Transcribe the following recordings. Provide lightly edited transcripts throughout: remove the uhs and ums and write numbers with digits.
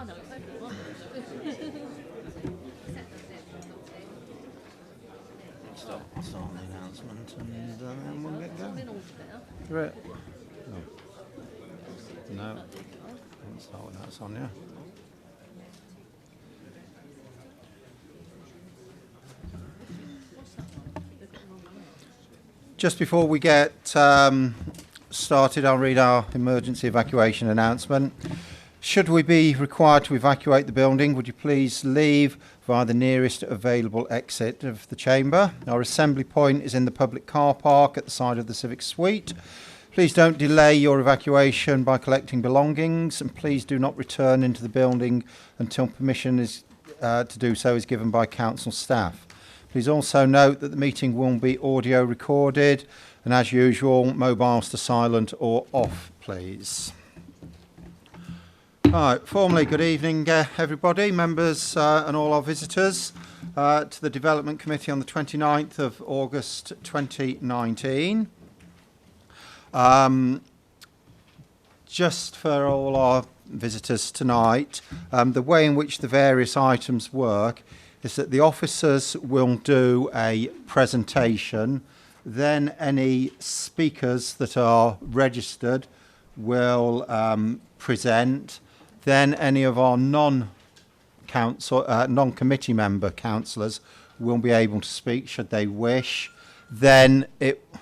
Oh no, it's open. Start the announcement and then we'll get It's all going. in order now. Right. Oh. No. Let's start with that, Sonia. Just before we get started, I'll read our emergency evacuation announcement. Should we be required to evacuate the building, would you please leave via the nearest available exit of the chamber? Our assembly point is in the public car park at the side of the Civic Suite. Please don't delay your evacuation by collecting belongings, and please do not return into the building until permission is to do so is given by council staff. Please also note that the meeting will be audio recorded, and as usual, mobiles to silent or off, please. Right, formally, good evening, everybody, members and all our visitors to the Development Committee on the 29th of August 2019. Just for all our visitors tonight, the way in which the various items work is that the officers will do a presentation, then any speakers that are registered will present. Then any of our non-committee member councillors will be able to speak should they wish. Then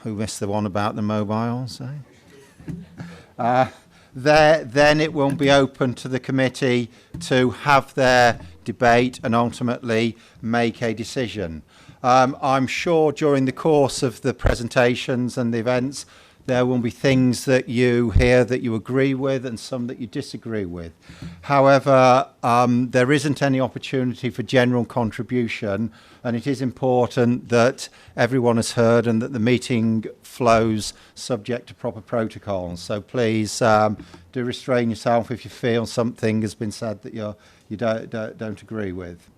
who missed the one about the mobiles? Then it will be open to the committee to have their debate and ultimately make a decision. I'm sure during the course of the presentations and the events there will be things that you hear that you agree with and some that you disagree with. However, there isn't any opportunity for general contribution, and it is important that everyone has heard and that the meeting flows subject to proper protocols. So please do restrain yourself if you feel something has been said that you don't agree with.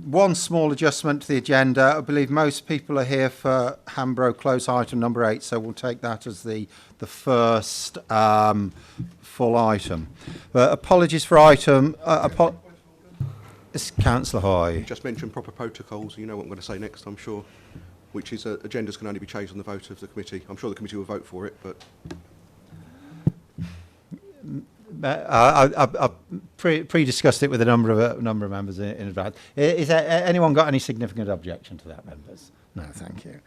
One small adjustment to the agenda. I believe most people are here for Hambro Close item number 8, so we'll take that as the first full item. Apologies for item... It's Councillor Hoy. Just mention proper protocols. You know what I'm going to say next, I'm sure, which is agendas can only be changed on the vote of the committee. I'm sure the committee will vote for it, but... I pre-discussed it with a number of members in advance. Is there anyone got any significant objection to that, members? No, thank you.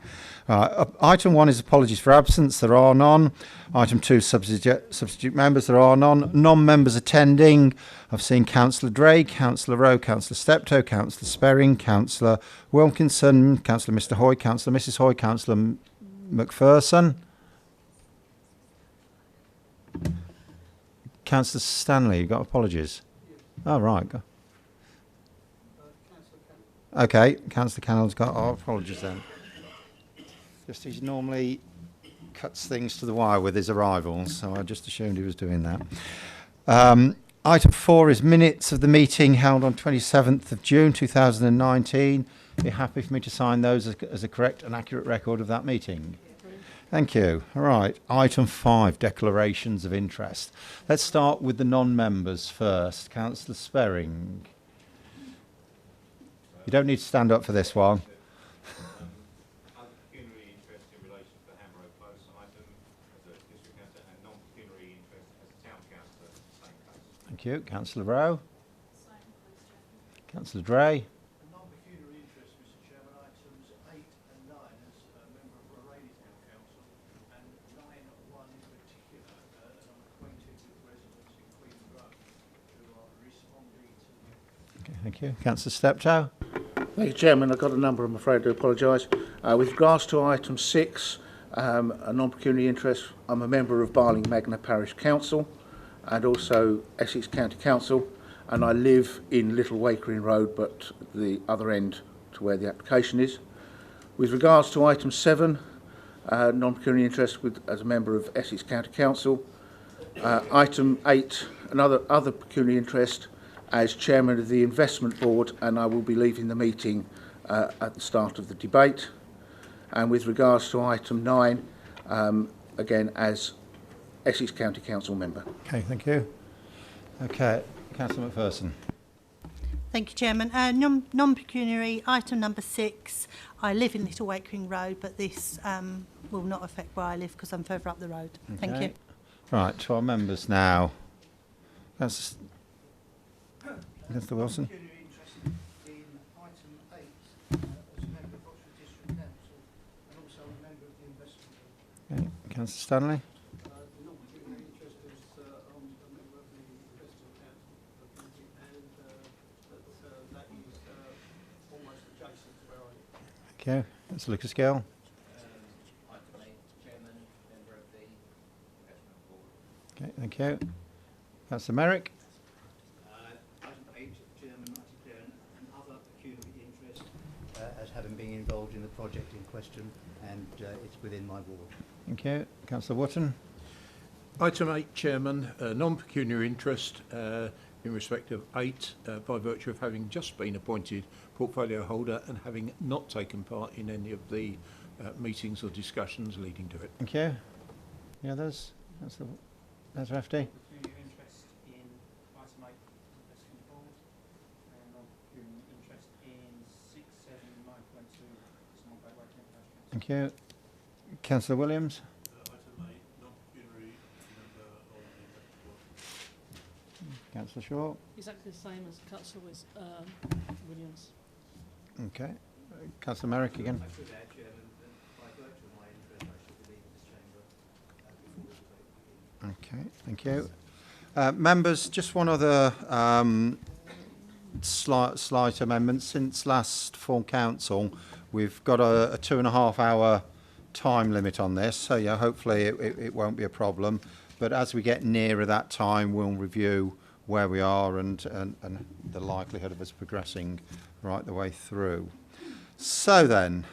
Item 1 is apologies for absence. There are none. Item 2, substitute members. There are none. Non-members attending. I've seen Councillor Drake, Councillor Rowe, Councillor Steptoe, Councillor Sperring, Councillor Wilkinson, Councillor Mr Hoy, Councillor Mrs Hoy, Councillor McPherson. Councillor Stanley, you got apologies? Oh, right. Okay, Councillor Cannell's got apologies then. Just he normally cuts things to the wire with his arrivals, so I just assumed he was doing that. Item 4 is minutes of the meeting held on 27th of June 2019. Are you happy for me to sign those as a correct and accurate record of that meeting? Thank you. All right. Item 5, declarations of interest. Let's start with the non-members first. Councillor Sperring. You don't need to stand up for this one. Pecuniary interest in relation to the Hambro Close item as a district councillor and non-pecuniary interest as a town councillor in the same case. Thank you. Councillor Rowe. Councillor Dray. Non-pecuniary interest, Mr Chairman, items 8 and 9 as a member of Raleigh Town Council, and 9.1 in particular, and I'm acquainted with residents in Queen Road who are responding to the... Okay, thank you. Councillor Steptoe. Thank you, Chairman. I've got a number, I'm afraid, I do apologise. With regards to item 6, a non-pecuniary interest, I'm a member of Barling Magna Parish Council and also Essex County Council, and I live in Little Wakering Road, but the other end to where the application is. With regards to item 7, non-pecuniary interest as a member of Essex County Council. Item 8, other pecuniary interest as chairman of the investment board, and I will be leaving the meeting at the start of the debate. And with regards to item 9, again as Essex County Council member. Okay, thank you. Okay, Councillor McPherson. Thank you, Chairman. Non-pecuniary, item number 6. I live in Little Wakering Road, but this will not affect where I live because I'm further up the road. Thank you. Right, to our members now. Councillor Wilson. In item 8, as a member of Oxford District Council and also a member of the investment group. Okay, Councillor Stanley. Non-pecuniary interest is I'm a member of the investment council and that is almost adjacent to where I live. Okay, Councillor Lucas Gale. Item 8, Chairman, member of the investment board. Okay, thank you. Councillor Merrick. Item 8, Chairman, I declare an other pecuniary interest as having been involved in the project in question, and it's within my ward. Thank you. Councillor Wotton. Item 8, Chairman, non-pecuniary interest in respect of 8 by virtue of having just been appointed portfolio holder and having not taken part in any of the meetings or discussions leading to it. Thank you. Any others? Councillor Rafferty. Pecuniary interest in item 8, investment board, and non-pecuniary interest in 6, 7, 9.2, Small Great Wakering Parish Council. Thank you. Councillor Williams. Item 8, non-pecuniary member of the investment board. Councillor Shaw. Exactly the same as Councillor Williams. Okay. Councillor Merrick again. I should add, Chairman, that by virtue of my interest, I should be leaving this chamber before the debate begins. Okay, thank you. Members, just one other slight amendment. Since last full council, we've got a 2.5 hour time limit on this, so yeah, hopefully it won't be a problem. But as we get nearer that time, we'll review where we are and the likelihood of us progressing right the way through. So then,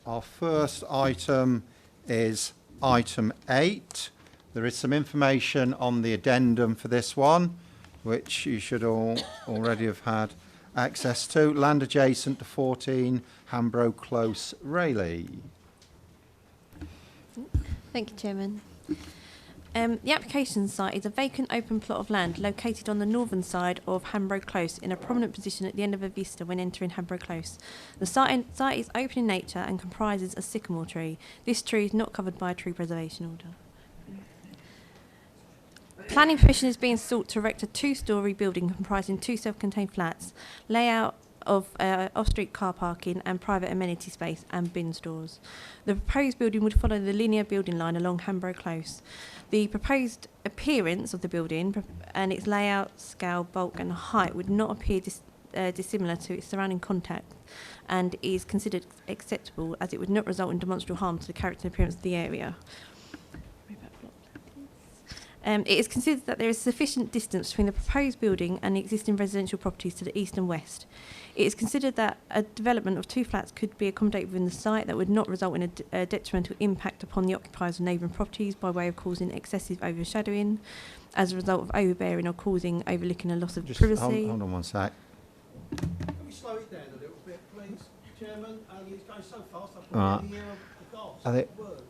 our first item is item 8. There is some information on the addendum for this one, which you should all already have had access to. Land adjacent to 14 Hambro Close, Rayleigh. Thank you, Chairman. The application site is a vacant open plot of land located on the northern side of Hambro Close in a prominent position at the end of a vista when entering Hambro Close. The site is open in nature and comprises a sycamore tree. This tree is not covered by a tree preservation order. Planning permission is being sought to erect a 2-storey building comprising 2 self-contained flats, layout of off-street car parking and private amenity space and bin stores. The proposed building would follow the linear building line along Hambro Close. The proposed appearance of the building and its layout, scale, bulk and height would not appear dissimilar to its surrounding contact and is considered acceptable as it would not result in demonstrable harm to the character and appearance of the area. It is considered that there is sufficient distance between the proposed building and the existing residential properties to the east and west. It is considered that a development of 2 flats could be accommodated within the site that would not result in a detrimental impact upon the occupiers of neighbouring properties by way of causing excessive overshadowing as a result of overbearing or causing overlooking a loss of privacy. Hold on one sec. Can we slow it down a little bit, please, Chairman? It's going so fast, I Right. can hear the gasp I think- of words.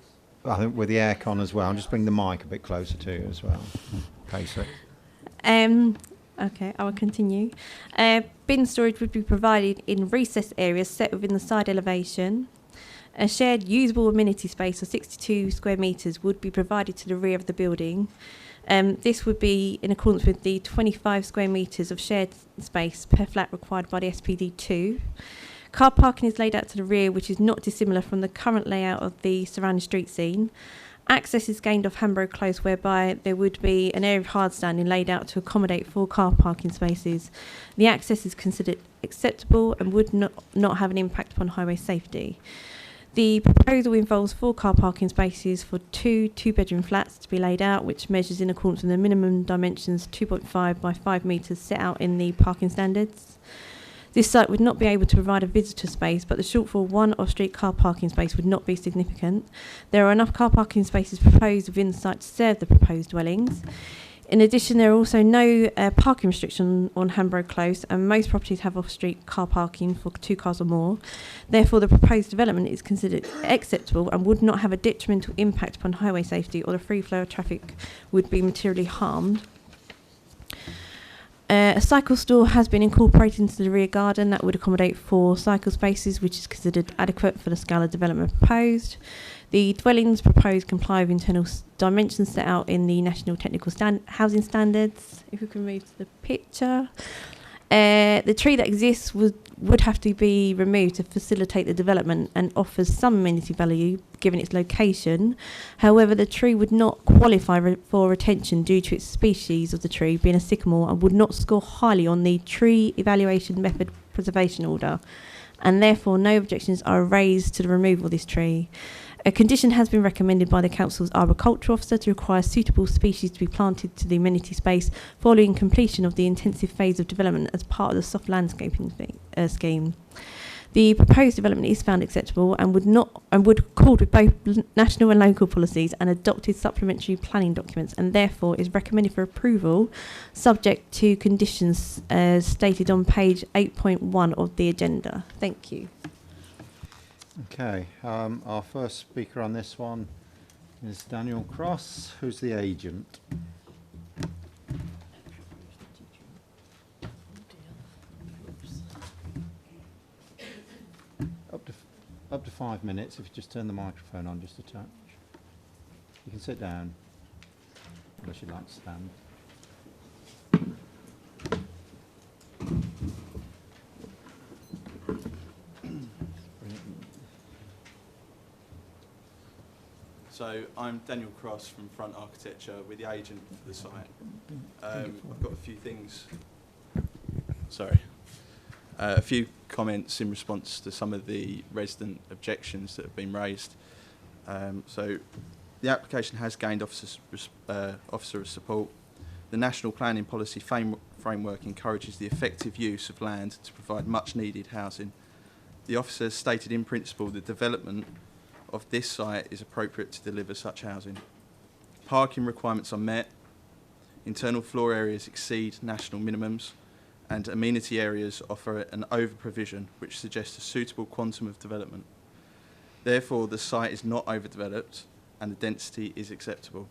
I think with the aircon as well, just bring the mic a bit closer to you as well. Pace it. Okay, I will continue. Bin storage would be provided in recessed areas set within the side elevation. A shared usable amenity space of 62 square metres would be provided to the rear of the building. This would be in accordance with the 25 square metres of shared space per flat required by the SPD2. Car parking is laid out to the rear, which is not dissimilar from the current layout of the surrounding street scene. Access is gained off Hambro Close, whereby there would be an area of hard standing laid out to accommodate 4 car parking spaces. The access is considered acceptable and would not have an impact upon highway safety. The proposal involves 4 car parking spaces for 2 2-bedroom flats to be laid out, which measures in accordance with the minimum dimensions 2.5 by 5 metres set out in the parking standards. This site would not be able to provide a visitor space, but the shortfall of 1 off-street car parking space would not be significant. There are enough car parking spaces proposed within the site to serve the proposed dwellings. In addition, there are also no parking restriction on Hambro Close, and most properties have off-street car parking for 2 cars or more. Therefore, the proposed development is considered acceptable and would not have a detrimental impact upon highway safety, or the free flow of traffic would be materially harmed. A cycle store has been incorporated into the rear garden that would accommodate 4 cycle spaces, which is considered adequate for the scale of development proposed. The dwellings proposed comply with internal dimensions set out in the National Technical Housing Standards. If we can move to the picture. The tree that exists would have to be removed to facilitate the development and offers some amenity value given its location. However, the tree would not qualify for retention due to its species of the tree being a sycamore and would not score highly on the tree evaluation method preservation order, and therefore no objections are raised to the removal of this tree. A condition has been recommended by the Council's Arboriculture Officer to require suitable species to be planted to the amenity space following completion of the intensive phase of development as part of the soft landscaping scheme. The proposed development is found acceptable and would accord with both national and local policies and adopted supplementary planning documents, and therefore is recommended for approval subject to conditions as stated on page 8.1 of the agenda. Thank you. Okay, our first speaker on this one is Daniel Cross, who's the agent. Up to 5 minutes, if you just turn the microphone on just a touch. You can sit down, unless you'd like to stand. So I'm Daniel Cross from Front Architecture. We're the agent for the site. I've got a few things. A few comments in response to some of the resident objections that have been raised. So the application has gained officer support. The National Planning Policy Framework encourages the effective use of land to provide much needed housing. The officer has stated in principle the development of this site is appropriate to deliver such housing. Parking requirements are met, internal floor areas exceed national minimums, and amenity areas offer an over-provision which suggests a suitable quantum of development. Therefore, the site is not overdeveloped and the density is acceptable.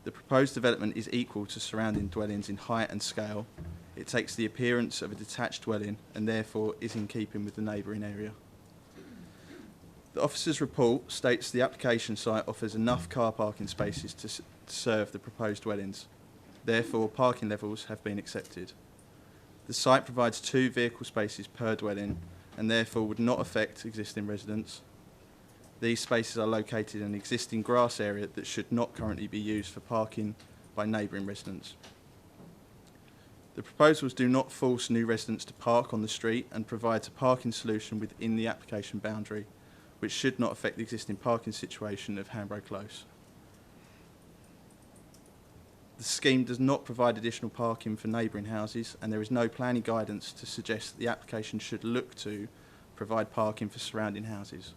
The proposed development is equal to surrounding dwellings in height and scale. It takes the appearance of a detached dwelling and therefore is in keeping with the neighbouring area. The officer's report states the application site offers enough car parking spaces to serve the proposed dwellings. Therefore, parking levels have been accepted. The site provides 2 vehicle spaces per dwelling and therefore would not affect existing residents. These spaces are located in an existing grass area that should not currently be used for parking by neighbouring residents. The proposals do not force new residents to park on the street and provides a parking solution within the application boundary, which should not affect the existing parking situation of Hambro Close. The scheme does not provide additional parking for neighbouring houses, and there is no planning guidance to suggest that the application should look to provide parking for surrounding houses.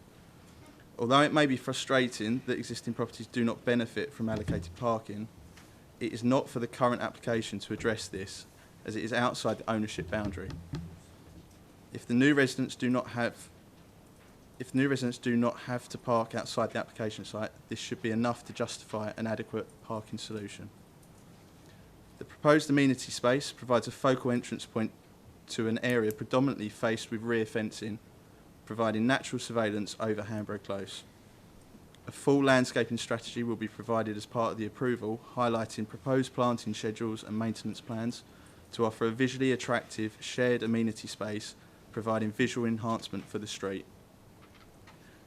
Although it may be frustrating that existing properties do not benefit from allocated parking, it is not for the current application to address this, as it is outside the ownership boundary. If new residents do not have to park outside the application site, this should be enough to justify an adequate parking solution. The proposed amenity space provides a focal entrance point to an area predominantly faced with rear fencing, providing natural surveillance over Hambro Close. A full landscaping strategy will be provided as part of the approval, highlighting proposed planting schedules and maintenance plans to offer a visually attractive shared amenity space, providing visual enhancement for the street.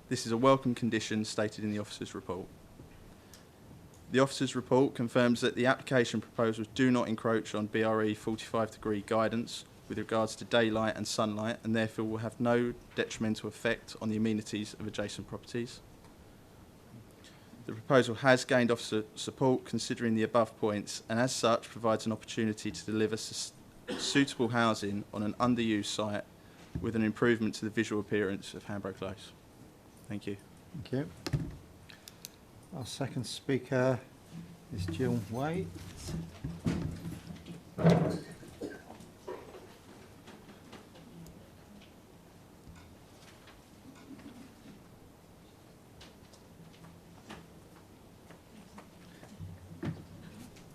This is a welcome condition stated in the officer's report. The officer's report confirms that the application proposals do not encroach on BRE 45-degree guidance with regards to daylight and sunlight, and therefore will have no detrimental effect on the amenities of adjacent properties. The proposal has gained officer support considering the above points, and as such provides an opportunity to deliver suitable housing on an underused site with an improvement to the visual appearance of Hambro Close. Thank you. Thank you. Our second speaker is Jill Waite.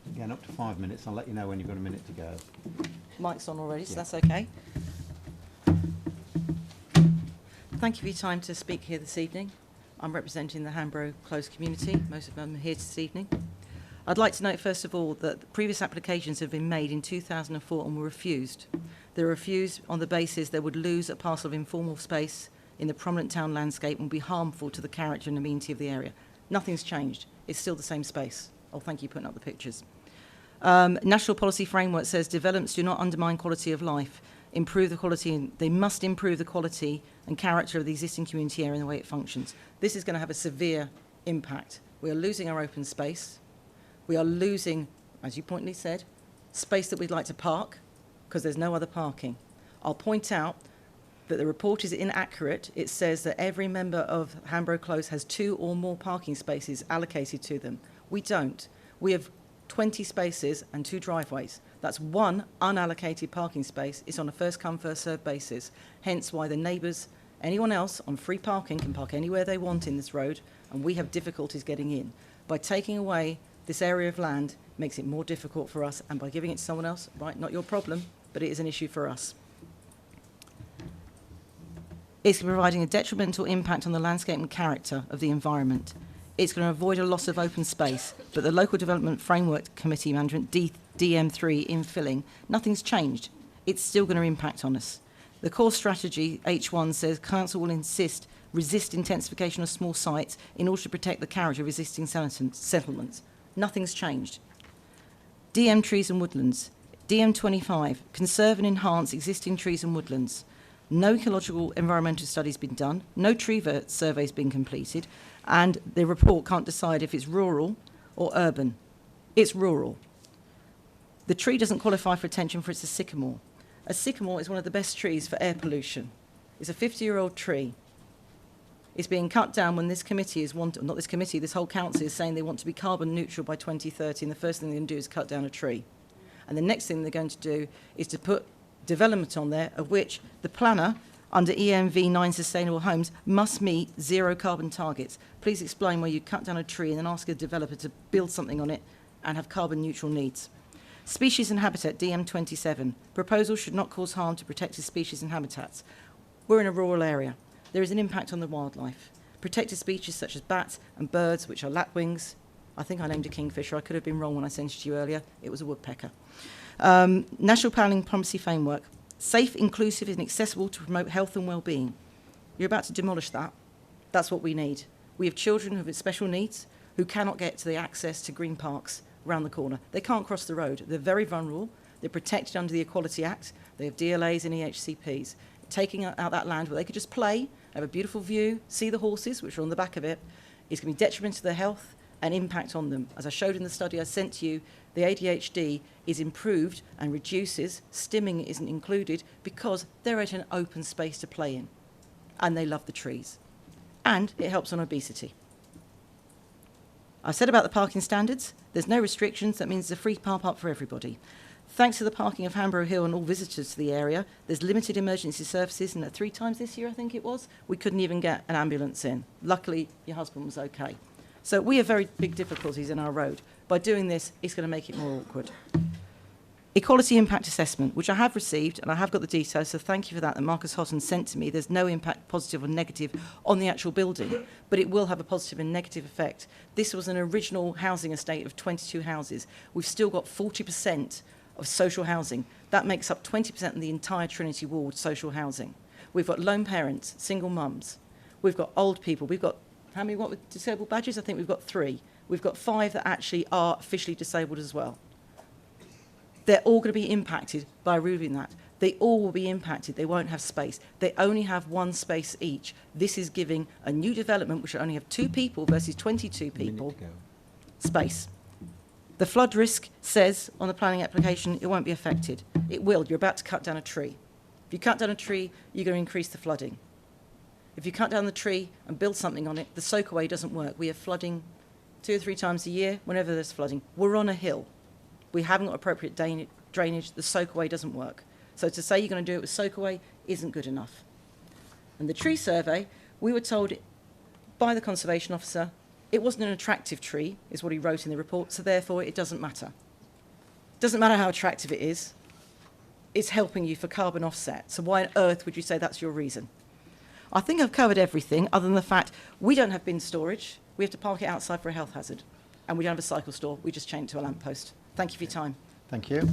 Again, Chairman, up to 5 minutes. I'll let you know when you've got a minute to go. Mic's on already, so Yeah. that's okay. Thank you for your time to speak here this evening. I'm representing the Hambro Close community. Most of them are here this evening. I'd like to note, first of all, that the previous applications have been made in 2004 and were refused. They were refused on the basis they would lose a parcel of informal space in the prominent town landscape and would be harmful to the character and amenity of the area. Nothing's changed. It's still the same space. Oh, thank you for putting up the pictures. National policy framework says developments do not undermine quality of life, improve the quality, and they must improve the quality and character of the existing community area and the way it functions. This is going to have a severe impact. We are losing our open space. We are losing, as you pointedly said, space that we'd like to park because there's no other parking. I'll point out that the report is inaccurate. It says that every member of Hambro Close has 2 or more parking spaces allocated to them. We don't. We have 20 spaces and 2 driveways. That's 1 unallocated parking space. It's on a first-come, first-served basis, hence why the neighbours, anyone else on free parking can park anywhere they want in this road, and we have difficulties getting in. By taking away this area of land makes it more difficult for us, and by giving it to someone else, right, not your problem, but it is an issue for us. It's providing a detrimental impact on the landscape and character of the environment. It's going to avoid a loss of open space, but the Local Development Framework Committee Management, DM3 infilling, nothing's changed. It's still going to impact on us. The core strategy, H1, says Council will resist intensification of small sites in order to protect the character of existing settlements. Nothing's changed. DM trees and woodlands. DM25, conserve and enhance existing trees and woodlands. No ecological environmental study's been done, no tree survey's been completed, and the report can't decide if it's rural or urban. It's rural. The tree doesn't qualify for attention for it's a sycamore. A sycamore is one of the best trees for air pollution. It's a 50-year-old tree. It's being cut down when this committee is not this committee, this whole council is saying they want to be carbon neutral by 2030, and the first thing they're going to do is cut down a tree. And the next thing they're going to do is to put development on there, of which the planner under EMV 9 Sustainable Homes must meet 0 carbon targets. Please explain why you cut down a tree and then ask a developer to build something on it and have carbon neutral needs. Species and habitat, DM27. Proposals should not cause harm to protected species and habitats. We're in a rural area. There is an impact on the wildlife. Protected species such as bats and birds, which are lapwings. I think I named a kingfisher. I could have been wrong when I sent it to you earlier. It was a woodpecker. National Planning Policy Framework. Safe, inclusive and accessible to promote health and well-being. You're about to demolish that. That's what we need. We have children who have special needs who cannot get to the access to green parks around the corner. They can't cross the road. They're very vulnerable. They're protected under the Equality Act. They have DLAs and EHCPs. Taking out that land where they could just play, have a beautiful view, see the horses, which are on the back of it, is going to be detrimental to their health and impact on them. As I showed in the study I sent to you, the ADHD is improved and reduces, stimming isn't included, because they're at an open space to play in. And they love the trees. And it helps on obesity. I said about the parking standards, there's no restrictions, that means there's a free car park for everybody. Thanks to the parking of Hambro Hill and all visitors to the area, there's limited emergency services, and 3 times this year, I think it was, we couldn't even get an ambulance in. Luckily, your husband was okay. So we have very big difficulties in our road. By doing this, it's going to make it more awkward. Equality impact assessment, which I have received, and I have got the details, so thank you for that Marcus Houghton sent to me. There's no impact, positive or negative, on the actual building, but it will have a positive and negative effect. This was an original housing estate of 22 houses. We've still got 40% of social housing. That makes up 20% of the entire Trinity Ward social housing. We've got lone parents, single mums. We've got old people. We've got, how many what with disabled badges? I think we've got 3. We've got 5 that actually are officially disabled as well. They're all going to be impacted by removing that. They all will be impacted. They won't have space. They only have 1 space each. This is giving a new development, which will only have 2 people versus 22 people, space. The flood risk says on the planning application it won't be affected. It will. You're about to cut down a tree. If you cut down a tree, you're going to increase the flooding. If you cut down the tree and build something on it, the soakaway doesn't work. We have flooding 2 or 3 times a year whenever there's flooding. We're on a hill. We haven't got appropriate drainage. The soakaway doesn't work. So to say you're going to do it with soakaway isn't good enough. And the tree survey, we were told by the conservation officer it wasn't an attractive tree, is what he wrote in the report, so therefore it doesn't matter. Doesn't matter how attractive it is, it's helping you for carbon offset. So why on earth would you say that's your reason? I think I've covered everything other than the fact we don't have bin storage. We have to park it outside for a health hazard. And we don't have a cycle store. We just change it to a lamppost. Thank you for your time. Thank you.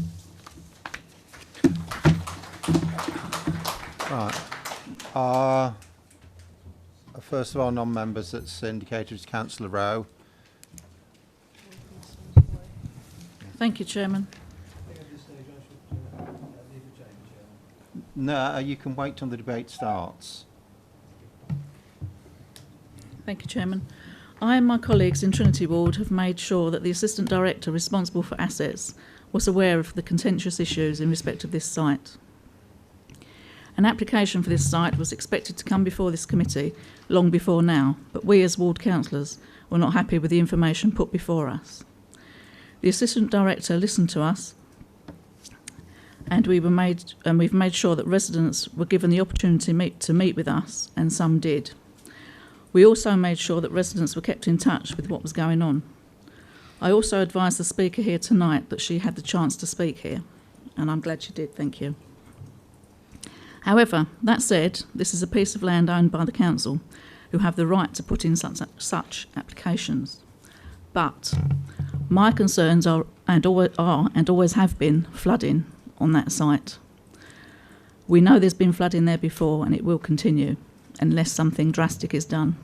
Right. First of all, non-members that's indicated is Councillor Rowe. Thank you, Chairman. No, you can wait till the debate starts. Thank you, Chairman. I and my colleagues in Trinity Ward have made sure that the Assistant Director responsible for assets was aware of the contentious issues in respect of this site. An application for this site was expected to come before this committee long before now, but we as ward councillors were not happy with the information put before us. The Assistant Director listened to us, and we've made sure that residents were given the opportunity to meet with us, and some did. We also made sure that residents were kept in touch with what was going on. I also advised the Speaker here tonight that she had the chance to speak here, and I'm glad she did, thank you. However, that said, this is a piece of land owned by the Council, who have the right to put in such applications. But my concerns are and always have been flooding on that site. We know there's been flooding there before, and it will continue unless something drastic is done.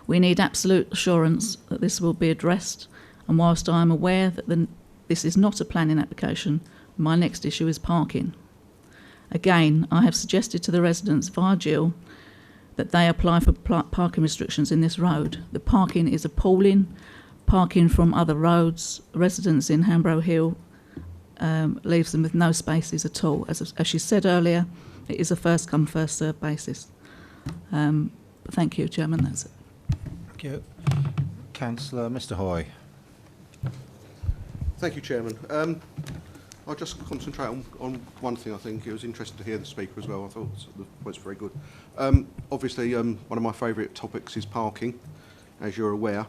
We need absolute assurance that this will be addressed, and whilst I am aware that this is not a planning application, my next issue is parking. Again, I have suggested to the residents via Jill that they apply for parking restrictions in this road. The parking is appalling. Parking from other roads, residents in Hambro Hill leaves them with no spaces at all. As she said earlier, it is a first come, first served basis. But thank you, Chairman, that's it. Thank you. Councillor Mr Hoy. Thank you, Chairman. I'll just concentrate on one thing. I think it was interesting to hear the Speaker as well. I thought the point's very good. Obviously, one of my favourite topics is parking, as you're aware.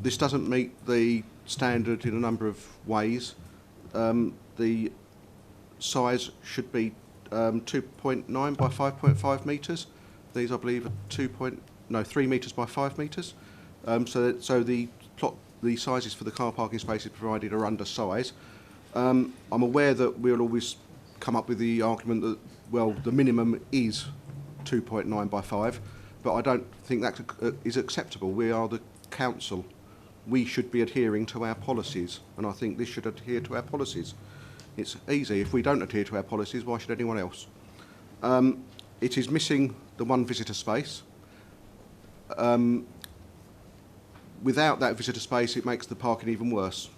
This doesn't meet the standard in a number of ways. The size should be 2.9 by 5.5 metres. These, I believe, are 3 metres by 5 metres. So the sizes for the car parking spaces provided are undersized. I'm aware that we'll always come up with the argument that, well, the minimum is 2.9 by 5, but I don't think that is acceptable. We are the council. We should be adhering to our policies, and I think this should adhere to our policies. It's easy. If we don't adhere to our policies, why should anyone else? It is missing the one visitor space. Without that visitor space, it makes the parking even worse.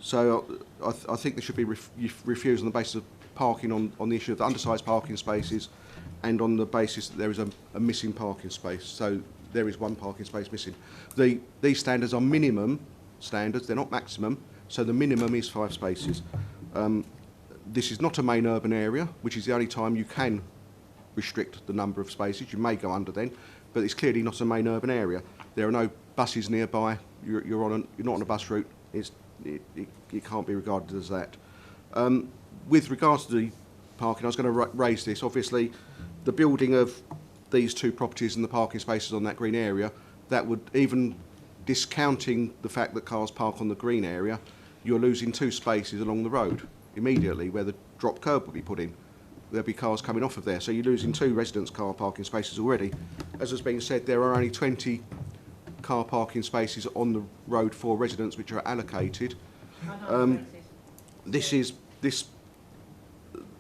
So I think this should be refused on the basis of parking on the issue of the undersized parking spaces, and on the basis that there is a missing parking space. So there is one parking space missing. These standards are minimum standards, they're not maximum, so the minimum is 5 spaces. This is not a main urban area, which is the only time you can restrict the number of spaces. You may go under then, but it's clearly not a main urban area. There are no buses nearby. You're not on a bus route. It can't be regarded as that. With regards to the parking, I was going to raise this. Obviously, the building of these 2 properties and the parking spaces on that green area, that would, even discounting the fact that cars park on the green area, you're losing 2 spaces along the road immediately where the drop curb will be put in. There'll be cars coming off of there, so you're losing 2 residents' car parking spaces already. As has been said, there are only 20 car parking spaces on the road for residents which are allocated. This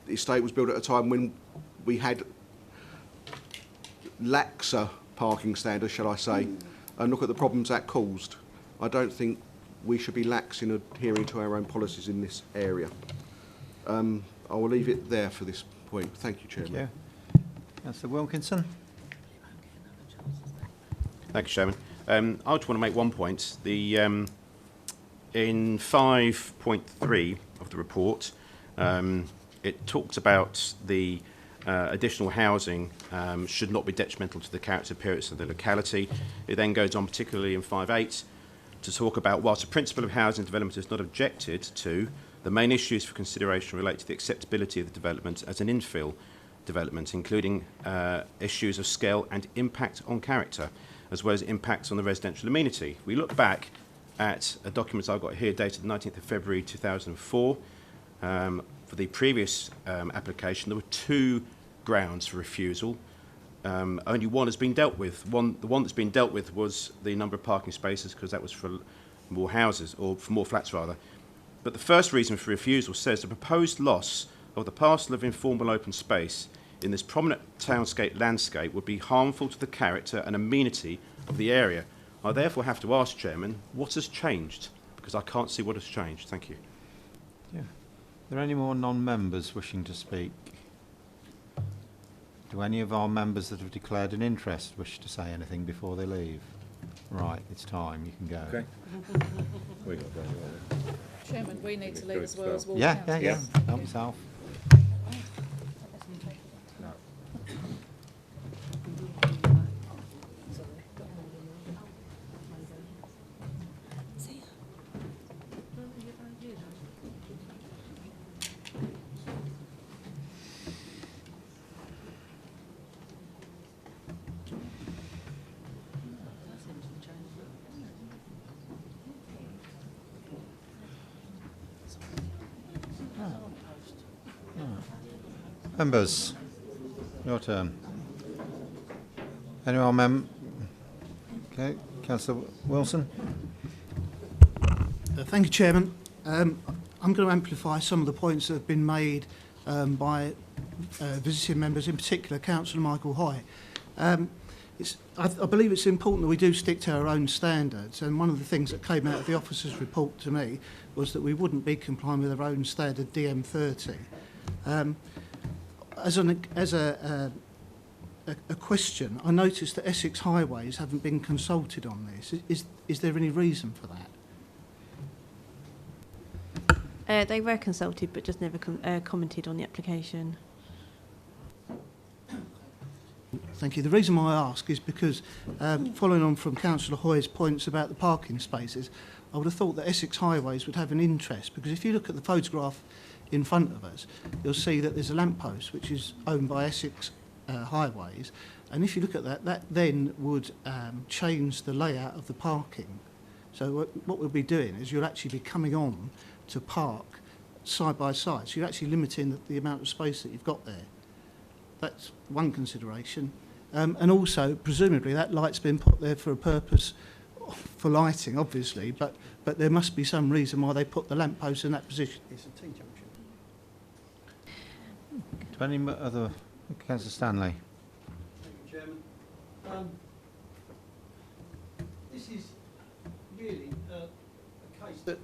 estate was built at a time when we had laxer parking standards, shall I say, and look at the problems that caused. I don't think we should be lax in adhering to our own policies in this area. I will leave it there for this point. Thank you, Chairman. Thank you. Councillor Wilkinson. Thank you, Chairman. I just want to make one point. In 5.3 of the report, it talks about the additional housing should not be detrimental to the character and appearance of the locality. It then goes on, particularly in 5.8, to talk about, whilst the principle of housing development is not objected to, the main issues for consideration relate to the acceptability of the development as an infill development, including issues of scale and impact on character, as well as impacts on the residential amenity. We look back at a document I've got here dated the 19th of February 2004. For the previous application, there were 2 grounds for refusal. Only one has been dealt with. The one that's been dealt with was the number of parking spaces, because that was for more houses, or for more flats rather. But the first reason for refusal says the proposed loss of the parcel of informal open space in this prominent townscape landscape would be harmful to the character and amenity of the area. I therefore have to ask, Chairman, what has changed? Because I can't see what has changed. Thank you. Yeah. Are there any more non-members wishing to speak? Do any of our members that have declared an interest wish to say anything before they leave? Right, it's time. You can go. Okay. We got to go. Chairman, we need to leave as well as Ward Yeah, Council. yeah. Help yourself. Members, your turn. Anyone, Okay, Councillor Wilson. Thank you, Chairman. I'm going to amplify some of the points that have been made by visiting members, in particular Councillor Michael Hoy. I believe it's important that we do stick to our own standards, and one of the things that came out of the officer's report to me was that we wouldn't be complying with our own standard DM30. As a question, I noticed that Essex Highways haven't been consulted on this. Is there any reason for that? They were consulted, but just never commented on the application. Thank you. The reason why I ask is because, following on from Councillor Hoy's points about the parking spaces, I would have thought that Essex Highways would have an interest, because if you look at the photograph in front of us, you'll see that there's a lamppost which is owned by Essex Highways, and if you look at that, that then would change the layout of the parking. So what we'll be doing is you'll actually be coming on to park side by side, so you're actually limiting the amount of space that you've got there. That's one consideration. And also, presumably, that light's been put there for a purpose, for lighting, obviously, but there must be some reason why they put the lamppost in that position. It's a T-junction. Do any other... Councillor Stanley. Thank you, Chairman. This is really a case that,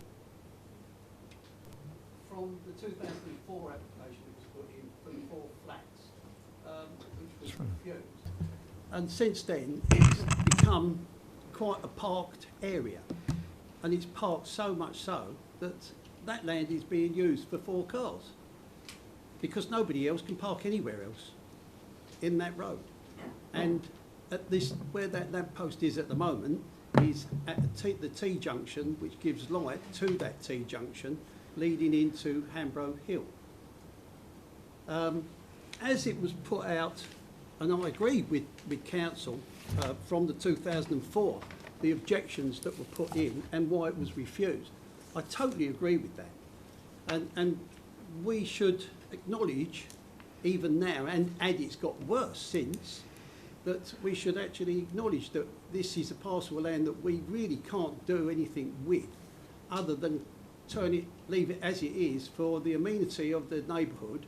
from the 2004 application it was put in, 34 flats, which was refused. And since then, it's become quite a parked area. And it's parked so much so that that land is being used for 4 cars, because nobody else can park anywhere else in that road. And at this, where that lamppost is at the moment, is at the T-junction, which gives light to that T-junction, leading into Hambro Hill. As it was put out, and I agree with Council from the 2004, the objections that were put in and why it was refused. I totally agree with that. And we should acknowledge, even now, and it's got worse since, that we should actually acknowledge that this is a parcel of land that we really can't do anything with, other than leave it as it is for the amenity of the neighbourhood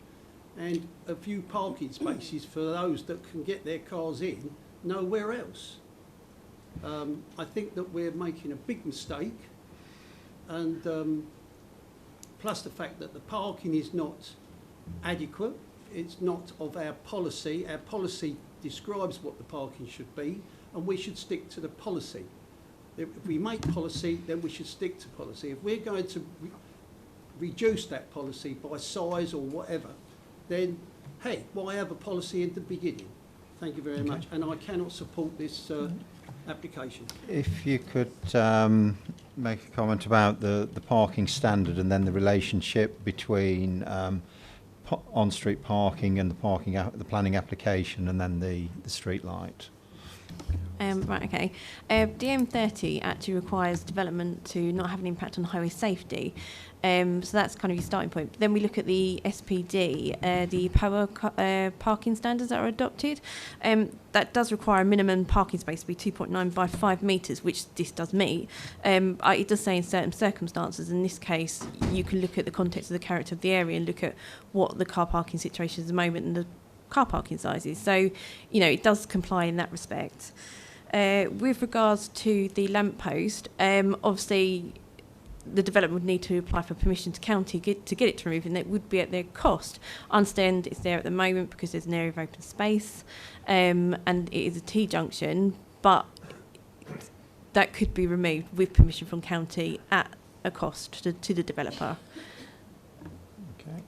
and a few parking spaces for those that can get their cars in nowhere else. I think that we're making a big mistake, and plus the fact that the parking is not adequate, it's not of our policy. Our policy describes what the parking should be, and we should stick to the policy. If we make policy, then we should stick to policy. If we're going to reduce that policy by size or whatever, then, hey, why have a policy in the beginning? Thank you very much. And I cannot support this application. If you could make a comment about the parking standard and then the relationship between on-street parking and the planning application and then the street light. Right, okay. DM30 actually requires development to not have an impact on highway safety. So that's kind of your starting point. Then we look at the SPD, the power parking standards that are adopted. That does require a minimum parking space to be 2.9 by 5 metres, which this does meet. It does say in certain circumstances, in this case, you can look at the context of the character of the area and look at what the car parking situation is at the moment and the car parking sizes. So, you know, it does comply in that respect. With regards to the lamppost, obviously the development would need to apply for permission to county to get it removed, and it would be at their cost. I understand it's there at the moment because there's an area of open space, and it is a T-junction, but that could be removed with permission from county at a cost to the developer. Okay.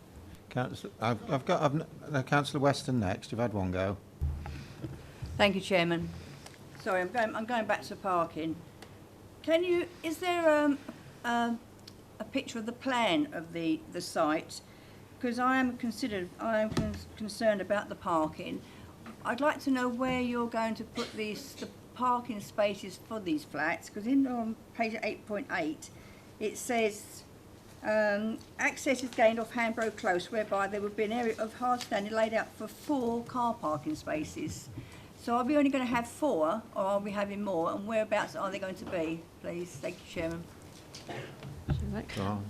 I've got Councillor Weston next. You've had one go. Thank you, Chairman. Sorry, I'm going back to parking. Is there a picture of the plan of the site? Because I am concerned about the parking. I'd like to know where you're going to put the parking spaces for these flats, because on page 8.8 it says access is gained off Hambro Close, whereby there would be an area of hard standing laid out for 4 car parking spaces. So are we only going to have 4, or are we having more, and whereabouts are they going to be, please? Thank you, Chairman.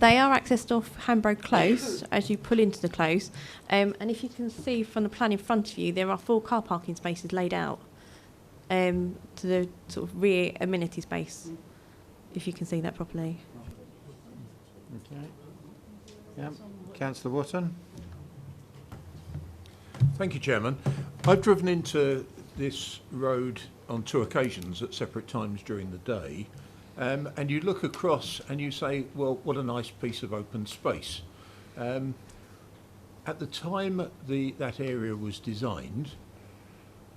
They are accessed off Hambro Close as you pull into the close, and if you can see from the plan in front of you, there are 4 car parking spaces laid out to the sort of rear amenity space, if you can see that properly. Okay. Yeah. Councillor Wotton. Thank you, Chairman. I've driven into this road on 2 occasions at separate times during the day, and you look across and you say, well, what a nice piece of open space. At the time that area was designed,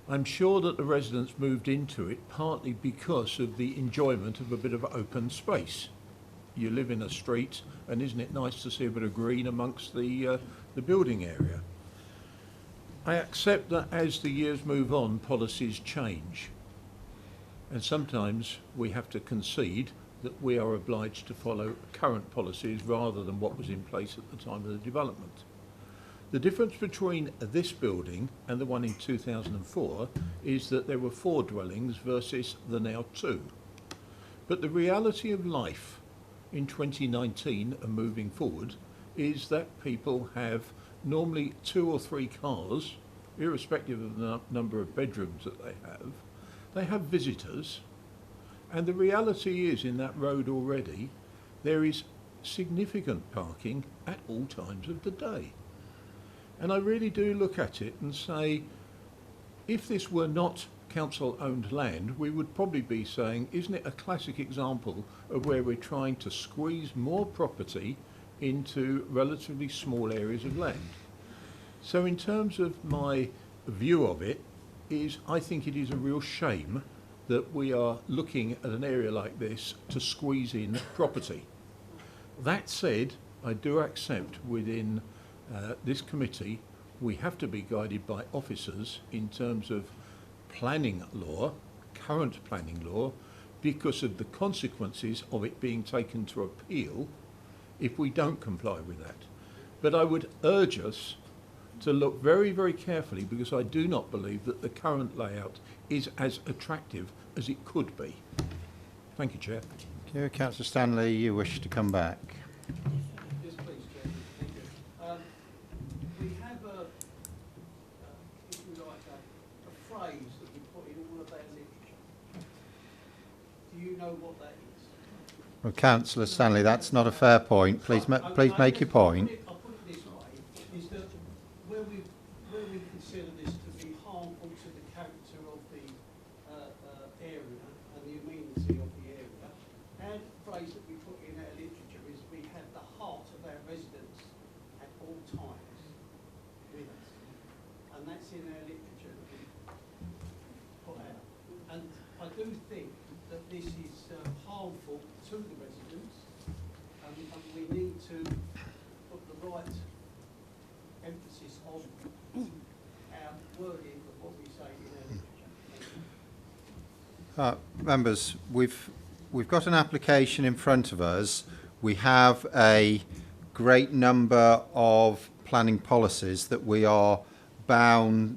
I'm sure that the residents moved into it partly because of the enjoyment of a bit of open space. You live in a street, and isn't it nice to see a bit of green amongst the building area? I accept that as the years move on, policies change. And sometimes we have to concede that we are obliged to follow current policies rather than what was in place at the time of the development. The difference between this building and the one in 2004 is that there were 4 dwellings versus the now 2. But the reality of life in 2019 and moving forward is that people have normally 2 or 3 cars, irrespective of the number of bedrooms that they have. They have visitors, and the reality is in that road already there is significant parking at all times of the day. And I really do look at it and say, if this were not council-owned land, we would probably be saying, isn't it a classic example of where we're trying to squeeze more property into relatively small areas of land? So in terms of my view of it, I think it is a real shame that we are looking at an area like this to squeeze in property. That said, I do accept within this committee we have to be guided by officers in terms of planning law, current planning law, because of the consequences of it being taken to appeal if we don't comply with that. But I would urge us to look very, very carefully, because I do not believe that the current layout is as attractive as it could be. Thank you, Chair. Thank you. Councillor Stanley, you wish to come back. Yes, please, Chairman. Thank you. We have if you like, a phrase that we put in all of our literature. Do you know what that is? Well, Councillor Stanley, that's not a fair point. Please make your point. I'll put it this way, is that where we consider this to be harmful to the character of the area and the amenity of the area, our phrase that we put in our literature is we have the heart of our residents at all times with us. And that's in our literature that we put out. And I do think basis of our wording of what we say in our literature. Members, we've got an application in front of us. We have a great number of planning policies that we are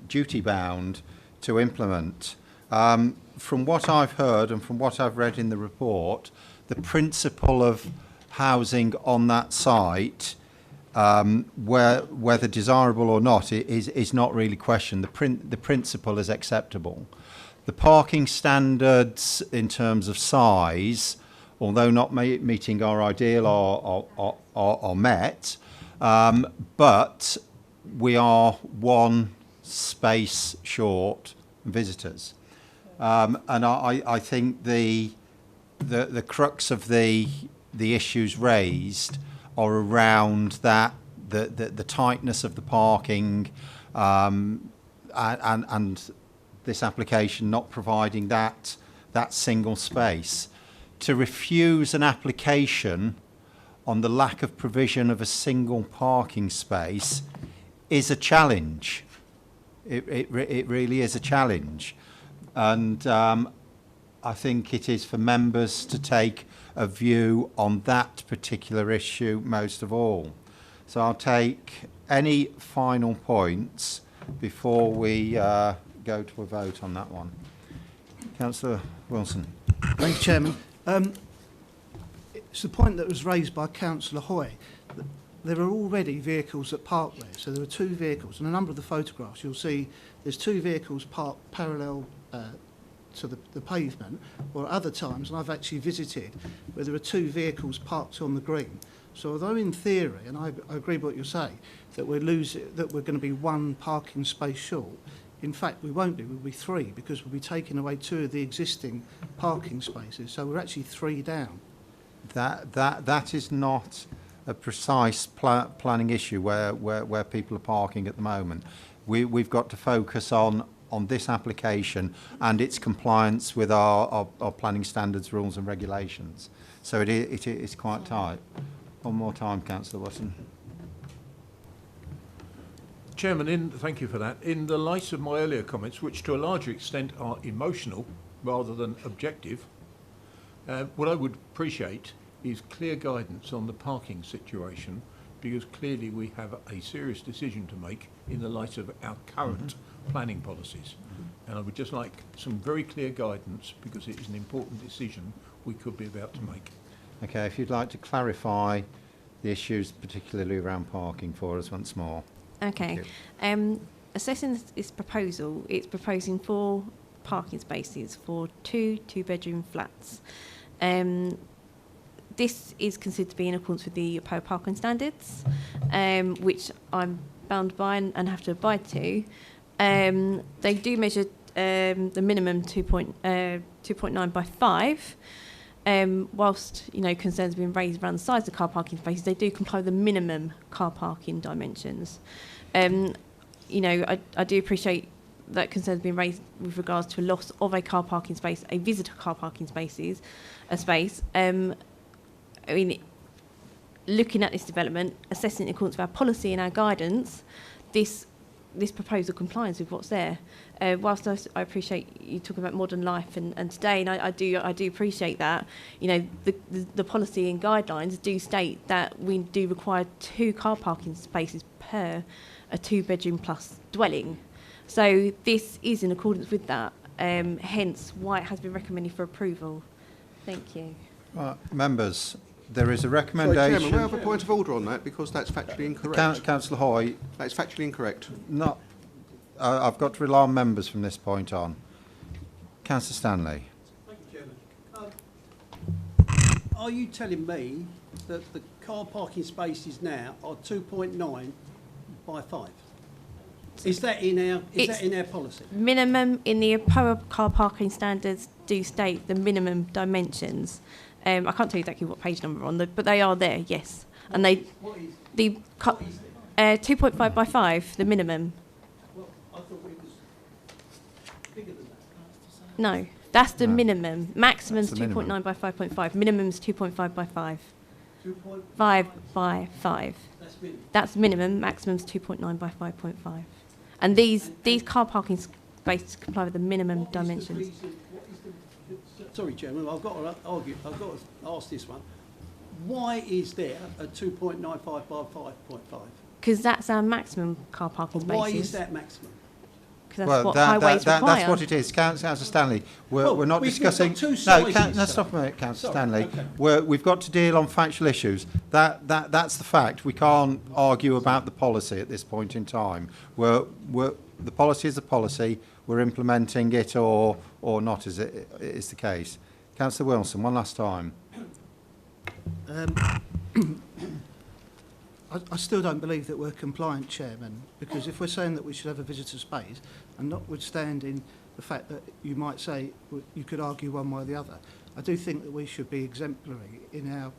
duty bound to implement. From what I've heard and from what I've read in the report, the principle of housing on that site, whether desirable or not, is not really questioned. The principle is acceptable. The parking standards in terms of size, although not meeting our ideal, are met, but we are one space short visitors. And I think the crux of the issues raised are around that the tightness of the parking and this application not providing that single space. To refuse an application on the lack of provision of a single parking space is a challenge. It really is a challenge. And I think it is for members to take a view on that particular issue most of all. So I'll take any final points before we go to a vote on that one. Councillor Wilson. Thank you, Chairman. It's the point that was raised by Councillor Hoy. There are already vehicles that park there. So there are two vehicles. In a number of the photographs, you'll see there's two vehicles parked parallel to the pavement, or other times, and I've actually visited, where there are two vehicles parked on the green. So although in theory, and I agree with what you're saying, that we're going to be one parking space short, in fact we won't be, we'll be three, because we'll be taking away two of the existing parking spaces. So we're actually three down. That is not a precise planning issue where people are parking at the moment. We've got to focus on this application and its compliance with our planning standards, rules and regulations. So it is quite tight. One more time, Councillor Watson. Chairman, thank you for that. In the light of my earlier comments, which to a larger extent are emotional rather than objective, what I would appreciate is clear guidance on the parking situation, because clearly we have a serious decision to make in the light of our current planning policies. And I would just like some very clear guidance, because it is an important decision we could be about to make. Okay, if you'd like to clarify the issues, particularly around parking, for us once more. Okay. Assessing this proposal, it's proposing 4 parking spaces for 2 two-bedroom flats. This is considered to be in accordance with the POA parking standards, which I'm bound by and have to abide to. They do measure the minimum 2.9 by 5. Whilst concerns have been raised around the size of the car parking spaces, they do comply with the minimum car parking dimensions. I do appreciate that concerns have been raised with regards to a loss of a car parking space, a visitor car parking space. Looking at this development, assessing in accordance with our policy and our guidance, this proposal complies with what's there. Whilst I appreciate you talking about modern life and today, and I do appreciate that, the policy and guidelines do state that we do require 2 car parking spaces per a 2-bedroom plus dwelling. So this is in accordance with that, hence why it has been recommended for approval. Thank you. Members, there is a recommendation. Sorry, Chairman, we have a point of order on that, because that's factually incorrect. Councillor Hoy. That's factually incorrect. Not. I've got to rely on members from this point on. Councillor Stanley. Thank you, Chairman. Are you telling me that the car parking spaces now are 2.9 by 5? Is that in our policy? Minimum in the POA car parking standards do state the minimum dimensions. I can't tell you exactly what page number on but they are there, yes. And what is 2.5 by 5, the minimum. Well, I thought it was bigger than that. No, that's the minimum. Maximum's That's the minimum. 2.9 by 5.5. Minimum's 2.5 by 5. 5 by 5. That's minimum. That's minimum. Maximum's 2.9 by 5.5. And these car parking spaces comply with the minimum dimensions. Sorry, Chairman, I've got to argue. I've got to ask this one. Why is there a 2.95 by 5.5? Because that's our maximum car parking spaces. Why is that maximum? Because that's what highways require. That's what it is. Councillor Stanley, we're not discussing... Got two No, sizes, let's stop a minute, Councillor Stanley. We've got to deal on factual issues. That's the fact. We can't argue about the policy at this point in time. The policy is the policy. We're implementing it or not, is it is the case. Councillor Wilson, one last time. I still don't believe that we're compliant, Chairman, because if we're saying that we should have a visitor space, and notwithstanding the fact that you might say you could argue one way or the other, I do think that we should be exemplary in our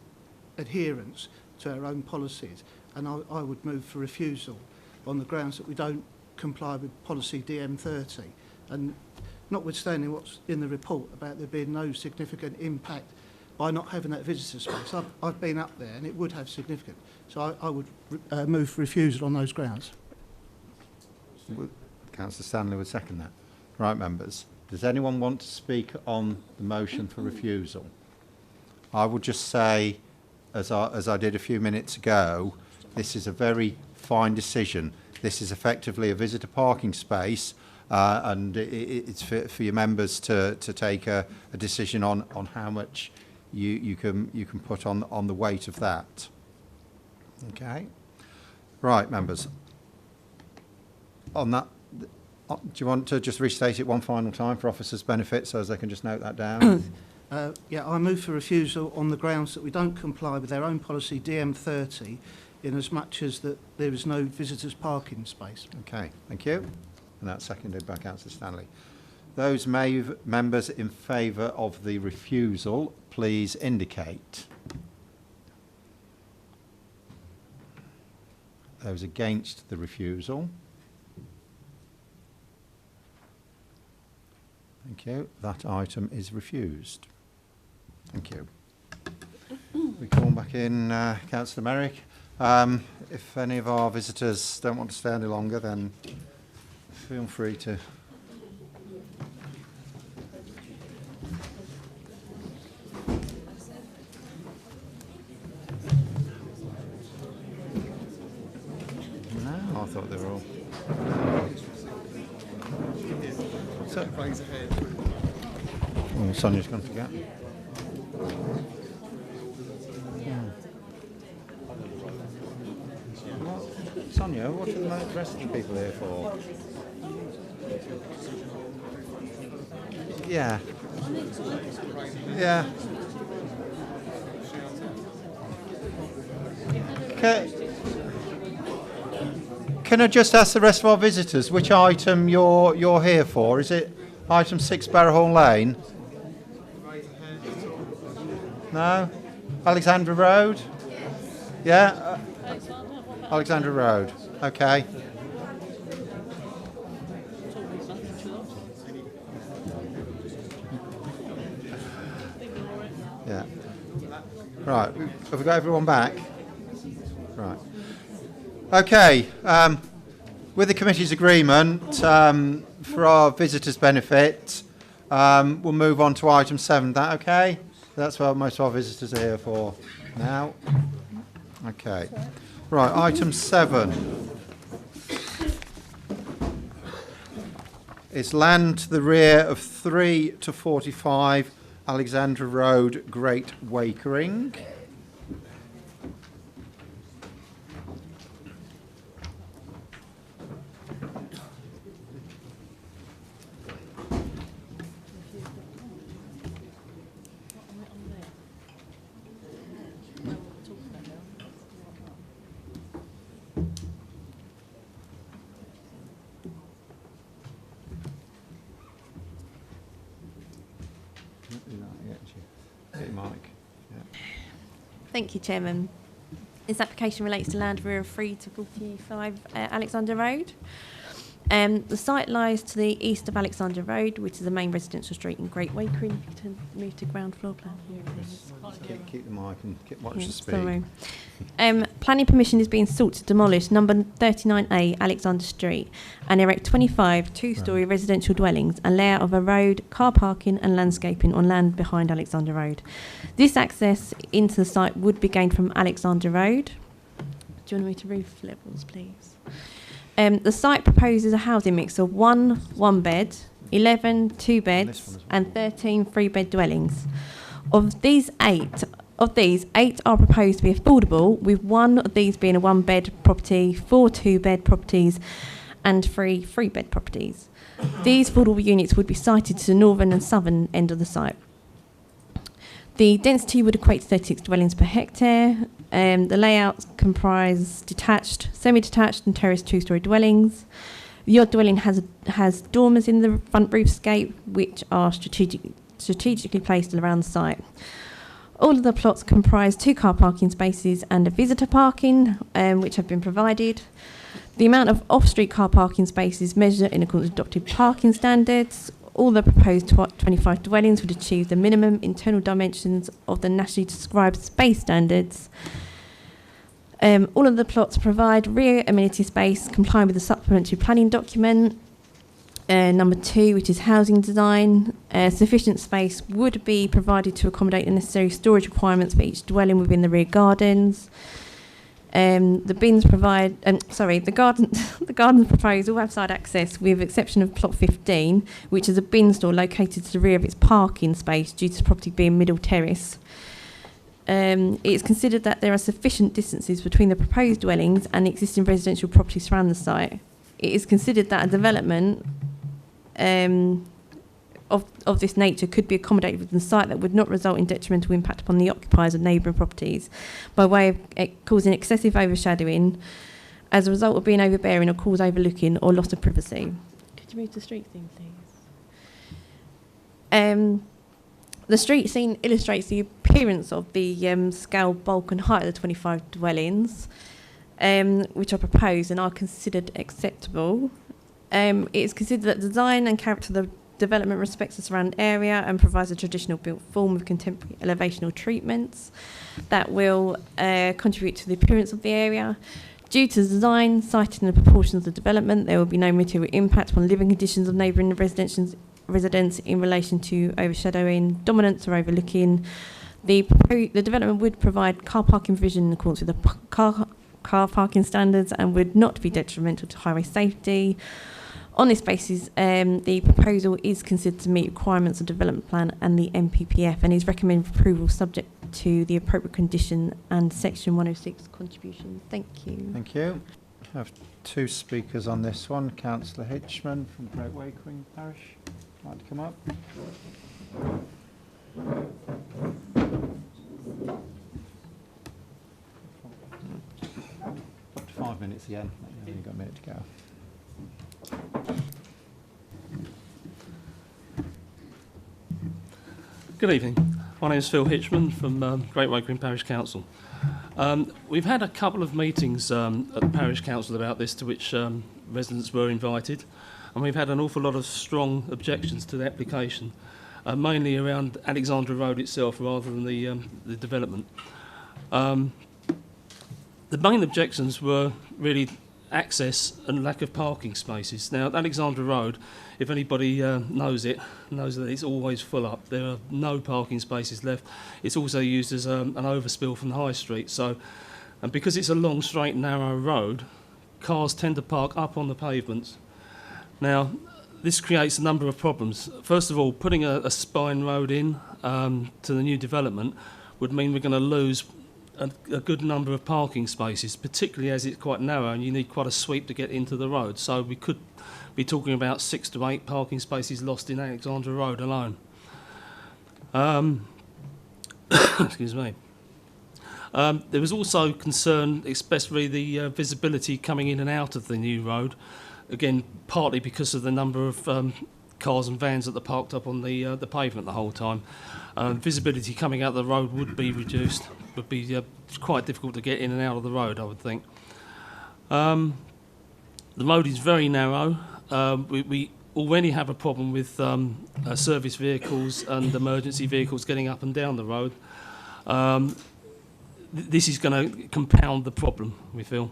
adherence to our own policies, and I would move for refusal on the grounds that we don't comply with policy DM30, and notwithstanding what's in the report about there being no significant impact by not having that visitor space. I've been up there and it would have significant. So I would move for refusal on those grounds. Councillor Stanley would second that. Right, members. Does anyone want to speak on the motion for refusal? I would just say, as I did a few minutes ago, this is a very fine decision. This is effectively a visitor parking space, and it's for your members to take a decision on how much you can put on the weight of that. Okay. Right, members. On that, do you want to just restate it one final time for officers' benefit so as they can just note that down? Yeah, I move for refusal on the grounds that we don't comply with our own policy DM30 in as much as that there is no visitors parking space. Okay, thank you. And that's seconded by Councillor Stanley. Those members in favour of the refusal, please indicate. Those against the refusal. Thank you. That item is refused. Thank you. We come back in, Councillor Merrick. If any of our visitors don't want to stay any longer, then feel free to. No, I thought they were all. So, oh, Sonia's gone to get. Sonia, what are the rest of the people here for? Yeah. Yeah. Can I just ask the rest of our visitors which item you're here for? Is it item 6 Barrowhall Lane? No? Alexandra Road? Yeah? Alexandra Road. Okay. Yeah. Right. Have we got everyone back? Right. Okay. With the committee's agreement, for our visitors' benefit, we'll move on to item 7. Is that okay? That's what most of our visitors are here for now. Okay. Right, item 7 is land to the rear of 3 to 45 Alexandra Road, Great Wakering. Thank you, Chairman. This application relates to land rear of 3 to 45 Alexander Road. The site lies to the east of Alexandra Road, which is the main residential street in Great Wakering. If you can move to ground floor plan. Keep the mic and watch Yeah, the speed. sorry. Planning permission is being sought to demolish number 39A Alexander Street and erect 25 two-storey residential dwellings and layout of a road, car parking and landscaping on land behind Alexander Road. This access into the site would be gained from Alexander Road. Do you want me to roof levels, please? The site proposes a housing mix of 1 one-bed, 11 two-beds and 13 three-bed dwellings. Of these, 8 are proposed to be affordable, with 1 of these being a one-bed property, 4 two-bed properties and 3 three-bed properties. These affordable units would be sited to the northern and southern end of the site. The density would equate to 36 dwellings per hectare. The layouts comprise detached, semi-detached and terraced two-storey dwellings. The odd dwelling has dormers in the front roofscape, which are strategically placed around the site. All of the plots comprise 2 car parking spaces and a visitor parking, which have been provided. The amount of off-street car parking spaces measured in accordance with adopted parking standards. All the proposed 25 dwellings would achieve the minimum internal dimensions of the nationally described space standards. All of the plots provide rear amenity space complying with the supplementary planning document. Number 2, which is housing design. Sufficient space would be provided to accommodate the necessary storage requirements for each dwelling within the rear gardens. The bins provide, the gardens propose all outside access with exception of plot 15, which is a bin store located to the rear of its parking space due to the property being middle terrace. It is considered that there are sufficient distances between the proposed dwellings and the existing residential properties surrounding the site. It is considered that a development of this nature could be accommodated within the site that would not result in detrimental impact upon the occupiers of neighbouring properties by way of causing excessive overshadowing as a result of being overbearing or cause overlooking or loss of privacy. Could you move to the street thing, please? The street scene illustrates the appearance of the scale, bulk and height of the 25 dwellings, which are proposed and are considered acceptable. It is considered that design and character of the development respects the surrounding area and provides a traditional built form with contemporary elevational treatments that will contribute to the appearance of the area. Due to the design, siting and the proportions of the development, there will be no material impact on living conditions of neighbouring residents in relation to overshadowing, dominance or overlooking. The development would provide car parking provision in accordance with the car parking standards and would not be detrimental to highway safety. On this basis, the proposal is considered to meet requirements of development plan and the MPPF and is recommended for approval subject to the appropriate condition and section 106 contribution. Thank you. Thank you. I have 2 speakers on this one. Councillor Hitchman from Great Wakering Parish. Like to come up? Up to 5 minutes again. You've only got a minute to go. Good evening. My name is Phil Hitchman from Great Wakering Parish Council. We've had a couple of meetings at the Parish Council about this, to which residents were invited, and we've had an awful lot of strong objections to the application, mainly around Alexandra Road itself rather than the development. The main objections were really access and lack of parking spaces. Now, at Alexandra Road, if anybody knows that it's always full up. There are no parking spaces left. It's also used as an overspill from the high street. So, and because it's a long, straight, narrow road, cars tend to park up on the pavements. Now, this creates a number of problems. First of all, putting a spine road in to the new development would mean we're going to lose a good number of parking spaces, particularly as it's quite narrow and you need quite a sweep to get into the road. So we could be talking about 6 to 8 parking spaces lost in Alexandra Road alone. Excuse me. There was also concern, especially the visibility coming in and out of the new road. Again, partly because of the number of cars and vans that are parked up on the pavement the whole time. Visibility coming out of the road would be reduced. Would be quite difficult to get in and out of the road, I would think. The road is very narrow. we already have a problem with service vehicles and emergency vehicles getting up and down the road. This is going to compound the problem, we feel.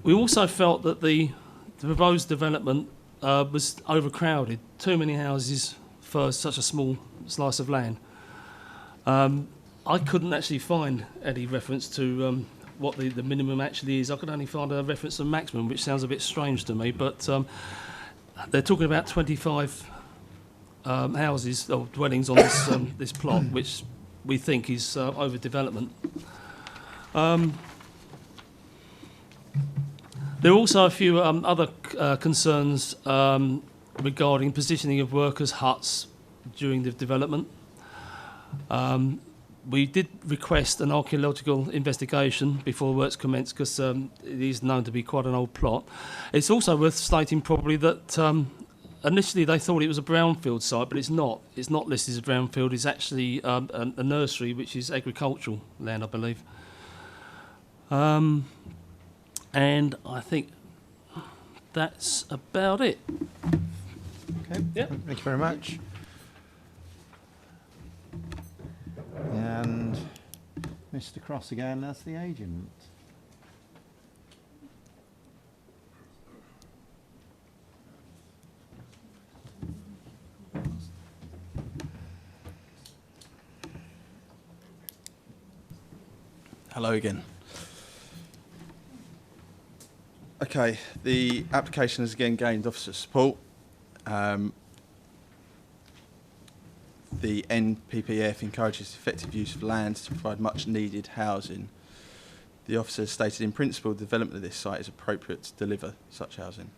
We also felt that the proposed development was overcrowded, too many houses for such a small slice of land. I couldn't actually find any reference to what the minimum actually is. I could only find a reference to maximum, which sounds a bit strange to me, but they're talking about 25 houses or dwellings on this, this plot, which we think is overdevelopment. There are also a few other concerns regarding positioning of workers' huts during the development. We did request an archaeological investigation before works commenced because it is known to be quite an old plot. It's also worth stating probably that initially they thought it was a brownfield site, but it's not. It's not listed as brownfield. It's actually a nursery, which is agricultural land, I believe. And I think that's about it. Okay, yeah. Thank you very much. And Mr. Cross again as the agent. Hello again. Okay, the application has again gained officer support. The NPPF encourages effective use of land to provide much needed housing. The officer has stated in principle the development of this site is appropriate to deliver such housing.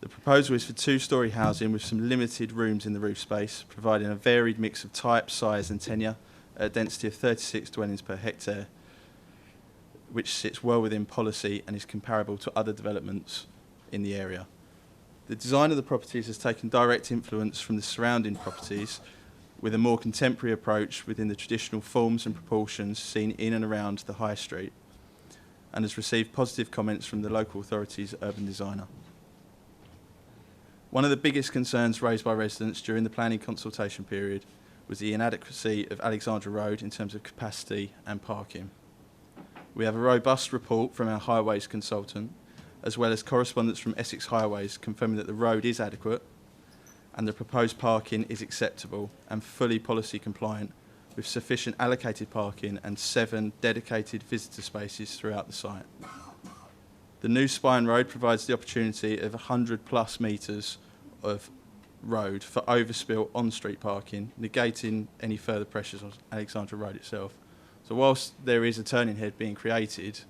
The proposal is for two-storey housing with some limited rooms in the roof space, providing a varied mix of type, size and tenure at a density of 36 dwellings per hectare, which sits well within policy and is comparable to other developments in the area. The design of the properties has taken direct influence from the surrounding properties with a more contemporary approach within the traditional forms and proportions seen in and around the High Street, and has received positive comments from the local authority's urban designer. One of the biggest concerns raised by residents during the planning consultation period was the inadequacy of Alexandra Road in terms of capacity and parking. We have a robust report from our highways consultant, as well as correspondence from Essex Highways confirming that the road is adequate and the proposed parking is acceptable and fully policy compliant, with sufficient allocated parking and 7 dedicated visitor spaces throughout the site. The new Spine Road provides the opportunity of 100+ metres of road for overspill on-street parking, negating any further pressures on Alexandra Road itself. So whilst there is a turning head being created,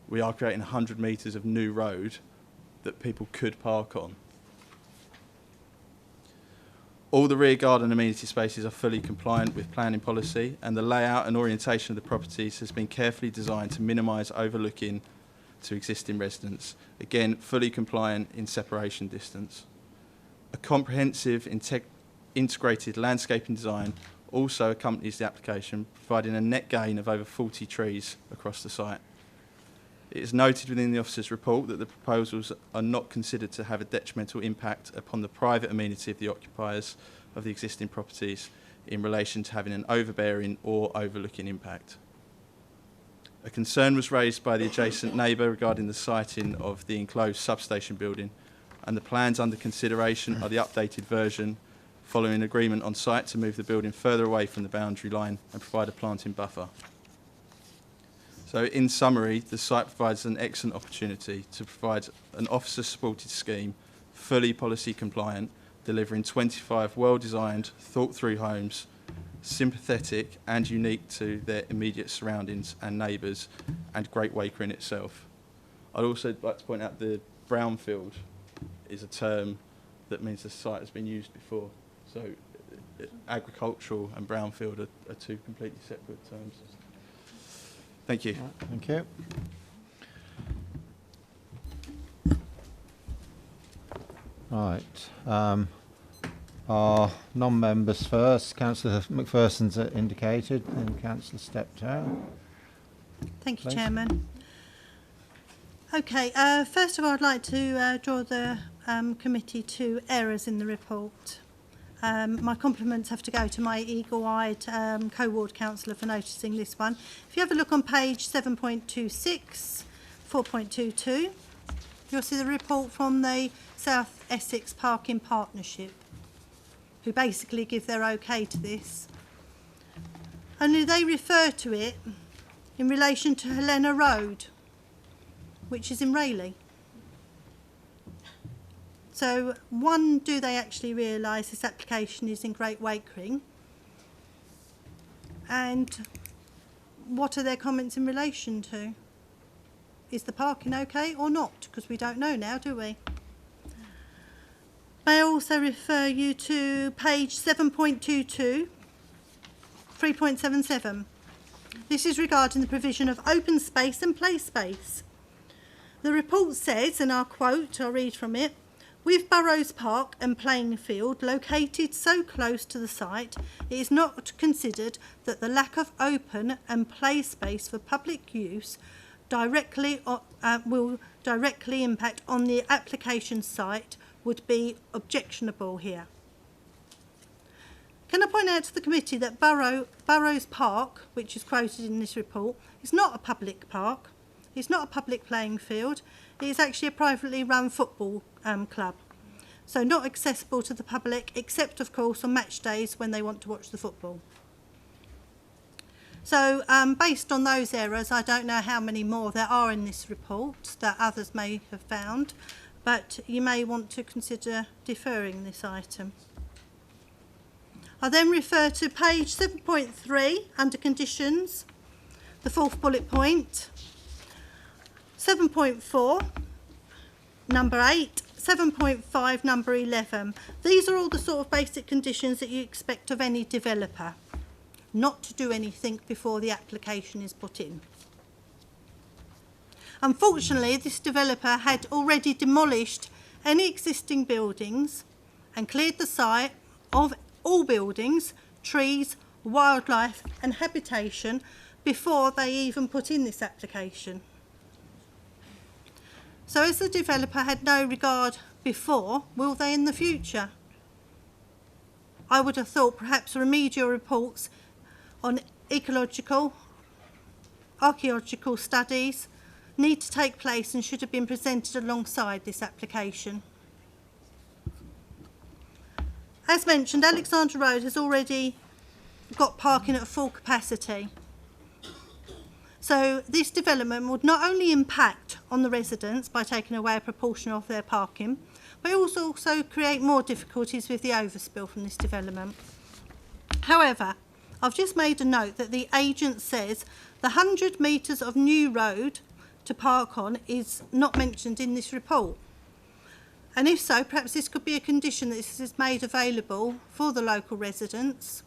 we are creating 100 metres of new road that people could park on. All the rear garden amenity spaces are fully compliant with planning policy, and the layout and orientation of the properties has been carefully designed to minimise overlooking to existing residents. Again, fully compliant in separation distance. A comprehensive integrated landscaping design also accompanies the application, providing a net gain of over 40 trees across the site. It is noted within the officer's report that the proposals are not considered to have a detrimental impact upon the private amenity of the occupiers of the existing properties in relation to having an overbearing or overlooking impact. A concern was raised by the adjacent neighbour regarding the siting of the enclosed substation building, and the plans under consideration are the updated version following agreement on site to move the building further away from the boundary line and provide a planting buffer. So in summary, the site provides an excellent opportunity to provide an officer-supported scheme, fully policy compliant, delivering 25 well-designed, thought-through homes, sympathetic and unique to their immediate surroundings and neighbours, and Great Wakering itself. I'd also like to point out the brownfield is a term that means the site has been used before. So agricultural and brownfield are two completely separate terms. Thank you. Thank you. Right. Our non-members first. Councillor McPherson's indicated, and Councillor Steptoe. Thank you, Please. Chairman. Okay, first of all, I'd like to draw the committee to errors in the report. My compliments have to go to my eagle-eyed co-ward councillor for noticing this one. If you have a look on page 7.26, 4.22, you'll see the report from the South Essex Parking Partnership, who basically give their okay to this. Only they refer to it in relation to Helena Road, which is in Rayleigh. So, one, do they actually realise this application is in Great Wakering? And what are their comments in relation to? Is the parking okay or not? Because we don't know now, do we? May I also refer you to page 7.22, 3.77. This is regarding the provision of open space and play space. The report says, and I'll quote, I'll read from it, with Burrows Park and playing field located so close to the site, it is not considered that the lack of open and play space for public use will directly impact on the application site would be objectionable here. Can I point out to the committee that Burrows Park, which is quoted in this report, is not a public park. It's not a public playing field. It is actually a privately run football club. So not accessible to the public, except of course on match days when they want to watch the football. So based on those errors, I don't know how many more there are in this report that others may have found, but you may want to consider deferring this item. I then refer to page 7.3 under conditions, the fourth bullet point. 7.4, number 8, 7.5, number 11. These are all the sort of basic conditions that you expect of any developer, not to do anything before the application is put in. Unfortunately, this developer had already demolished any existing buildings and cleared the site of all buildings, trees, wildlife and habitation before they even put in this application. So as the developer had no regard before, will they in the future? I would have thought perhaps remedial reports on ecological, archaeological studies need to take place and should have been presented alongside this application. As mentioned, Alexandra Road has already got parking at full capacity. So this development would not only impact on the residents by taking away a proportion of their parking, but it will also create more difficulties with the overspill from this development. However, I've just made a note that the agent says the 100 metres of new road to park on is not mentioned in this report. And if so, perhaps this could be a condition that this is made available for the local residents.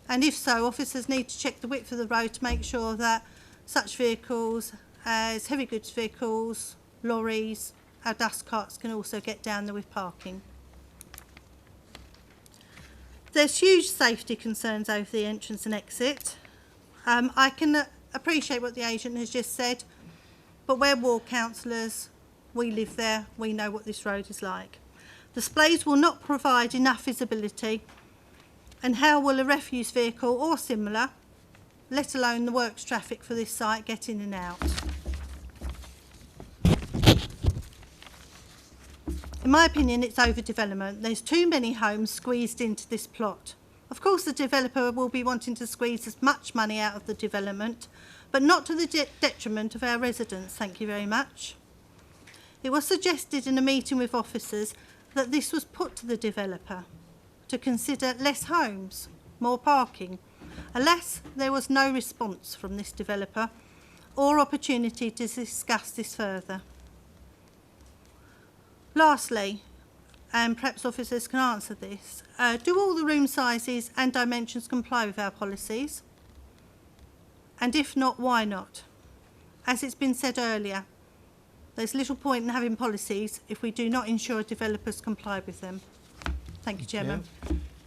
And if so, officers need to check the width of the road to make sure that such vehicles as heavy goods vehicles, lorries, our dust carts can also get down there with parking. There's huge safety concerns over the entrance and exit. I can appreciate what the agent has just said, but we're ward councillors, we live there, we know what this road is like. The displays will not provide enough visibility, and how will a refuse vehicle or similar, let alone the works traffic for this site, get in and out? In my opinion, it's overdevelopment. There's too many homes squeezed into this plot. Of course, the developer will be wanting to squeeze as much money out of the development, but not to the detriment of our residents. Thank you very much. It was suggested in a meeting with officers that this was put to the developer to consider less homes, more parking. Alas, there was no response from this developer or opportunity to discuss this further. Lastly, and perhaps officers can answer this, do all the room sizes and dimensions comply with our policies? And if not, why not? As it's been said earlier, there's little point in having policies if we do not ensure developers comply with them. Thank you, Chairman.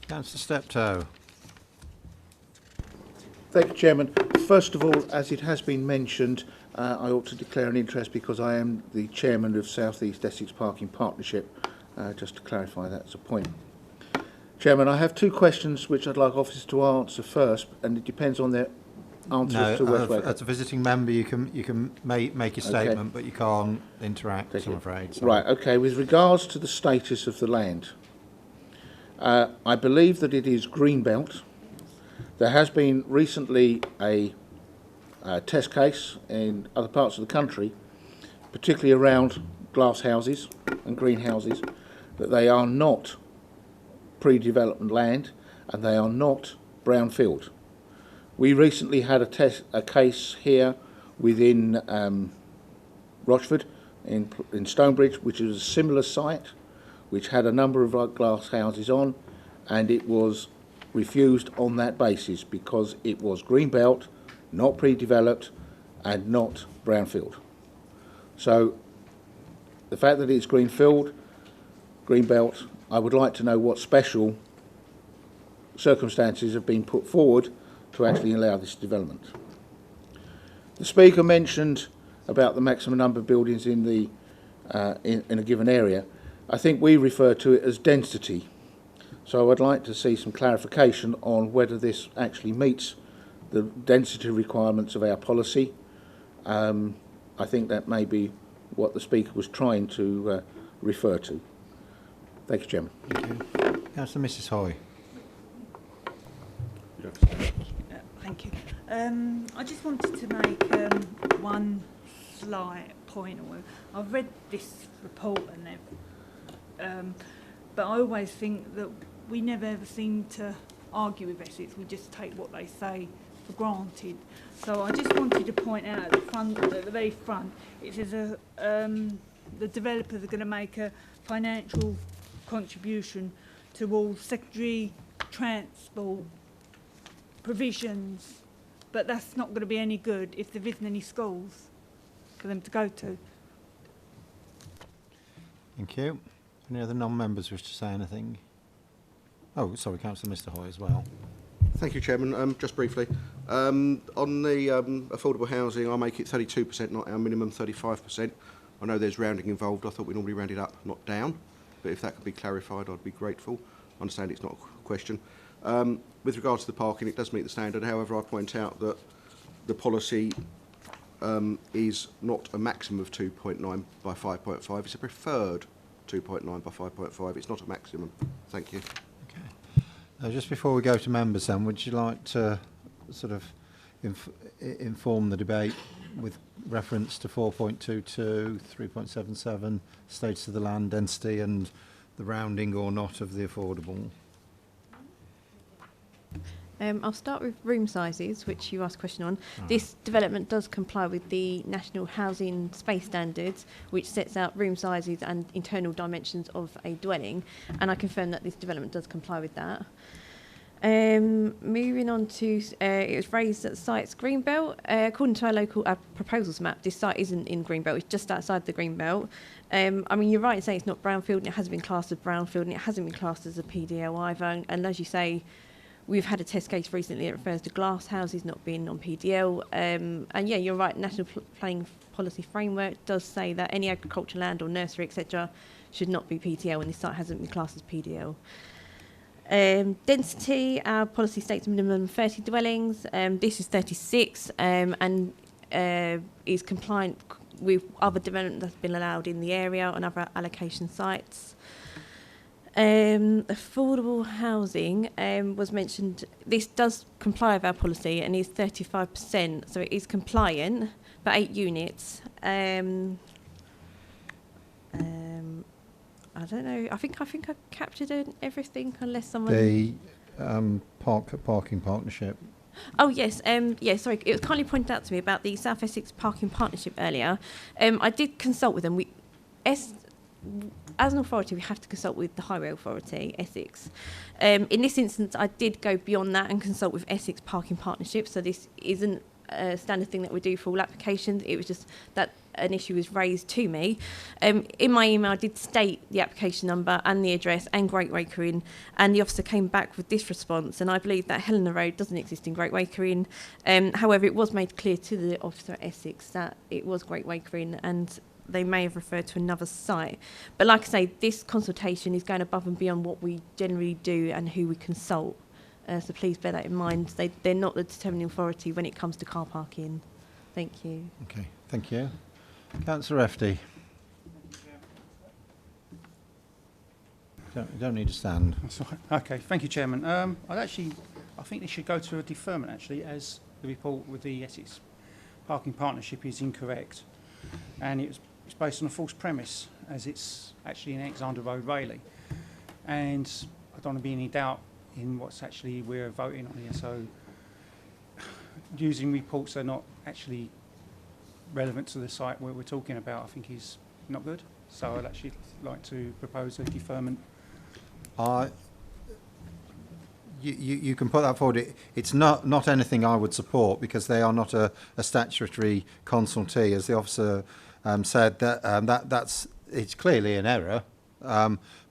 Councillor Steptoe. Thank you, Chairman. first of all, as it has been mentioned, I ought to declare an interest because I am the chairman of South East Essex Parking Partnership, just to clarify that as a point. Chairman, I have two questions which I'd like officers to answer first, and it depends on their answers to West Waker. As a visiting member, you can make a statement, but you can't interact, I'm afraid. Sorry. Right, okay. With regards to the status of the land, I believe that it is greenbelt. There has been recently a test case in other parts of the country, particularly around glass houses and greenhouses, that they are not pre-development land and they are not brownfield. We recently had a case here within Rochford in Stonebridge, which is a similar site, which had a number of glass houses on, and it was refused on that basis because it was greenbelt, not pre-developed, and not brownfield. So the fact that it's greenbelt, I would like to know what special circumstances have been put forward to actually allow this development. The Speaker mentioned about the maximum number of buildings in the in a given area. I think we refer to it as density. So I would like to see some clarification on whether this actually meets the density requirements of our policy. I think that may be what the Speaker was trying to refer to. Thank you, Chairman. Thank you. Councillor Mrs Hoy. Thank you. I just wanted to make one slight point. I've read this report and but I always think that we never ever seem to argue with Essex. We just take what they say for granted. So I just wanted to point out at the front, at the very front, it says the developers are going to make a financial contribution to all secondary transport provisions, but that's not going to be any good if there isn't any schools for them to go to. Thank you. Any other non-members wish to say anything? Oh, sorry, Councillor Mr Hoy as well. Thank you, Chairman. Just briefly, on the affordable housing, I make it 32%, not our minimum 35%. I know there's rounding involved. I thought we normally round it up, not down. But if that could be clarified, I'd be grateful. I understand it's not a question. With regards to the parking, it does meet the standard. However, I point out that the policy is not a maximum of 2.9 by 5.5. It's a preferred 2.9 by 5.5. It's not a maximum. Thank you. Just before we go to members then, would you like to sort of inform the debate with reference to 4.22, 3.77, status of the land density and the rounding or not of the affordable? I'll start with room sizes, which you asked a question on. This development does comply with the National Housing Space Standards, which sets out room sizes and internal dimensions of a dwelling, and I confirm that this development does comply with that. Moving on to, it was raised that the site's Greenbelt. According to our local proposals map, this site isn't in Greenbelt, it's just outside the Greenbelt. I mean, you're right in saying it's not brownfield, and it hasn't been classed as brownfield, and it hasn't been classed as a PDL either, and as you say, we've had a test case recently that refers to glass houses not being on PDL. And yeah, you're right, National Planning Policy Framework does say that any agricultural land or nursery, etc., should not be PDL, and this site hasn't been classed as PDL. Density, our policy states a minimum of 30 dwellings. This is 36 and is compliant with other development that's been allowed in the area on other allocation sites. Affordable housing was mentioned. This does comply with our policy and is 35%, so it is compliant, but 8 units. I don't know. I think I captured everything, unless someone. The parking partnership. Oh yes, yeah. Sorry, it was kindly pointed out to me about the South Essex Parking Partnership earlier. I did consult with them. As an authority, we have to consult with the Highway Authority, Essex. In this instance, I did go beyond that and consult with Essex Parking Partnership. So this isn't a standard thing that we do for all applications. It was just that an issue was raised to me. In my email, I did state the application number and the address and Great Waker Inn, and the officer came back with this response, and I believe that Helena Road doesn't exist in Great Waker Inn. However, it was made clear to the officer at Essex that it was Great Waker Inn, and they may have referred to another site. But like I say, this consultation is going above and beyond what we generally do and who we consult. So please bear that in mind. They're not the determining authority when it comes to car parking. Thank you. Okay, thank you. Councillor FD. You don't need to stand. Okay, thank you, Chairman. I think this should go to a deferment, actually, as the report with the Essex Parking Partnership is incorrect. And it's based on a false premise, as it's actually in Alexander Road, Rayleigh. And I don't want to be any doubt in what's actually we're voting on here. So using reports that are not actually relevant to the site where we're talking about, I think is not good. So I'd actually like to propose a deferment. You can put that forward. It's not anything I would support, because they are not a statutory consultee, as the officer said. It's clearly an error,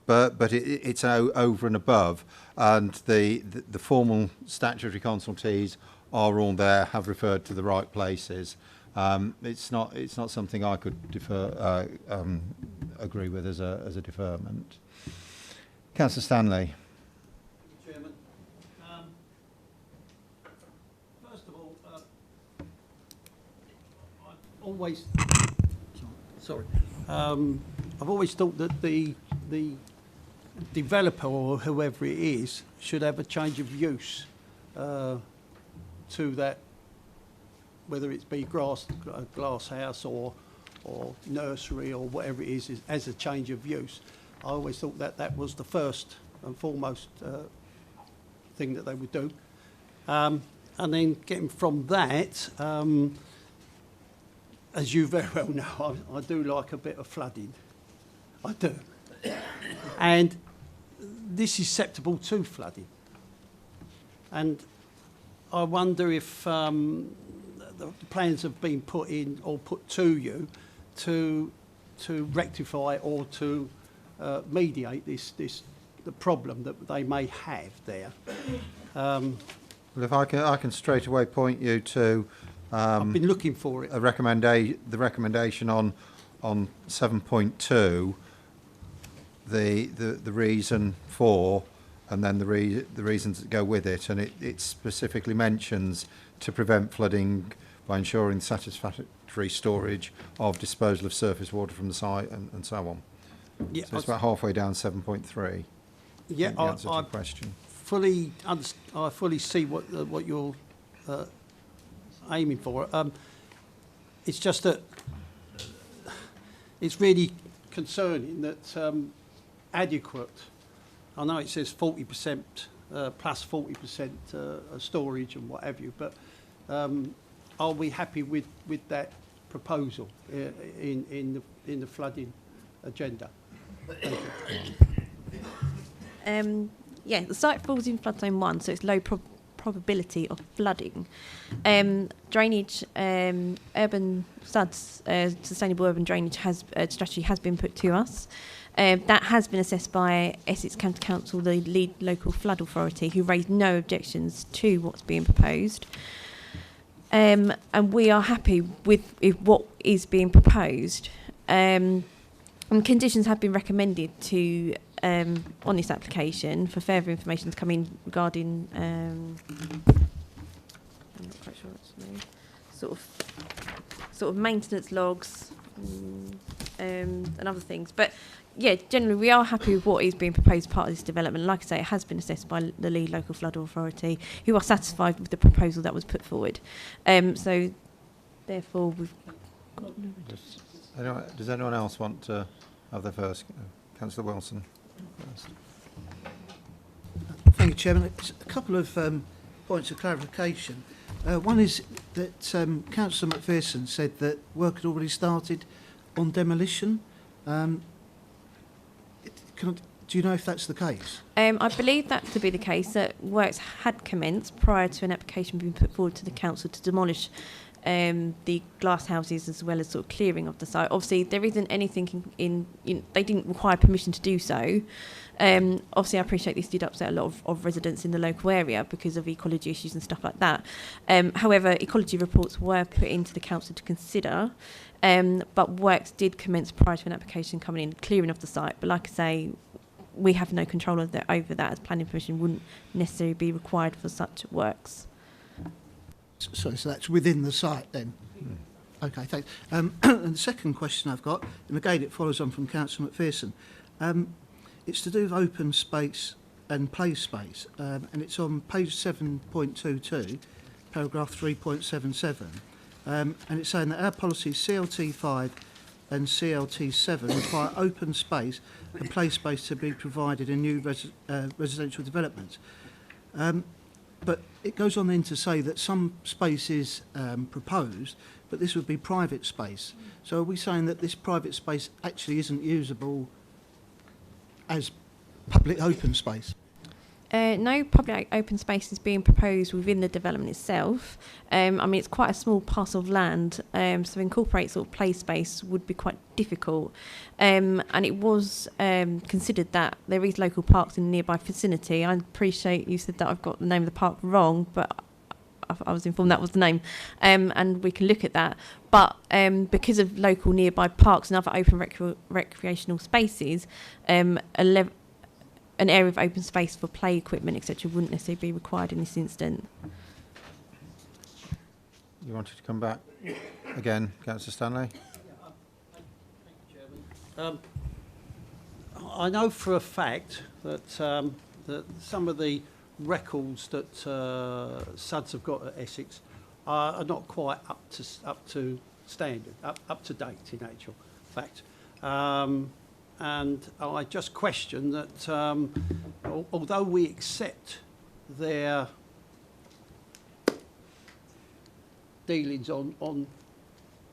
but it's over and above, and the formal statutory consultees are all there, have referred to the right places. It's not something I could agree with as a deferment. Councillor Stanley. Chairman, first of all, I've always I've always thought that the developer or whoever it is should have a change of use to that, whether it be glass house or nursery or whatever it is as a change of use. I always thought that was the first and foremost thing that they would do. And then getting from that, as you very well know, I do like a bit of flooding. I do. And this is susceptible to flooding. And I wonder if the plans have been put in or put to you to rectify or to mediate the problem that they may have there. Well, if I can straight away point you to I've been looking for it. The recommendation on 7.2, the reason for, and then the reasons that go with it, and it specifically mentions to prevent flooding by ensuring satisfactory storage of disposal of surface water from the site and so on. Yeah, so it's about halfway down 7.3. Yeah, the answer to the question. I fully see what you're aiming for. It's just that it's really concerning that adequate. I know it says 40% plus 40% storage and what have you, but are we happy with that proposal in the flooding agenda? Yeah, the site falls in flood zone 1, so it's low probability of flooding. Drainage, urban SUDS, sustainable urban drainage strategy has been put to us. That has been assessed by Essex County Council, the lead local flood authority, who raised no objections to what's being proposed. And we are happy with what is being proposed. And conditions have been recommended to on this application for further information to come in regarding I'm not quite sure what's the name, sort of maintenance logs and other things. But yeah, generally we are happy with what is being proposed as part of this development. Like I say, it has been assessed by the lead local flood authority, who are satisfied with the proposal that was put forward. So therefore we've got no additions. Does anyone else want to have their first? Councillor Wilson first. Thank you, Chairman. A couple of points of clarification. One is that Councillor McPherson said that work had already started on demolition. Do you know if that's the case? I believe that to be the case, that works had commenced prior to an application being put forward to the council to demolish the glass houses as well as sort of clearing of the site. Obviously, there isn't anything they didn't require permission to do so. Obviously, I appreciate this did upset a lot of residents in the local area because of ecology issues and stuff like that. However, ecology reports were put into the council to consider, but works did commence prior to an application coming in, clearing of the site. But like I say, we have no control over that, as planning permission wouldn't necessarily be required for such works. So that's within the site then? Okay, thanks. And the second question I've got, and again it follows on from Councillor McPherson, it's to do with open space and play space, and it's on page 7.22, paragraph 3.77, and it's saying that our policies CLT5 and CLT7 require open space and play space to be provided in new residential developments. But it goes on then to say that some space is proposed, but this would be private space. So are we saying that this private space actually isn't usable as public open space? No public open space is being proposed within the development itself. I mean, it's quite a small parcel of land, so incorporate sort of play space would be quite difficult. And it was considered that there is local parks in the nearby vicinity. I appreciate you said that I've got the name of the park wrong, but I was informed that was the name, and we can look at that. But because of local nearby parks and other open recreational spaces, an area of open space for play equipment, etc., wouldn't necessarily be required in this instance. You wanted to come back again, Councillor Stanley? I know for a fact that that some of the records that SUDS have got at Essex are not quite up to standard, up to date in actual fact. And I just question that although we accept their dealings on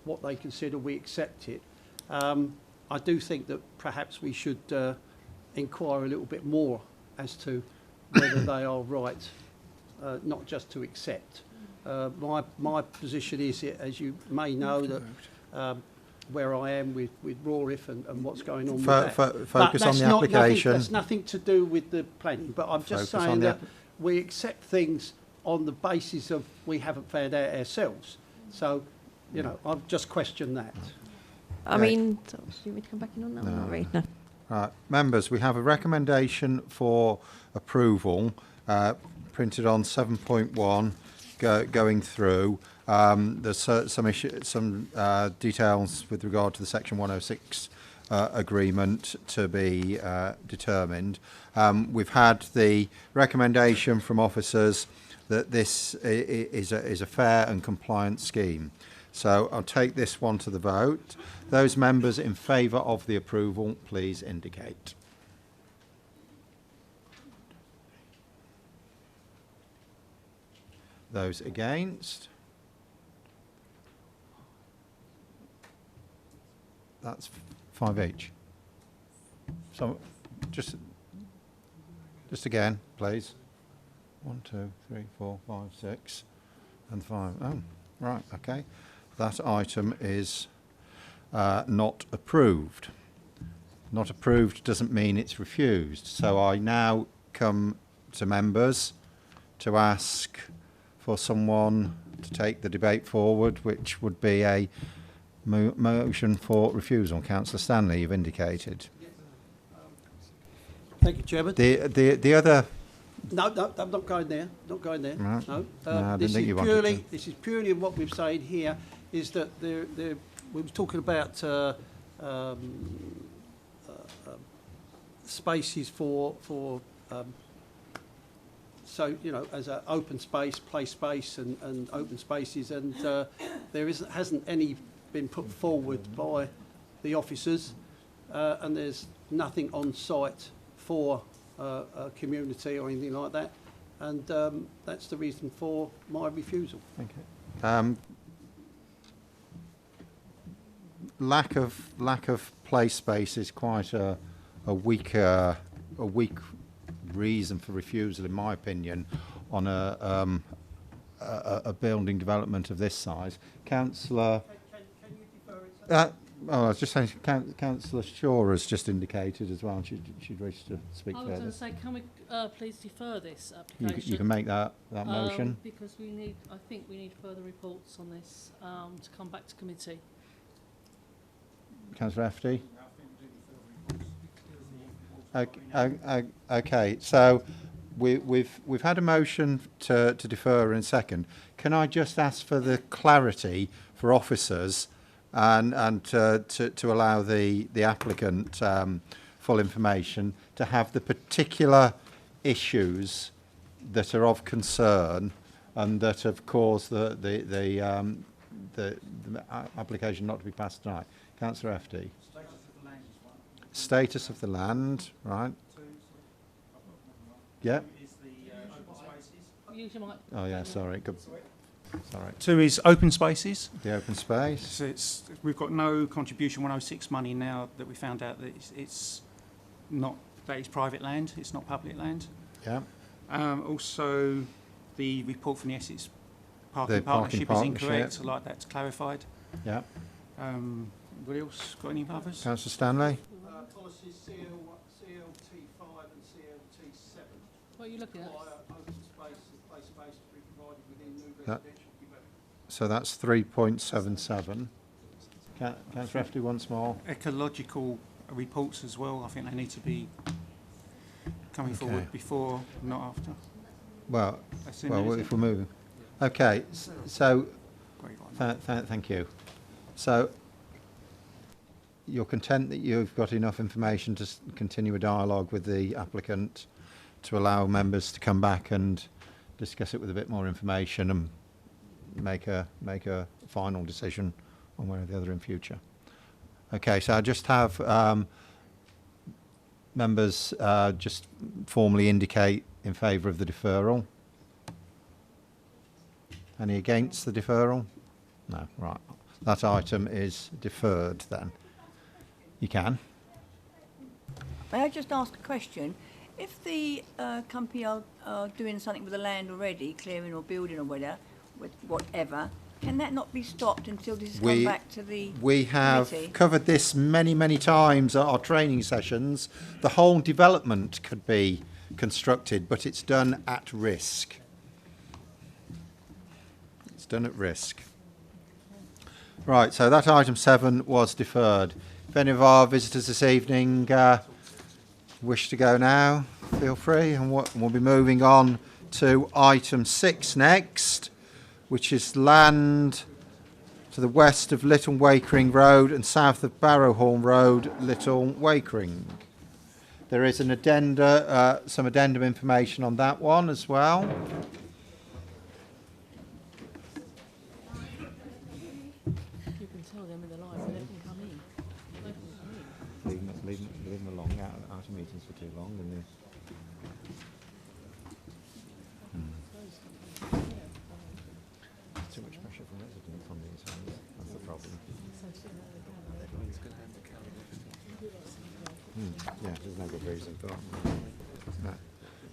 what they consider, we accept it. I do think that perhaps we should inquire a little bit more as to whether they are right, not just to accept. My position is, as you may know, that where I am with Rawriff and what's going on with that. Focus on the application. That's nothing to do with the planning, but I'm just saying that we accept things on the basis of we haven't found out ourselves. So, you know, I've just questioned that. I mean, do you want me to come back in on that one? Not really, no. Right, members, we have a recommendation for approval printed on 7.1 going through. There's some details with regard to the Section 106 agreement to be determined. We've had the recommendation from officers that this is a fair and compliant scheme. So I'll take this one to the vote. Those members in favour of the approval, please indicate. Those against? That's 5 each. So just again, please. 1, 2, 3, 4, 5, 6, and 5. Oh, right, okay. That item is not approved. Not approved doesn't mean it's refused. So I now come to members to ask for someone to take the debate forward, which would be a motion for refusal. Councillor Stanley, you've indicated. Thank you, Chairman. The other. No, I'm not going there. Not going there. Right. No. I didn't think you wanted to. This is purely what we've said here. Is that we were talking about spaces for so, you know, as an open space, play space, and open spaces, and hasn't any been put forward by the officers, and there's nothing on site for a community or anything like that, and that's the reason for my refusal. Thank you. Lack of play space is quite a weak reason for refusal, in my opinion, on a building development of this size. Councillor... Can you defer it, sir? I was just saying, Councillor Shaw has just indicated as well, she'd wish to speak I was further. going to say, can we please defer this application? You can make that motion. Because I think we need further reports on this to come back to committee. Councillor FD? Okay, so we've had a motion to defer in a second. Can I just ask for the clarity for officers and to allow the applicant full information to have the particular issues that are of concern and that have caused the application not to be passed tonight. Councillor FD. Status of the land, right? Yeah. Oh yeah, sorry. Good. Sorry. 2 is open spaces. The open space. So we've got no contribution 106 money now that we found out that it's not, that it's private land, it's not public land. Yeah. Also, the report from the Essex Parking The Partnership parking is partnership. incorrect. I'd like that clarified. Yeah. What else? Got any others? Councillor Stanley. Policies CLT5 and CLT7. What are you looking at? Require open space and play space to be provided within new That- residential development. So that's 3.77. Councillor FD once more. Ecological reports as well. I think they need to be coming Okay. forward before, not after. Well, That's in there, isn't if it? we're moving. Okay, so Great one. thank you. So you're content that you've got enough information to continue a dialogue with the applicant to allow members to come back and discuss it with a bit more information and make a final decision one way or the other in future. Okay, so I just have members just formally indicate in favour of the deferral. Any against the deferral? No, right. That item is deferred then. You can. May I just ask a question? If the company are doing something with the land already, clearing or building or whatever, can that not be stopped until this has gone back to the We have committee? covered this many times at our training sessions. The whole development could be constructed, but it's done at risk. It's done at risk. Right, so that item 7 was deferred. If any of our visitors this evening wish to go now, feel free, and we'll be moving on to item 6 next, which is land to the west of Little Wakering Road and south of Barrowhorn Road, Little Wakering. There is an addenda, some addendum information on that one as well. You can tell them in the live, let them come in. Let them come in. Leave them along, out of meetings for too long. And too much pressure from residents on these ones. That's the problem. Yeah, there's no good reason for that. No.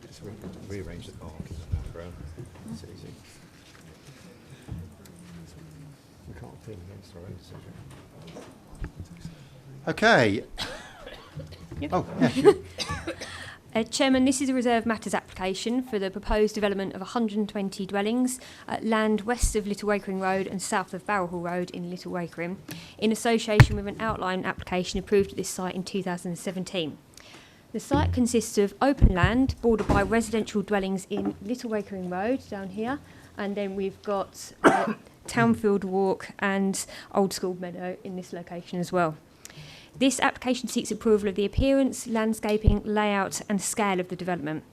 Just rearrange the park, isn't it, bro? It's easy. We can't appeal against our own decision. Okay. Oh, yeah, sure. Chairman, this is a reserved matters application for the proposed development of 120 dwellings at land west of Little Wakering Road and south of Barrowhall Road in Little Wakering, in association with an outline application approved at this site in 2017. The site consists of open land bordered by residential dwellings in Little Wakering Road down here, and then we've got Townfield Walk and Old School Meadow in this location as well. This application seeks approval of the appearance, landscaping, layout and scale of the development.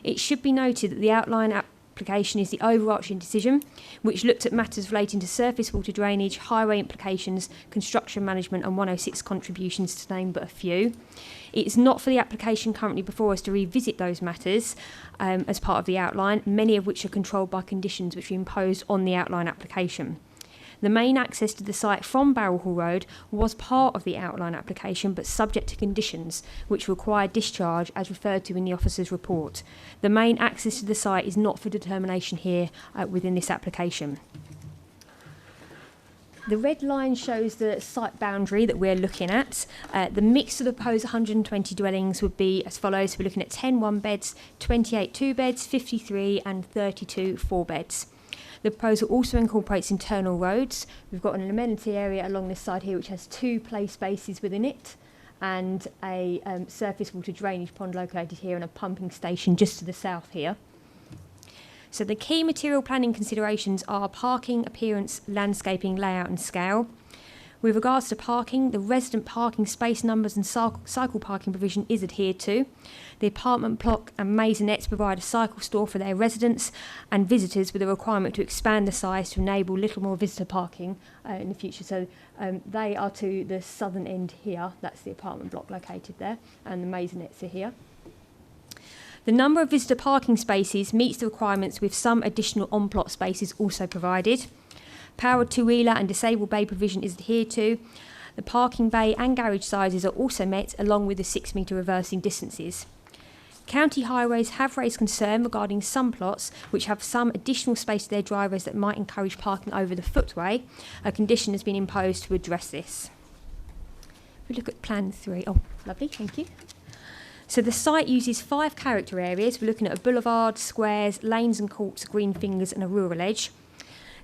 It should be noted that the outline application is the overarching decision, which looked at matters relating to surface water drainage, highway implications, construction management and 106 contributions, to name but a few. It's not for the application currently before us to revisit those matters as part of the outline, many of which are controlled by conditions which are imposed on the outline application. The main access to the site from Barrel Hall Road was part of the outline application, but subject to conditions which require discharge as referred to in the officer's report. The main access to the site is not for determination here within this application. The red line shows the site boundary that we're looking at. The mix of the proposed 120 dwellings would be as follows. We're looking at 10 one-beds, 28 two-beds, 53 and 32 four-beds. The proposal also incorporates internal roads. We've got an amenity area along this side here which has 2 play spaces within it and a surface water drainage pond located here and a pumping station just to the south here. So the key material planning considerations are parking, appearance, landscaping, layout and scale. With regards to parking, the resident parking space numbers and cycle parking provision is adhered to. The apartment block and maisonettes provide a cycle store for their residents and visitors with a requirement to expand the size to enable little more visitor parking in the future. So they are to the southern end here. That's the apartment block located there, and the maisonettes are here. The number of visitor parking spaces meets the requirements with some additional on-plot spaces also provided. Powered two-wheeler and disabled bay provision is adhered to. The parking bay and garage sizes are also met along with the 6 metre reversing distances. County highways have raised concern regarding some plots which have some additional space to their drivers that might encourage parking over the footway. A condition has been imposed to address this. If we look at plan 3, oh lovely, thank you. So the site uses 5 character areas. We're looking at a boulevard, squares, lanes and courts, green fingers and a rural edge.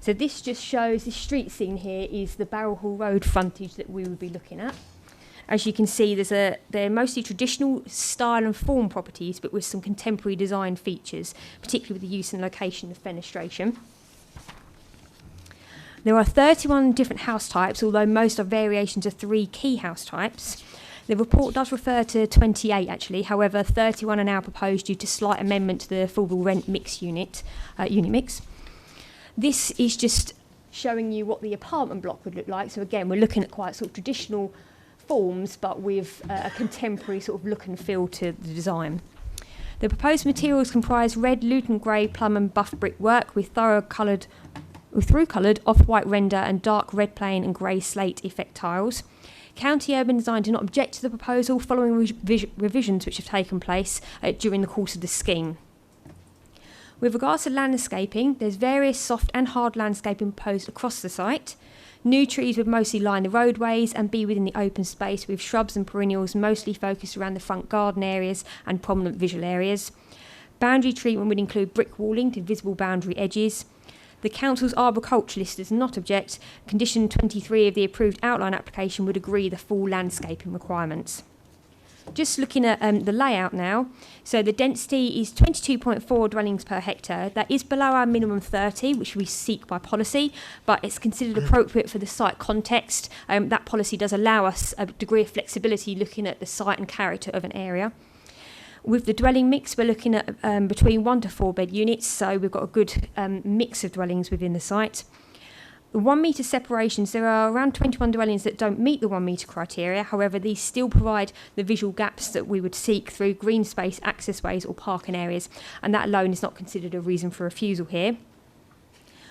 So this just shows, this street scene here is the Barrel Hall Road frontage that we would be looking at. As you can see, they're mostly traditional style and form properties, but with some contemporary design features, particularly with the use and location of fenestration. There are 31 different house types, although most are variations of 3 key house types. The report does refer to 28 actually, however 31 are now proposed due to slight amendment to the affordable rent mix unit mix. This is just showing you what the apartment block would look like. So again, we're looking at quite sort of traditional forms, but with a contemporary sort of look and feel to the design. The proposed materials comprise red, Luton grey, plum and buff brickwork with through-coloured off-white render and dark red plain and grey slate effect tiles. County Urban Design do not object to the proposal following revisions which have taken place during the course of the scheme. With regards to landscaping, there's various soft and hard landscaping proposed across the site. New trees would mostly line the roadways and be within the open space, with shrubs and perennials mostly focused around the front garden areas and prominent visual areas. Boundary treatment would include brick walling to visible boundary edges. The Council's arboriculturalist does not object. Condition 23 of the approved outline application would agree the full landscaping requirements. Just looking at the layout now, so the density is 22.4 dwellings per hectare. That is below our minimum 30, which we seek by policy, but it's considered appropriate for the site context. That policy does allow us a degree of flexibility looking at the site and character of an area. With the dwelling mix, we're looking at between 1 to 4 bed units, so we've got a good mix of dwellings within the site. The 1 metre separations, there are around 21 dwellings that don't meet the 1 metre criteria. However, these still provide the visual gaps that we would seek through green space, accessways or parking areas, and that alone is not considered a reason for refusal here.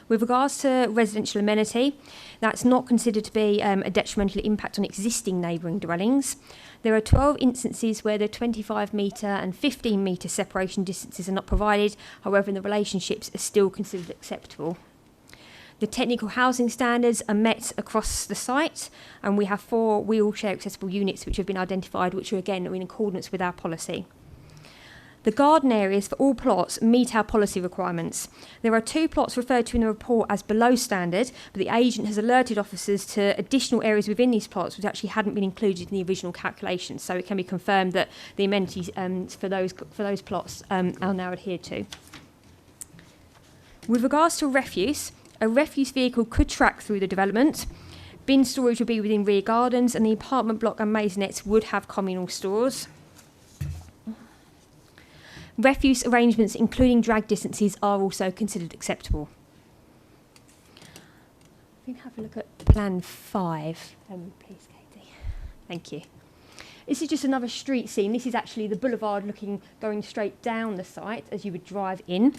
With regards to residential amenity, that's not considered to be a detrimental impact on existing neighbouring dwellings. There are 12 instances where the 25 metre and 15 metre separation distances are not provided. However, the relationships are still considered acceptable. The technical housing standards are met across the site, and we have 4 wheelchair accessible units which have been identified, which are again in accordance with our policy. The garden areas for all plots meet our policy requirements. There are 2 plots referred to in the report as below standard, but the agent has alerted officers to additional areas within these plots which actually hadn't been included in the original calculations. So it can be confirmed that the amenities for those plots are now adhered to. With regards to refuse, a refuse vehicle could track through the development. Bin storage would be within rear gardens, and the apartment block and maisonettes would have communal stores. Refuse arrangements, including drag distances, are also considered acceptable. We can have a look at Plan 5, please, Katie. Thank you. This is just another street scene. This is actually the boulevard going straight down the site as you would drive in.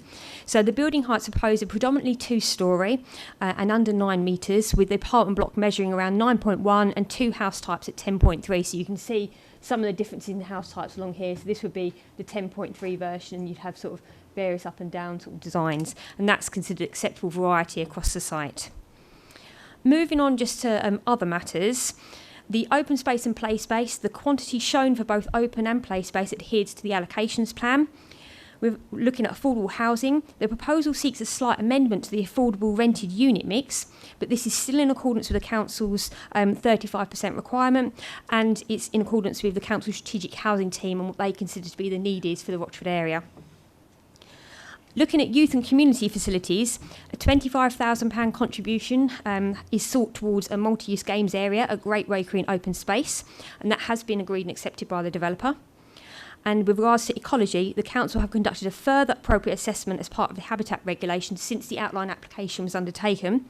So the building heights proposed are predominantly 2-storey and under 9 metres, with the apartment block measuring around 9.1 and 2 house types at 10.3. So you can see some of the differences in the house types along here. So this would be the 10.3 version, and you'd have sort of various up and down sort of designs, and that's considered acceptable variety across the site. Moving on just to other matters, the open space and play space, the quantity shown for both open and play space adheres to the allocations plan. We're looking at affordable housing. The proposal seeks a slight amendment to the affordable rented unit mix, but this is still in accordance with the Council's 35% requirement, and it's in accordance with the Council's strategic housing team and what they consider to be the need is for the Rochford area. Looking at youth and community facilities, a £25,000 contribution is sought towards a multi-use games area at Great Wakery Open Space, and that has been agreed and accepted by the developer. And with regards to ecology, the Council have conducted a further appropriate assessment as part of the habitat regulation since the outline application was undertaken.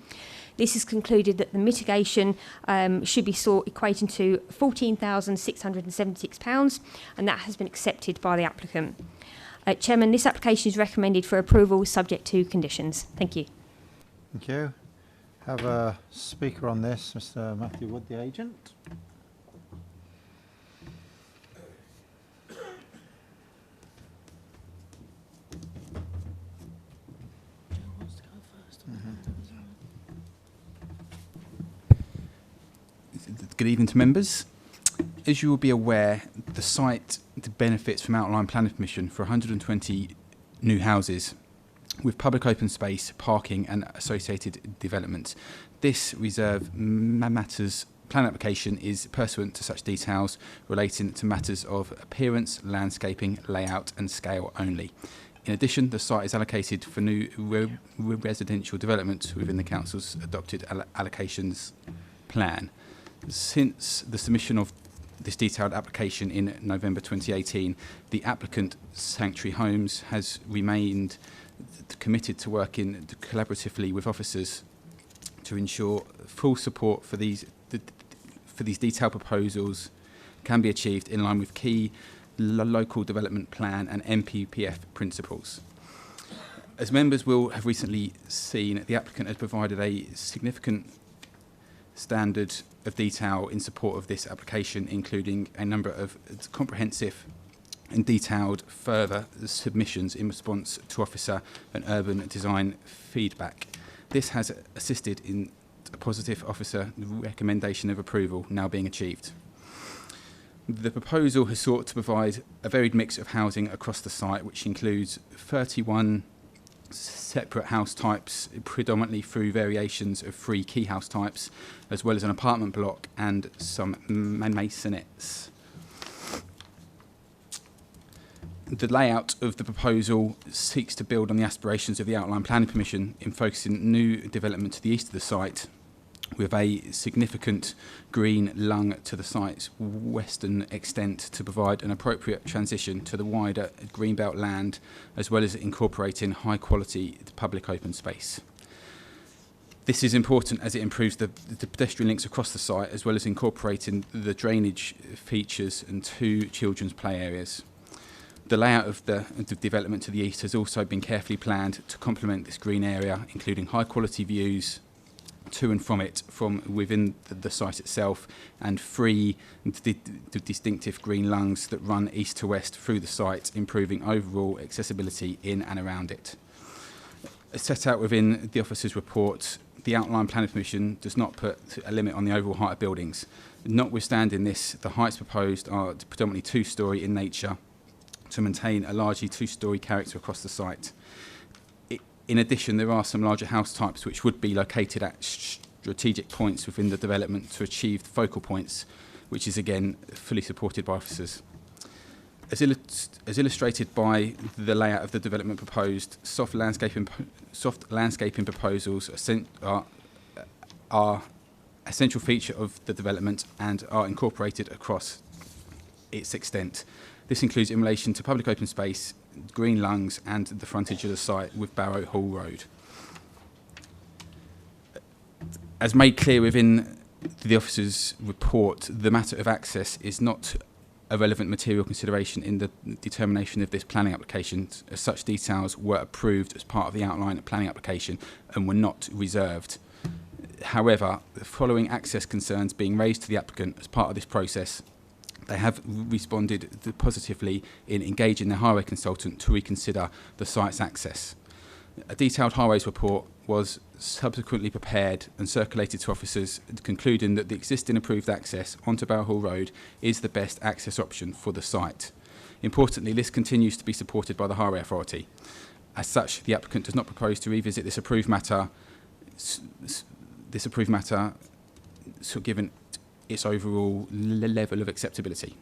This has concluded that the mitigation should be sought equating to £14,676, and that has been accepted by the applicant. Chairman, this application is recommended for approval subject to conditions. Thank you. Thank you. Have a speaker on this, Mr. Matthew Wood, the agent. Good evening to members. As you will be aware, the site benefits from outline planning permission for 120 new houses with public open space, parking and associated development. This reserve matters plan application is pursuant to such details relating to matters of appearance, landscaping, layout and scale only. In addition, the site is allocated for new residential development within the Council's adopted allocations plan. Since the submission of this detailed application in November 2018, the applicant, Sanctuary Homes, has remained committed to working collaboratively with officers to ensure full support for these detailed proposals can be achieved in line with key local development plan and MPPF principles. As members will have recently seen, the applicant has provided a significant standard of detail in support of this application, including a number of comprehensive and detailed further submissions in response to officer and urban design feedback. This has assisted in a positive officer recommendation of approval now being achieved. The proposal has sought to provide a varied mix of housing across the site, which includes 31 separate house types, predominantly through variations of 3 key house types, as well as an apartment block and some masonettes. The layout of the proposal seeks to build on the aspirations of the outline planning permission in focusing new development to the east of the site, with a significant green lung to the site's western extent to provide an appropriate transition to the wider greenbelt land, as well as incorporating high quality public open space. This is important as it improves the pedestrian links across the site, as well as incorporating the drainage features and 2 children's play areas. The layout of the development to the east has also been carefully planned to complement this green area, including high quality views to and from it from within the site itself, and 3 distinctive green lungs that run east to west through the site, improving overall accessibility in and around it. As set out within the officer's report, the outline planning permission does not put a limit on the overall height of buildings. Notwithstanding this, the heights proposed are predominantly 2-storey in nature to maintain a largely 2-storey character across the site. In addition, there are some larger house types which would be located at strategic points within the development to achieve focal points, which is again fully supported by officers. As illustrated by the layout of the development proposed, soft landscaping proposals are a central feature of the development and are incorporated across its extent. This includes in relation to public open space, green lungs and the frontage of the site with Barrow Hall Road. As made clear within the officer's report, the matter of access is not a relevant material consideration in the determination of this planning application, as such details were approved as part of the outline planning application and were not reserved. However, following access concerns being raised to the applicant as part of this process, they have responded positively in engaging their highway consultant to reconsider the site's access. A detailed highways report was subsequently prepared and circulated to officers, concluding that the existing approved access onto Barrow Hall Road is the best access option for the site. Importantly, this continues to be supported by the Highway Authority. As such, the applicant does not propose to revisit this approved matter, given its overall level of acceptability.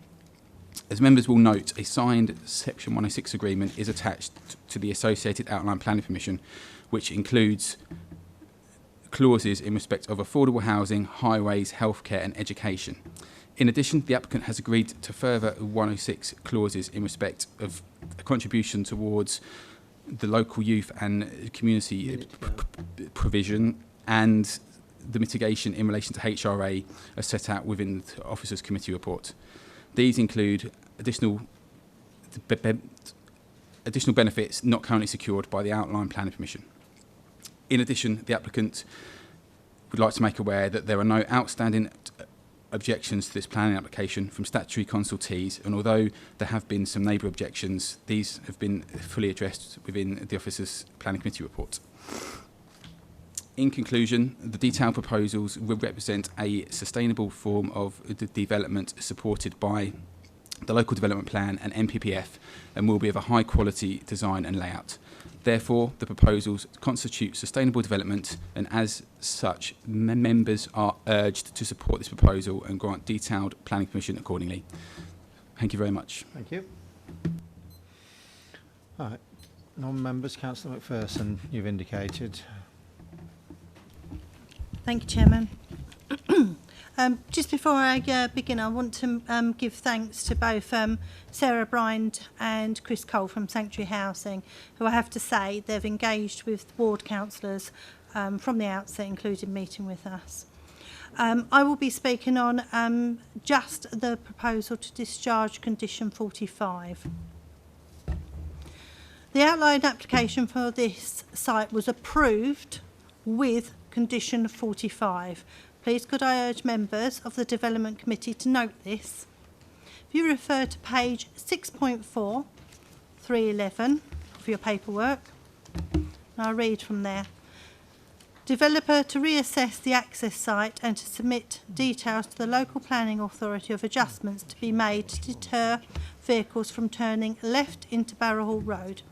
As members will note, a signed Section 106 agreement is attached to the associated outline planning permission, which includes clauses in respect of affordable housing, highways, healthcare and education. In addition, the applicant has agreed to further 106 clauses in respect of a contribution towards the local youth and community provision and the mitigation in relation to HRA as set out within the Officers' Committee report. These include additional benefits not currently secured by the outline planning permission. In addition, the applicant would like to make aware that there are no outstanding objections to this planning application from statutory consultees, and although there have been some neighbour objections, these have been fully addressed within the Officers' Planning Committee report. In conclusion, the detailed proposals will represent a sustainable form of development supported by the Local Development Plan and NPPF and will be of a high quality design and layout. Therefore, the proposals constitute sustainable development, and as such, members are urged to support this proposal and grant detailed planning permission accordingly. Thank you very much. Thank you. All right. Non-members, Councillor McPherson, you've indicated. Thank you, Chairman. Just before I begin, I want to give thanks to both Sarah Bryant and Chris Cole from Sanctuary Housing, who I have to say they've engaged with ward councillors from the outset, including meeting with us. I will be speaking on just the proposal to discharge condition 45. The outline application for this site was approved with condition 45. Please could I urge members of the Development Committee to note this. If you refer to page 6.4, 311 of your paperwork, and I'll read from there. Developer to reassess the access site and to submit details to the local planning authority of adjustments to be made to deter vehicles from turning left into Barrow Hall Road,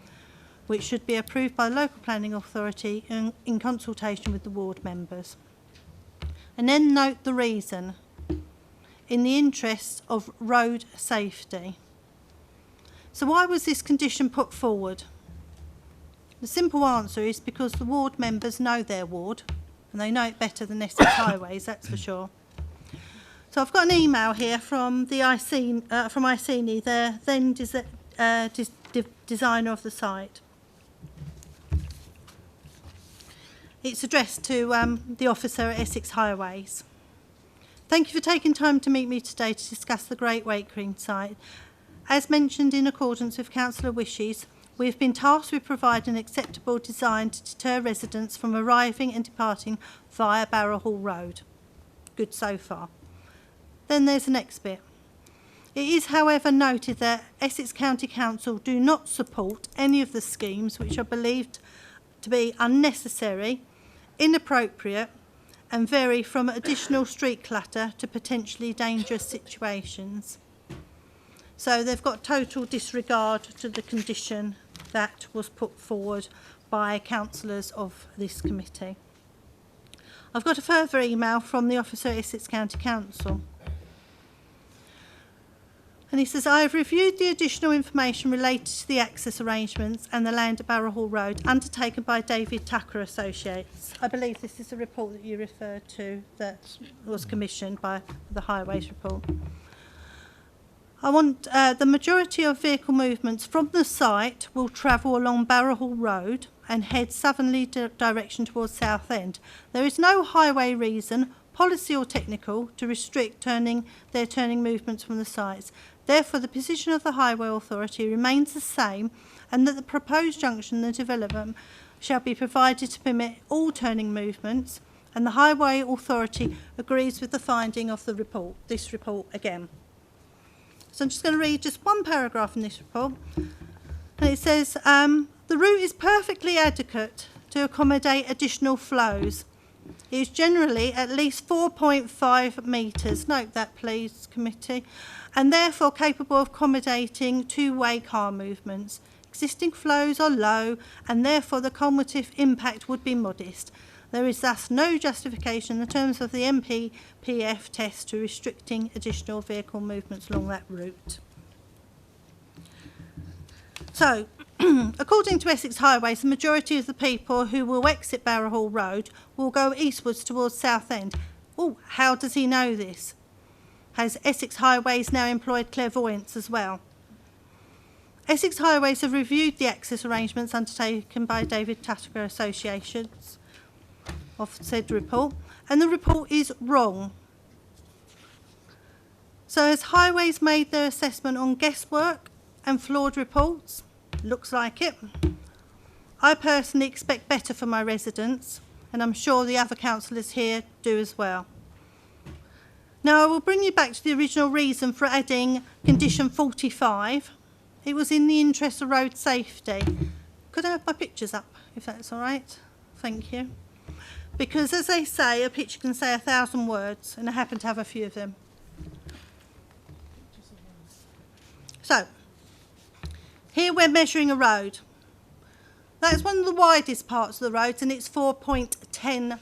which should be approved by the local planning authority in consultation with the ward members. And then note the reason, in the interests of road safety. So why was this condition put forward? The simple answer is because the ward members know their ward, and they know it better than Essex Highways, that's for sure. So I've got an email here from the Iceni, the then designer of the site. It's addressed to the officer at Essex Highways. Thank you for taking time to meet me today to discuss the Great Wakering site. As mentioned in accordance with Councillor wishes, we have been tasked with providing an acceptable design to deter residents from arriving and departing via Barrow Hall Road. Good so far. Then there's the next bit. It is, however, noted that Essex County Council do not support any of the schemes which are believed to be unnecessary, inappropriate and vary from additional street clutter to potentially dangerous situations. So they've got total disregard to the condition that was put forward by councillors of this committee. I've got a further email from the officer at Essex County Council. And he says, I have reviewed the additional information related to the access arrangements and the land at Barrow Hall Road undertaken by David Tucker Associates. I believe this is a report that you referred to that was commissioned by the Highways report. I want the majority of vehicle movements from the site will travel along Barrow Hall Road and head southerly direction towards Southend. There is no highway reason policy or technical, to restrict their turning movements from the sites. Therefore, the position of the Highway Authority remains the same, and that the proposed junction and the development shall be provided to permit all turning movements, and the Highway Authority agrees with the finding of the report, this report again. So I'm just going to read just one paragraph in this report. And it says, the route is perfectly adequate to accommodate additional flows. It is generally at least 4.5 metres, note that please, committee, and therefore capable of accommodating two-way car movements. Existing flows are low, and therefore the cumulative impact would be modest. There is thus no justification in terms of the MPPF test to restricting additional vehicle movements along that route. So, according to Essex Highways, the majority of the people who will exit Barrow Hall Road will go eastwards towards Southend. Oh, how does he know this? Has Essex Highways now employed clairvoyants as well? Essex Highways have reviewed the access arrangements undertaken by David Tasker Associations of said report, and the report is wrong. So has Highways made their assessment on guesswork and flawed reports? Looks like it. I personally expect better for my residents, and I'm sure the other councillors here do as well. Now, I will bring you back to the original reason for adding condition 45. It was in the interest of road safety. Could I have my pictures up, if that's all right? Thank you. Because, as they say, a picture can say 1,000 words, and I happen to have a few of them. So, here we're measuring a road. That's one of the widest parts of the road, and it's 4.10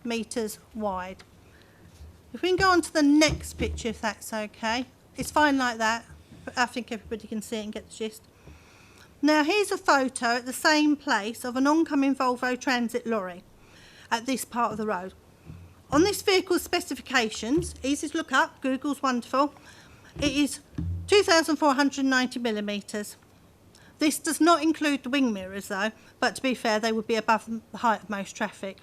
metres wide. If we can go on to the next picture, if that's okay. It's fine like that, but I think everybody can see it and get the gist. Now, here's a photo at the same place of an oncoming Volvo Transit lorry at this part of the road. On this vehicle's specifications, easy to look up, Google's wonderful, it is 2,490 millimetres. This does not include the wing mirrors though, but to be fair, they would be above the height of most traffic.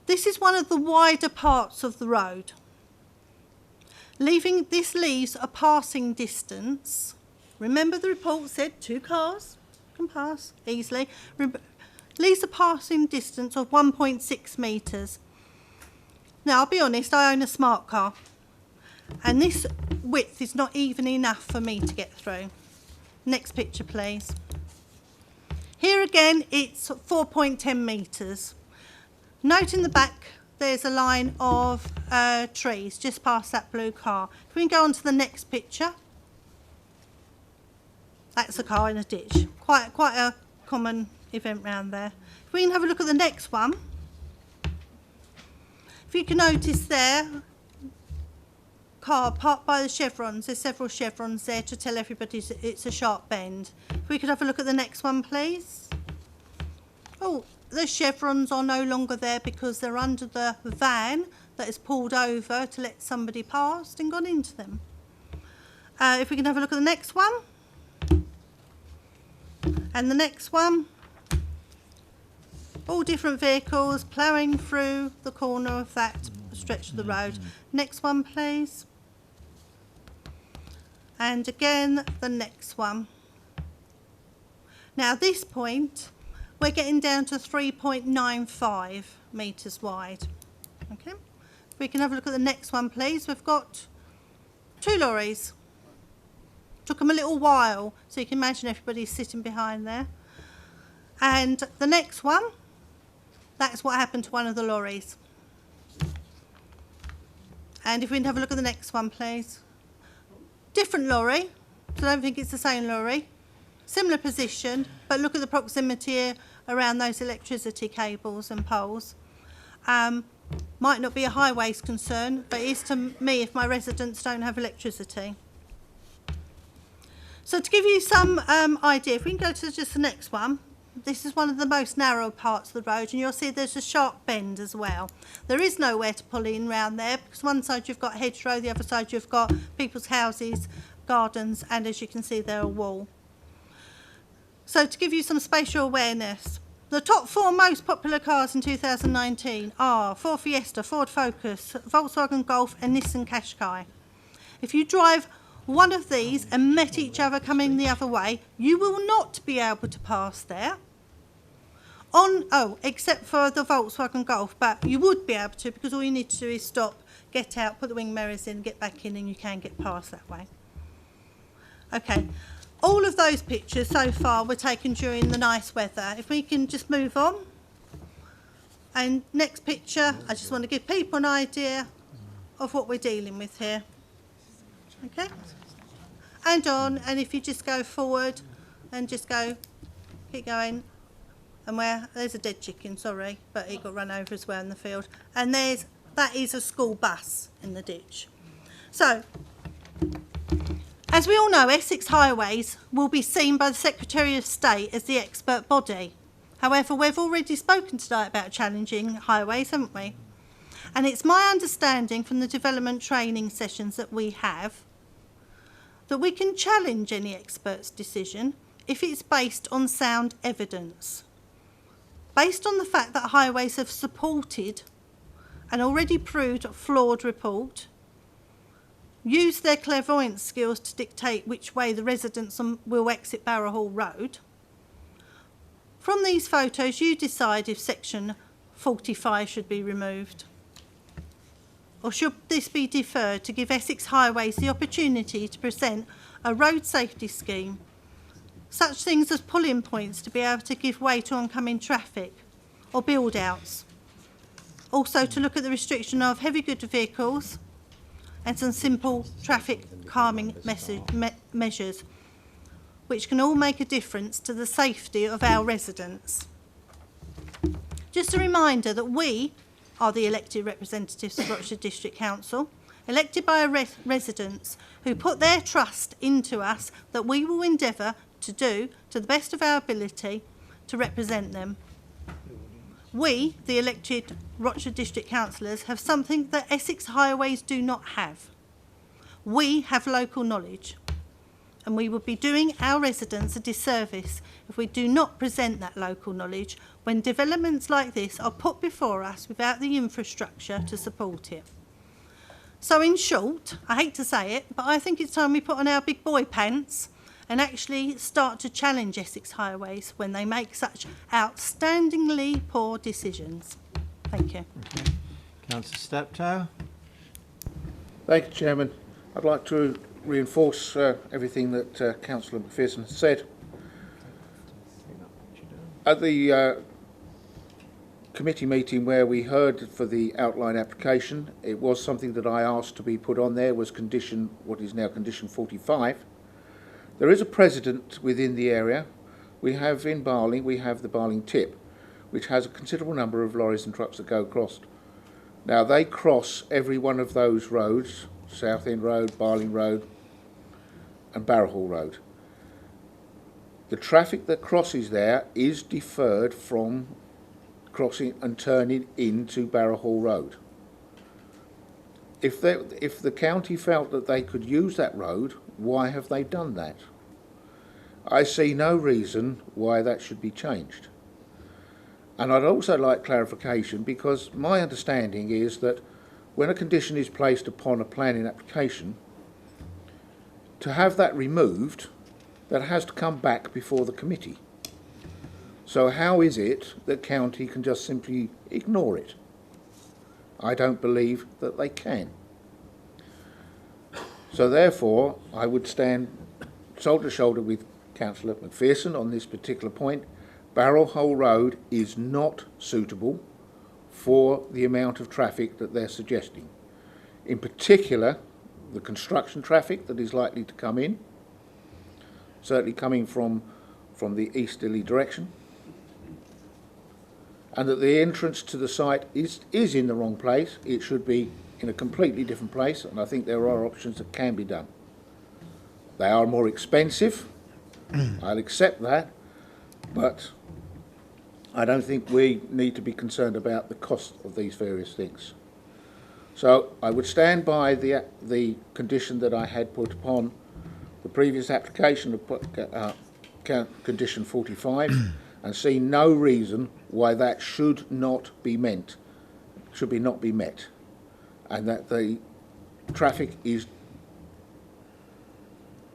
This is one of the wider parts of the road. This leaves a passing distance. Remember the report said 2 cars can pass easily. Leaves a passing distance of 1.6 metres. Now, I'll be honest, I own a smart car, and this width is not even enough for me to get through. Next picture, please. Here again, it's 4.10 metres. Note in the back, there's a line of trees just past that blue car. If we can go on to the next picture. That's a car in a ditch. Quite a common event round there. If we can have a look at the next one. If you can notice there, car parked by the chevrons. There's several chevrons there to tell everybody it's a sharp bend. If we could have a look at the next one, please. Oh, the chevrons are no longer there because they're under the van that is pulled over to let somebody past and gone into them. If we can have a look at the next one. And the next one. All different vehicles ploughing through the corner of that stretch of the road. Next one, please. And again, the next one. Now, at this point, we're getting down to 3.95 metres wide. Okay. If we can have a look at the next one, please. We've got 2 lorries. Took them a little while, so you can imagine everybody's sitting behind there. And the next one, that's what happened to one of the lorries. And if we can have a look at the next one, please. Different lorry, so I don't think it's the same lorry. Similar position, but look at the proximity around those electricity cables and poles. Might not be a highways concern, but it is to me if my residents don't have electricity. So to give you some idea, if we can go to just the next one. This is one of the most narrow parts of the road, and you'll see there's a sharp bend as well. There is nowhere to pull in round there because one side you've got hedgerow, the other side you've got people's houses, gardens, and as you can see there, a wall. So to give you some spatial awareness, The top 4 most popular cars in 2019 are Ford Fiesta, Ford Focus, Volkswagen Golf and Nissan Qashqai. If you drive one of these and met each other coming the other way, you will not be able to pass there. Except for the Volkswagen Golf, but you would be able to, because all you need to do is stop, get out, put the wing mirrors in, get back in, and you can get past that way. Okay. All of those pictures so far were taken during the nice weather. If we can just move on. And next picture, I just want to give people an idea of what we're dealing with here. Okay? And on, and if you just go forward and just go, keep going. And there's a dead chicken, sorry, but he got run over as well in the field. And that is a school bus in the ditch. So, as we all know, Essex Highways will be seen by the Secretary of State as the expert body. However, we've already spoken tonight about challenging highways, haven't we? And it's my understanding from the development training sessions that we have that we can challenge any expert's decision if it's based on sound evidence. Based on the fact that highways have supported an already proved flawed report, use their clairvoyance skills to dictate which way the residents will exit Barrow Hall Road. From these photos, you decide if section 45 should be removed. Or should this be deferred to give Essex Highways the opportunity to present a road safety scheme, such things as pull-in points to be able to give way to oncoming traffic, or build-outs. Also to look at the restriction of heavy goods vehicles, and some simple traffic calming measures, which can all make a difference to the safety of our residents. Just a reminder that we are the elected representatives of Rochester District Council, elected by residents who put their trust into us that we will endeavour to do to the best of our ability to represent them. We, the elected Rochester District Councillors, have something that Essex Highways do not have. We have local knowledge, and we would be doing our residents a disservice if we do not present that local knowledge when developments like this are put before us without the infrastructure to support it. So in short, I hate to say it, but I think it's time we put on our big boy pants and actually start to challenge Essex Highways when they make such outstandingly poor decisions. Thank you. Okay. Councillor Steptoe. Thank you, Chairman. I'd like to reinforce everything that Councillor McPherson has said. At the committee meeting where we heard for the outline application, it was something that I asked to be put on there, was condition, what is now condition 45. There is a precedent within the area. We have in Barling, we have the Barling Tip, which has a considerable number of lorries and trucks that go across. Now they cross every one of those roads, Southend Road, Barling Road and Barrow Hall Road. The traffic that crosses there is deferred from crossing and turning into Barrow Hall Road. If the county felt that they could use that road, why have they done that? I see no reason why that should be changed. And I'd also like clarification, because my understanding is that when a condition is placed upon a planning application, to have that removed, that has to come back before the committee. So how is it that county can just simply ignore it? I don't believe that they can. So therefore, I would stand shoulder to shoulder with Councillor McPherson on this particular point. Barrow Hole Road is not suitable for the amount of traffic that they're suggesting. In particular, the construction traffic that is likely to come in, certainly coming from the easterly direction, and that the entrance to the site is in the wrong place. It should be in a completely different place, and I think there are options that can be done. They are more expensive, I'll accept that, but I don't think we need to be concerned about the cost of these various things. So I would stand by the condition that I had put upon the previous application of condition 45, and see no reason why that should not be met, and that the traffic is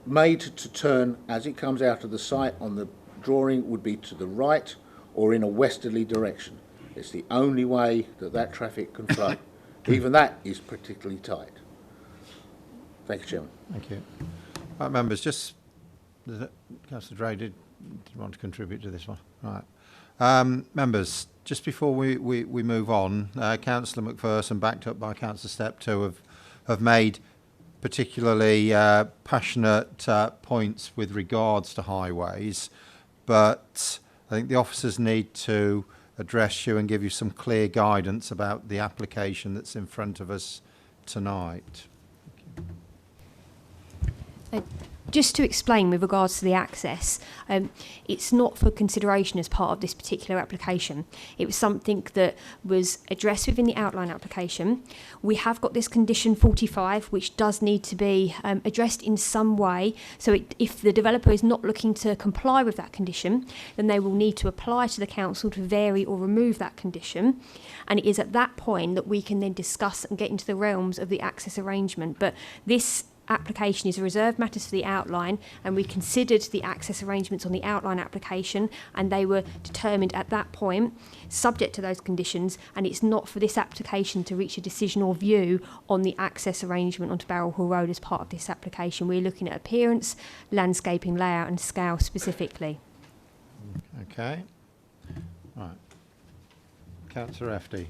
made to turn as it comes out of the site on the drawing would be to the right or in a westerly direction. It's the only way that that traffic can flow. Even that is particularly tight. Thank you, Chairman. Thank you. Right, members, just Councillor Dray did want to contribute to this one. Right. Members, just before we move on, Councillor McPherson, backed up by Councillor Steptoe, have made particularly passionate points with regards to highways, but I think the officers need to address you and give you some clear guidance about the application that's in front of us tonight. Just to explain with regards to the access, it's not for consideration as part of this particular application. It was something that was addressed within the outline application. We have got this condition 45, which does need to be addressed in some way. So if the developer is not looking to comply with that condition, then they will need to apply to the council to vary or remove that condition. And it is at that point that we can then discuss and get into the realms of the access arrangement. But this application is a reserved matters for the outline, and we considered the access arrangements on the outline application, and they were determined at that point subject to those conditions, and it's not for this application to reach a decision or view on the access arrangement onto Barrel Hall Road as part of this application. We're looking at appearance, landscaping, layout and scale specifically. Okay. Right. Councillor FD.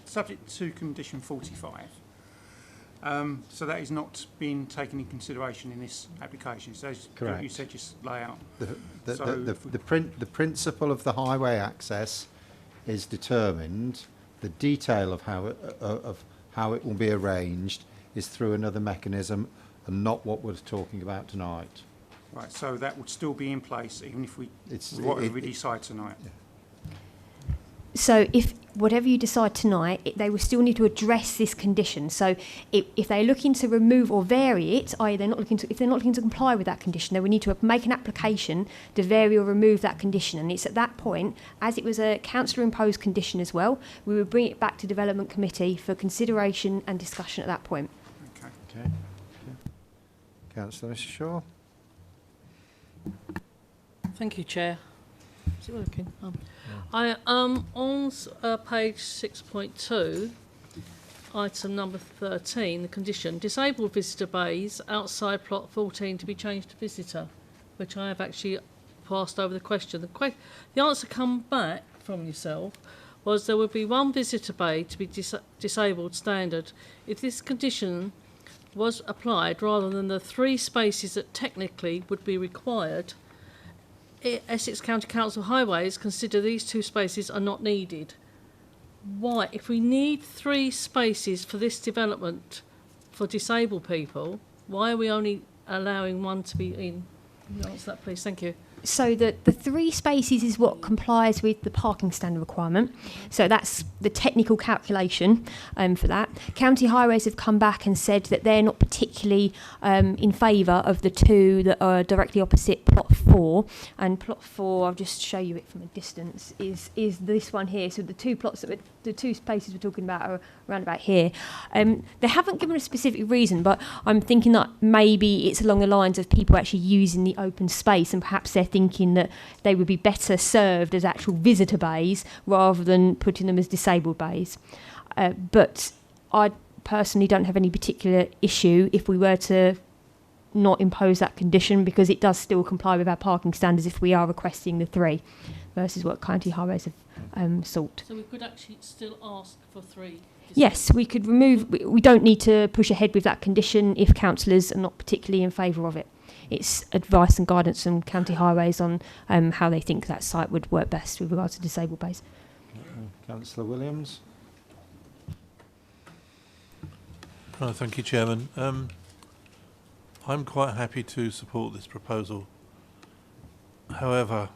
Subject to condition 45. So that is not being taken in consideration in this application. So Correct. You said just layout. The principle of the highway access is determined. The detail of how it will be arranged is through another mechanism and not what we're talking about tonight. Right. So that would still be in place even if we decide tonight. Yeah. So if whatever you decide tonight, they will still need to address this condition. So if they're looking to remove or vary it, i.e. if they're not looking to comply with that condition, they will need to make an application to vary or remove that condition. And it's at that point, as it was a councillor imposed condition as well, we will bring it back to Development Committee for consideration and discussion at that point. Okay. Councillor Shaw. Thank you, Chair. Is it working? I on page 6.2, item number 13, the condition disabled visitor bays outside plot 14 to be changed to visitor, which I have actually passed over the question. The answer come back from yourself was there would be one visitor bay to be disabled standard. If this condition was applied rather than the 3 spaces that technically would be required, Essex County Council Highways consider these 2 spaces are not needed. Why? If we need 3 spaces for this development for disabled people, why are we only allowing 1 to be in? Can you answer that, please? Thank you. So the 3 spaces is what complies with the parking standard requirement. So that's the technical calculation for that. County Highways have come back and said that they're not particularly in favour of the 2 that are directly opposite plot 4. And plot 4, I'll just show you it from a distance, is this one here. So the 2 plots that the 2 spaces we're talking about are around about here. They haven't given a specific reason, but I'm thinking that maybe it's along the lines of people actually using the open space, and perhaps they're thinking that they would be better served as actual visitor bays rather than putting them as disabled bays. But I personally don't have any particular issue if we were to not impose that condition, because it does still comply with our parking standards if we are requesting the 3 versus what County Highways have sought. So we could actually still ask for 3? Yes, we could remove. We don't need to push ahead with that condition if councillors are not particularly in favour of it. It's advice and guidance from County Highways on how they think that site would work best with regards to disabled bays. Councillor Williams. Thank you, Chairman. I'm quite happy to support this proposal. However,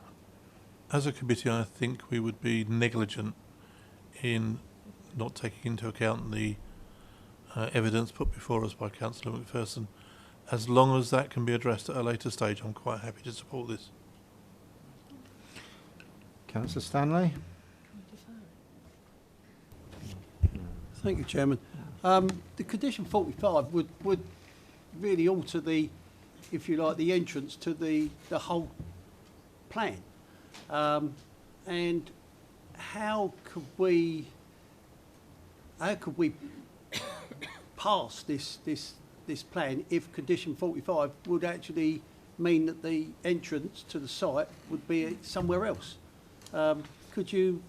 as a committee, I think we would be negligent in not taking into account the evidence put before us by Councillor McPherson as long as that can be addressed at a later stage, I'm quite happy to support this. Councillor Stanley? Thank you, Chairman. The condition 45 would really alter the, if you like, the entrance to the whole plan. And how could we pass this plan if condition 45 would actually mean that the entrance to the site would be somewhere else? Could you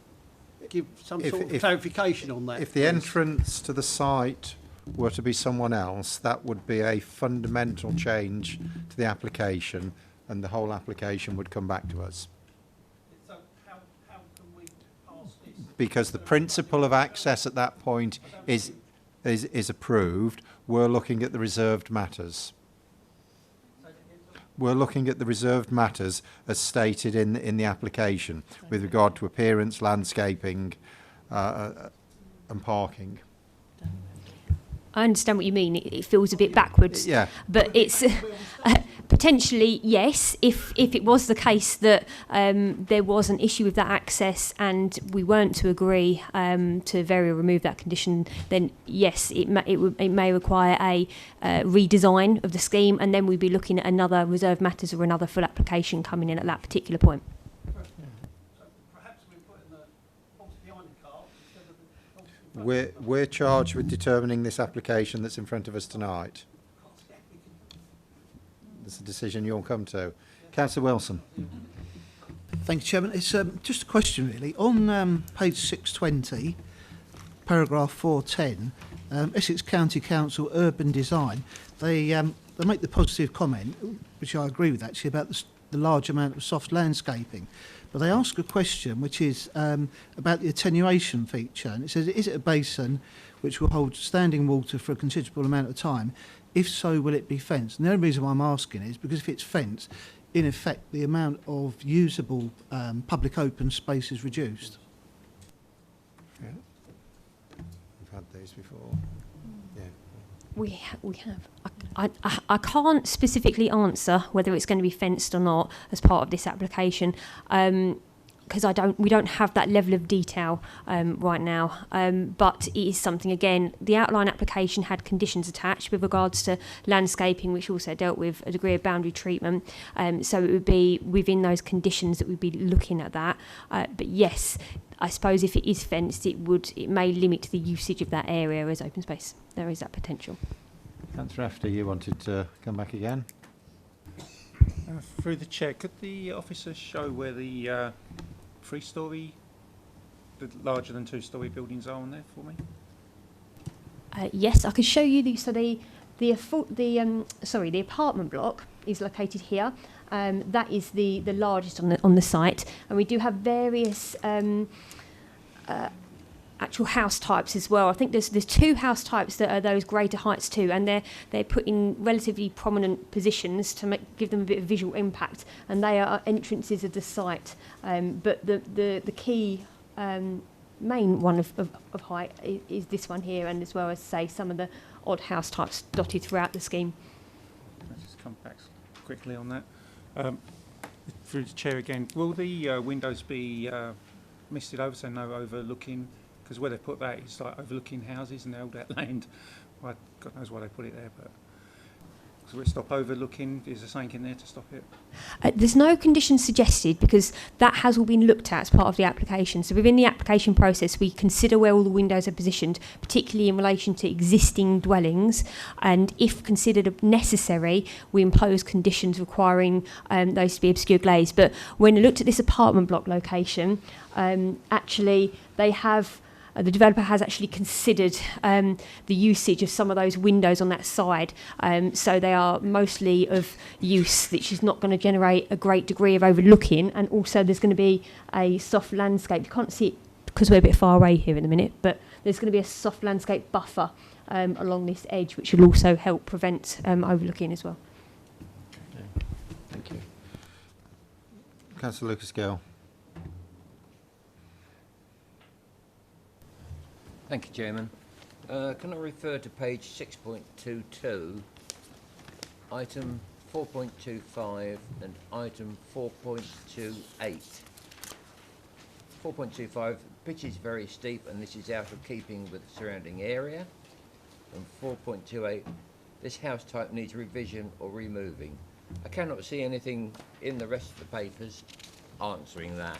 give some sort of clarification on that? If the entrance to the site were to be someone else, that would be a fundamental change to the application, and the whole application would come back to us. So how can we pass this? Because the principle of access at that point is approved. We're looking at the reserved matters. We're looking at the reserved matters as stated in the application with regard to appearance, landscaping and parking. I understand what you mean. It feels a bit backwards. Yeah. But it's potentially, yes, if it was the case that there was an issue with that access and we weren't to agree to vary or remove that condition, then yes, it may require a redesign of the scheme, and then we'd be looking at another reserved matters or another full application coming in at that particular point. We're charged with determining this application that's in front of us tonight. That's a decision you'll come to. Councillor Wilson. Thank you, Chairman. It's just a question, really. On page 620, paragraph 410, Essex County Council Urban Design, they make the positive comment, which I agree with actually, about the large amount of soft landscaping. But they ask a question which is about the attenuation feature. And it says, is it a basin which will hold standing water for a considerable amount of time? If so, will it be fenced? And the only reason why I'm asking is because if it's fenced, in effect, the amount of usable public open space is reduced. Yeah. We've had these before. Yeah. We have. I can't specifically answer whether it's going to be fenced or not as part of this application, because we don't have that level of detail right now. But it is something, again, the outline application had conditions attached with regards to landscaping, which also dealt with a degree of boundary treatment. So it would be within those conditions that we'd be looking at that. But yes, I suppose if it is fenced, it may limit the usage of that area as open space. There is that potential. Councillor Rafter, you wanted to come back again? Through the chair, could the officer show where the the larger than two-storey buildings are on there for me? Yes, I could show you the apartment block is located here. That is the largest on the site, and we do have various actual house types as well. I think there's two house types that are those greater heights too, and they're put in relatively prominent positions to give them a bit of visual impact, and they are entrances of the site. But the key main one of height is this one here, and as well as, say, some of the odd house types dotted throughout the scheme. I'll just come back quickly on that. Through the chair again, will the windows be misted over, so no overlooking? Because where they put that, it's like overlooking houses and they hold that land. Well, God knows why they put it there, but so will it stop overlooking? Is there something in there to stop it? There's no conditions suggested because that has all been looked at as part of the application. So within the application process, we consider where all the windows are positioned, particularly in relation to existing dwellings. And if considered necessary, we impose conditions requiring those to be obscure glazed. But when I looked at this apartment block location, actually they have... the developer has actually considered the usage of some of those windows on that side. So they are mostly of use, which is not going to generate a great degree of overlooking. And also there's going to be a soft landscape. You can't see it because we're a bit far away here in a minute, but there's going to be a soft landscape buffer along this edge, which will also help prevent overlooking as well. Okay. Thank you. Councillor Lucas-Gill. Thank you, Chairman. Can I refer to page 6.22 item 4.25 and item 4.28. 4.25, pitch is very steep and this is out of keeping with the surrounding area. And 4.28, this house type needs revision or removing. I cannot see anything in the rest of the papers answering that.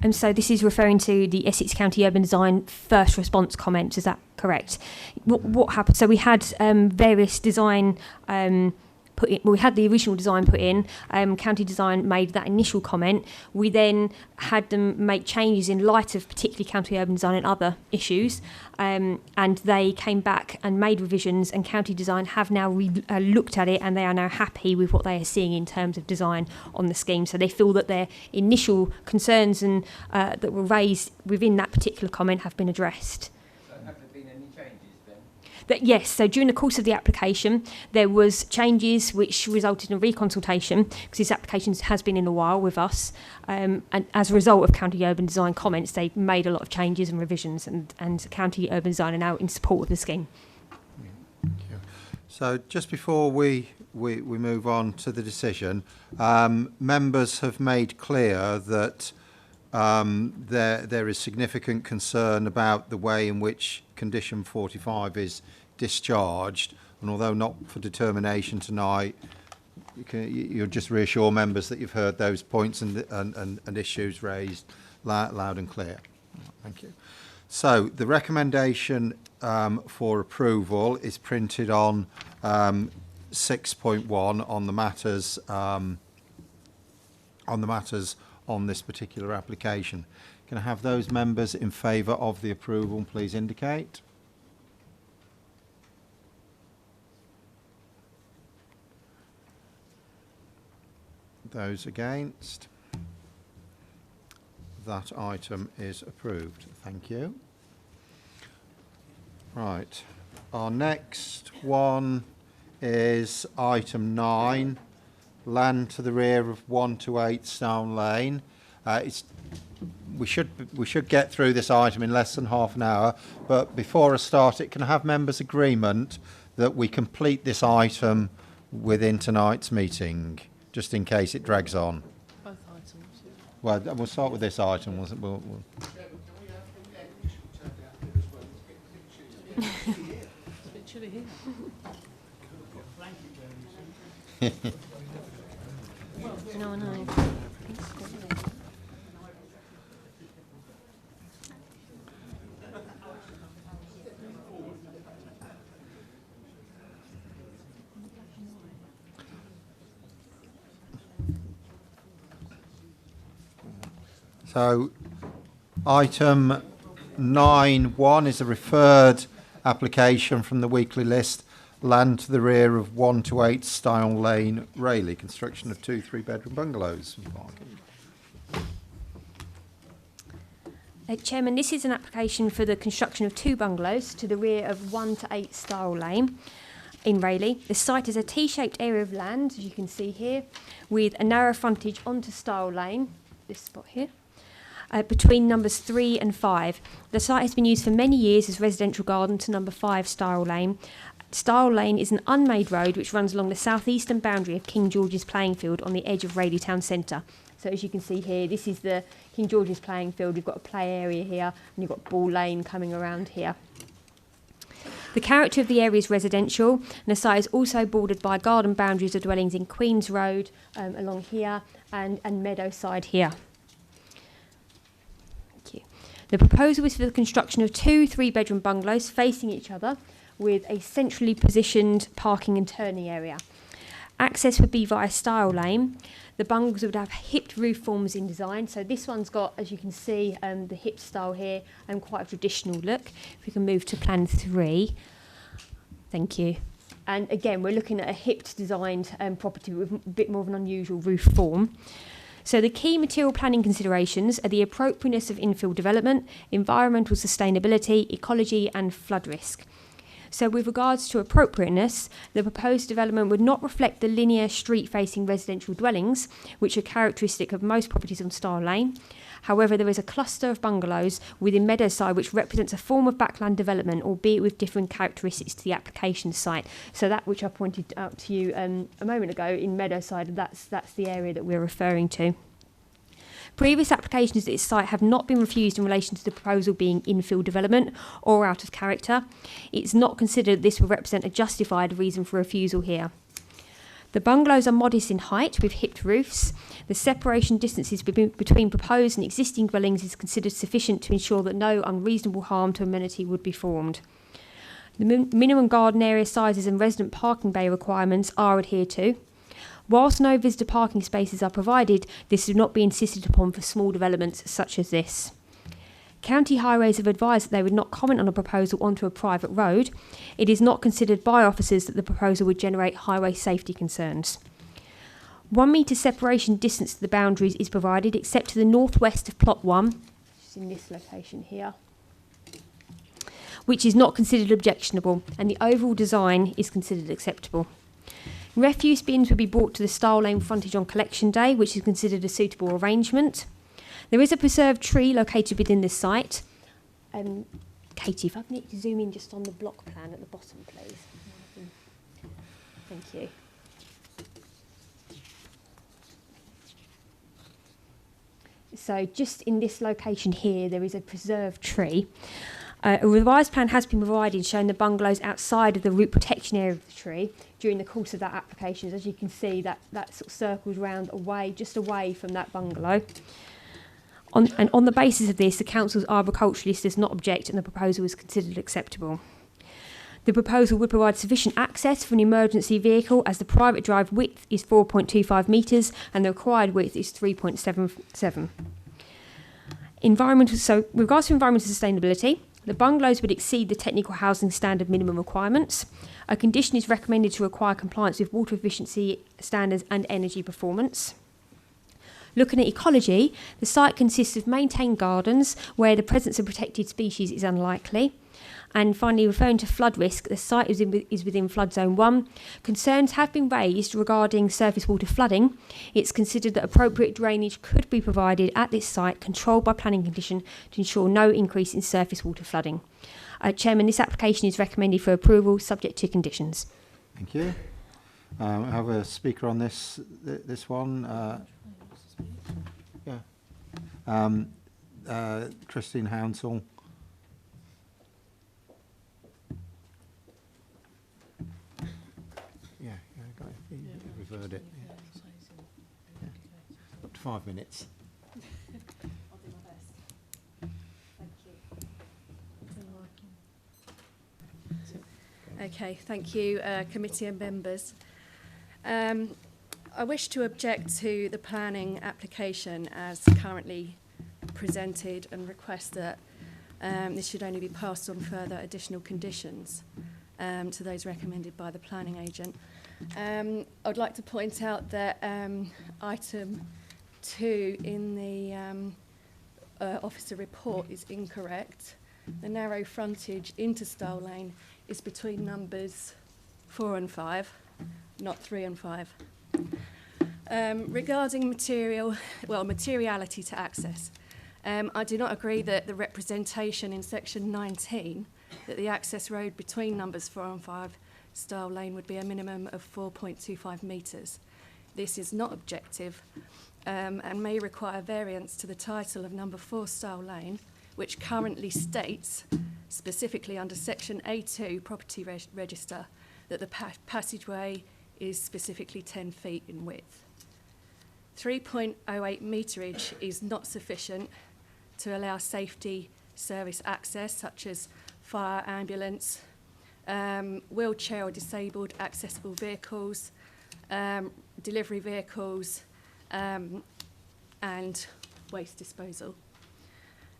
And so this is referring to the Essex County Urban Design first response comment, is that correct? What happened? So we had various design put in, well, we had the original design put in, County Design made that initial comment. We then had them make changes in light of particularly County Urban Design and other issues, and they came back and made revisions, and County Design have now looked at it and they are now happy with what they are seeing in terms of design on the scheme. So they feel that their initial concerns and that were raised within that particular comment have been addressed. Have there been any changes then? That yes, so during the course of the application, there was changes which resulted in a reconsultation, because this application has been in a while with us, and as a result of County Urban Design comments, they made a lot of changes and revisions, and County Urban Design are now in support of the scheme. Thank you. So just before we move on to the decision, members have made clear that there is significant concern about the way in which condition 45 is discharged, and although not for determination tonight, you'll just reassure members that you've heard those points and issues raised loud and clear. Thank you. So the recommendation for approval is printed on 6.1 on the matters on this particular application. Can I have those members in favour of the approval, please indicate? Those against? That item is approved. Thank you. Right. Our next one is item 9, land to the rear of 1 to 8 Stone Lane. We should get through this item in less than half an hour, but before I start it, can I have members' agreement that we complete this item within tonight's meeting, just in case it drags on? Both items. Well, we'll start with this item. We'll It's a bit chilly here. No, no. So, item 9.1 is a referred application from the weekly list, land to the rear of 1 to 8 Style Lane, Rayleigh, construction of 2 3-bedroom bungalows. Chairman, this is an application for the construction of 2 bungalows to the rear of 1 to 8 Style Lane in Rayleigh. The site is a T-shaped area of land, as you can see here, with a narrow frontage onto Style Lane, this spot here, between numbers 3 and 5. The site has been used for many years as residential garden to number 5 Style Lane. Style Lane is an unmade road which runs along the southeastern boundary of King George's playing field on the edge of Rayleigh town centre. So as you can see here, this is the King George's playing field. You've got a play area here and you've got Ball Lane coming around here. The character of the area is residential, and the site is also bordered by garden boundaries of dwellings in Queen's Road along here and Meadowside here. Thank you. The proposal is for the construction of 2 3-bedroom bungalows facing each other with a centrally positioned parking and turning area. Access would be via Style Lane. The bungalows would have hipped roof forms in design. So this one's got, as you can see, the hipped style here and quite a traditional look. If we can move to plan 3. Thank you. And again, we're looking at a hipped designed property with a bit more of an unusual roof form. So the key material planning considerations are the appropriateness of infill development, environmental sustainability, ecology and flood risk. So with regards to appropriateness, the proposed development would not reflect the linear street-facing residential dwellings, which are characteristic of most properties on Stile Lane. However, there is a cluster of bungalows within Meadowside which represents a form of backland development, albeit with different characteristics to the application site. So that which I pointed out to you a moment ago in Meadowside, that's the area that we're referring to. Previous applications at this site have not been refused in relation to the proposal being infill development or out of character. It's not considered this will represent a justified reason for refusal here. The bungalows are modest in height with hipped roofs. The separation distances between proposed and existing dwellings is considered sufficient to ensure that no unreasonable harm to amenity would be formed. The minimum garden area sizes and resident parking bay requirements are adhered to. Whilst no visitor parking spaces are provided, this should not be insisted upon for small developments such as this. County Highways have advised that they would not comment on a proposal onto a private road. It is not considered by officers that the proposal would generate highway safety concerns. 1 metre separation distance to the boundaries is provided except to the northwest of plot 1, which is in this location here, which is not considered objectionable, and the overall design is considered acceptable. Refuse bins will be brought to the Stile Lane frontage on collection day, which is considered a suitable arrangement. There is a preserved tree located within this site. Katie, if I can get you to zoom in just on the block plan at the bottom, please. Thank you. So just in this location here, there is a preserved tree. A revised plan has been provided showing the bungalows outside of the root protection area of the tree during the course of that application. As you can see, that sort of circles round just away from that bungalow. And on the basis of this, the council's arboriculturalist does not object and the proposal is considered acceptable. The proposal would provide sufficient access for an emergency vehicle as the private drive width is 4.25 metres and the required width is 3.77. So with regards to environmental sustainability, the bungalows would exceed the technical housing standard minimum requirements. A condition is recommended to require compliance with water efficiency standards and energy performance. Looking at ecology, the site consists of maintained gardens where the presence of protected species is unlikely. And finally, referring to flood risk, the site is within flood zone 1. Concerns have been raised regarding surface water flooding. It's considered that appropriate drainage could be provided at this site, controlled by planning condition, to ensure no increase in surface water flooding. Chairman, this application is recommended for approval, subject to conditions. Thank you. I have a speaker on this one. Christine Hounsell. Referred it. Up to 5 minutes. I'll do my best. Thank you. Okay, thank you, committee and members. I wish to object to the planning application as currently presented and request that this should only be passed on further additional conditions to those recommended by the planning agent. I'd like to point out that item 2 in the officer report is incorrect. The narrow frontage into Stile Lane is between numbers 4 and 5, not 3 and 5. Regarding materiality to access, I do not agree that the representation in section 19 that the access road between numbers 4 and 5 Stile Lane would be a minimum of 4.25 metres. This is not objective and may require variance to the title of number 4 Stile Lane, which currently states, specifically under section A2 property register, that the passageway is specifically 10 feet in width. 3.08 meterage is not sufficient to allow safety service access, such as fire, ambulance, wheelchair or disabled accessible vehicles, delivery vehicles, and waste disposal.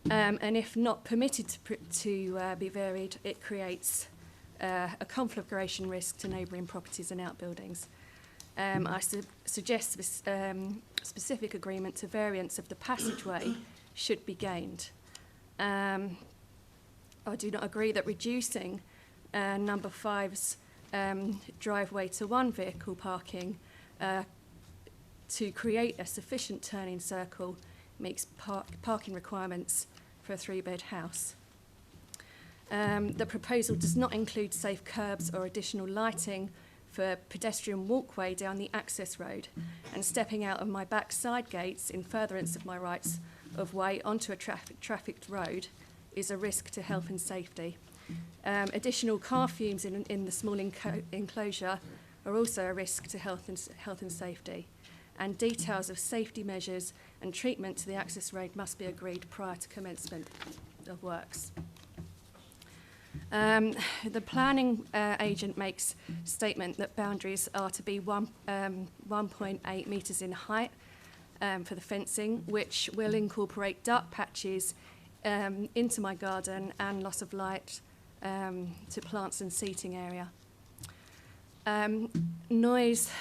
And if not permitted to be varied, it creates a conflagration risk to neighbouring properties and outbuildings. I suggest this specific agreement to variance of the passageway should be gained. I do not agree that reducing number 5's driveway to one vehicle parking to create a sufficient turning circle meets parking requirements for a 3-bed house. The proposal does not include safe curbs or additional lighting for pedestrian walkway down the access road, and stepping out of my back side gates in furtherance of my rights of way onto a trafficked road is a risk to health and safety. Additional car fumes in the small enclosure are also a risk to health and safety, and details of safety measures and treatment to the access road must be agreed prior to commencement of works. The planning agent makes statement that boundaries are to be 1.8 metres in height for the fencing, which will incorporate dark patches into my garden and loss of light to plants and seating area. Noise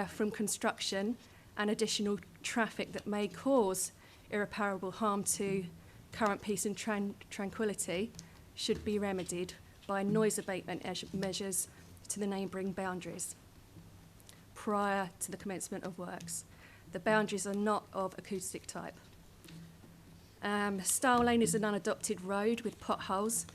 from construction and additional traffic that may cause irreparable harm to current peace and tranquility should be remedied by noise abatement measures to the neighbouring boundaries prior to the commencement of works. The boundaries are not of acoustic type. Stile Lane is an unadopted road with potholes,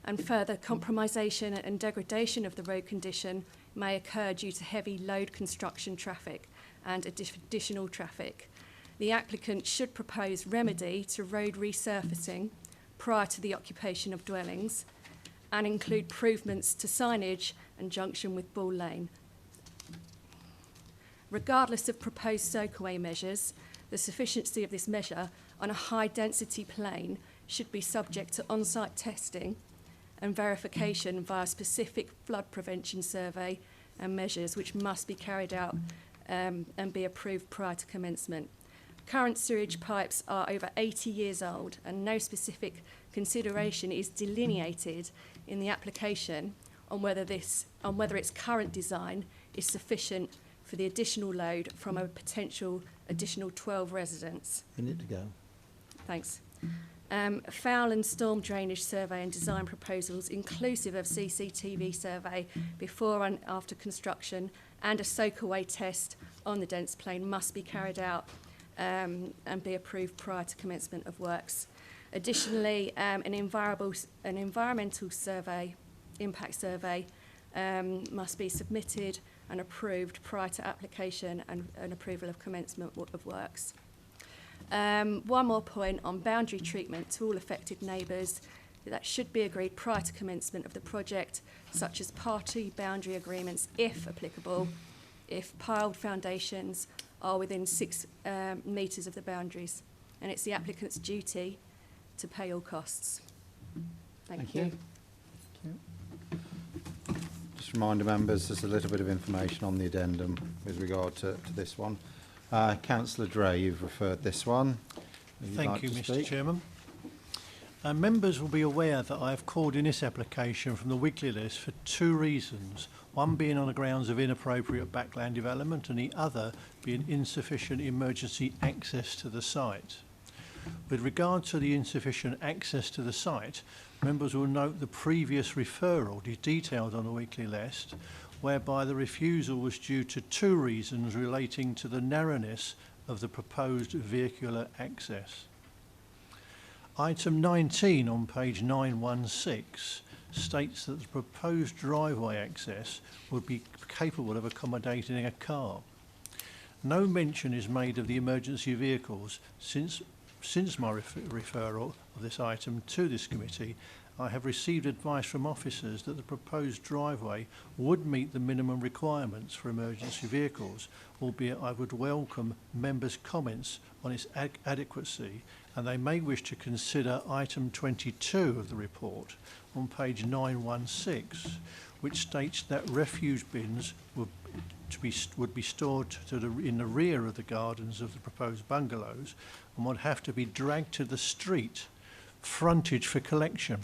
and further compromisation and degradation of the road condition may occur due to heavy load construction traffic and additional traffic. The applicant should propose remedy to road resurfacing prior to the occupation of dwellings and include improvements to signage and junction with Ball Lane. Regardless of proposed soakaway measures, the sufficiency of this measure on a high-density plane should be subject to on-site testing and verification via specific flood prevention survey and measures which must be carried out and be approved prior to commencement. Current sewage pipes are over 80 years old, and no specific consideration is delineated in the application on whether its current design is sufficient for the additional load from a potential additional 12 residents. Minute to go. Thanks. Foul and storm drainage survey and design proposals inclusive of CCTV survey before and after construction and a soakaway test on the dense plane must be carried out and be approved prior to commencement of works. Additionally, an environmental survey, impact survey, must be submitted and approved prior to application and approval of commencement of works. One more point on boundary treatment to all affected neighbours that should be agreed prior to commencement of the project, such as party boundary agreements, if applicable, if piled foundations are within 6 metres of the boundaries, and it's the applicant's duty to pay all costs. Thank you. Just remind members, there's a little bit of information on the addendum with regard to this one. Councillor Dray, you've referred this one. Thank you, Mr. Chairman. Members will be aware that I have called in this application from the Wigley list for 2 reasons, one being on the grounds of inappropriate backland development and the other being insufficient emergency access to the site. With regard to the insufficient access to the site, members will note the previous referral detailed on the Wigley list, whereby the refusal was due to 2 reasons relating to the narrowness of the proposed vehicular access. Item 19 on page 916 states that the proposed driveway access would be capable of accommodating a car. No mention is made of the emergency vehicles. Since my referral of this item to this committee, I have received advice from officers that the proposed driveway would meet the minimum requirements for emergency vehicles, albeit I would welcome members' comments on its adequacy, and they may wish to consider item 22 of the report on page 916, which states that refuse bins would be stored in the rear of the gardens of the proposed bungalows and would have to be dragged to the street frontage for collection,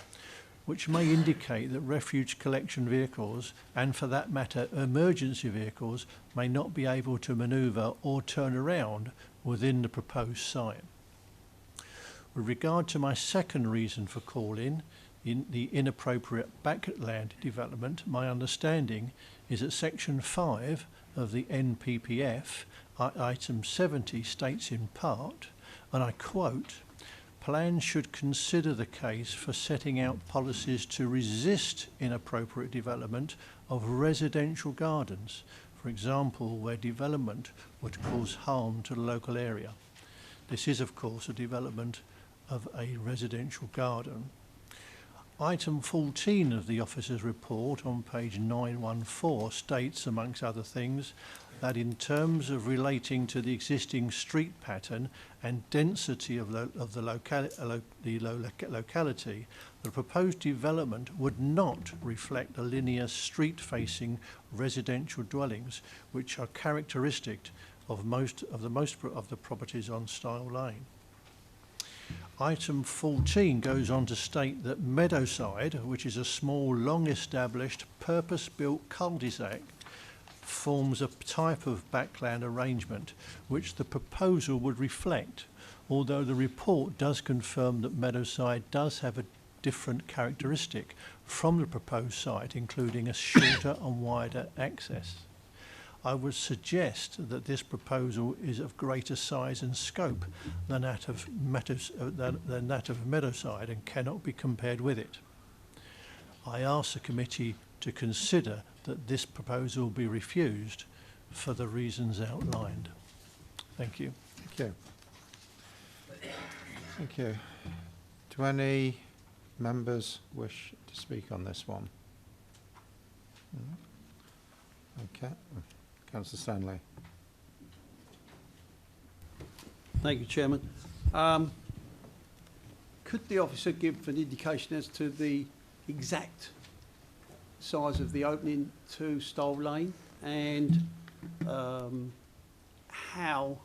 which may indicate that refuge collection vehicles, and for that matter emergency vehicles, may not be able to manoeuvre or turn around within the proposed site. With regard to my second reason for calling, in the inappropriate backland development, my understanding is that Section 5 of the NPPF, item 70, states in part, and I quote, "Plans should consider the case for setting out policies to resist inappropriate development of residential gardens, for example, where development would cause harm to the local area." This is, of course, a development of a residential garden. Item 14 of the officer's report on page 914 states, amongst other things, that in terms of relating to the existing street pattern and density of the locality, the proposed development would not reflect the linear street-facing residential dwellings, which are characteristic of most of the properties on Stile Lane. Item 14 goes on to state that Meadowside, which is a small, long-established, purpose-built cul-de-sac, forms a type of backland arrangement which the proposal would reflect, although the report does confirm that Meadowside does have a different characteristic from the proposed site, including a shorter and wider access. I would suggest that this proposal is of greater size and scope than that of Meadowside and cannot be compared with it. I ask the committee to consider that this proposal be refused for the reasons outlined. Thank you. Thank you. Thank you. Do any members wish to speak on this one? Okay. Councillor Stanley. Thank you, Chairman. Could the officer give an indication as to the exact size of the opening to Stile Lane and how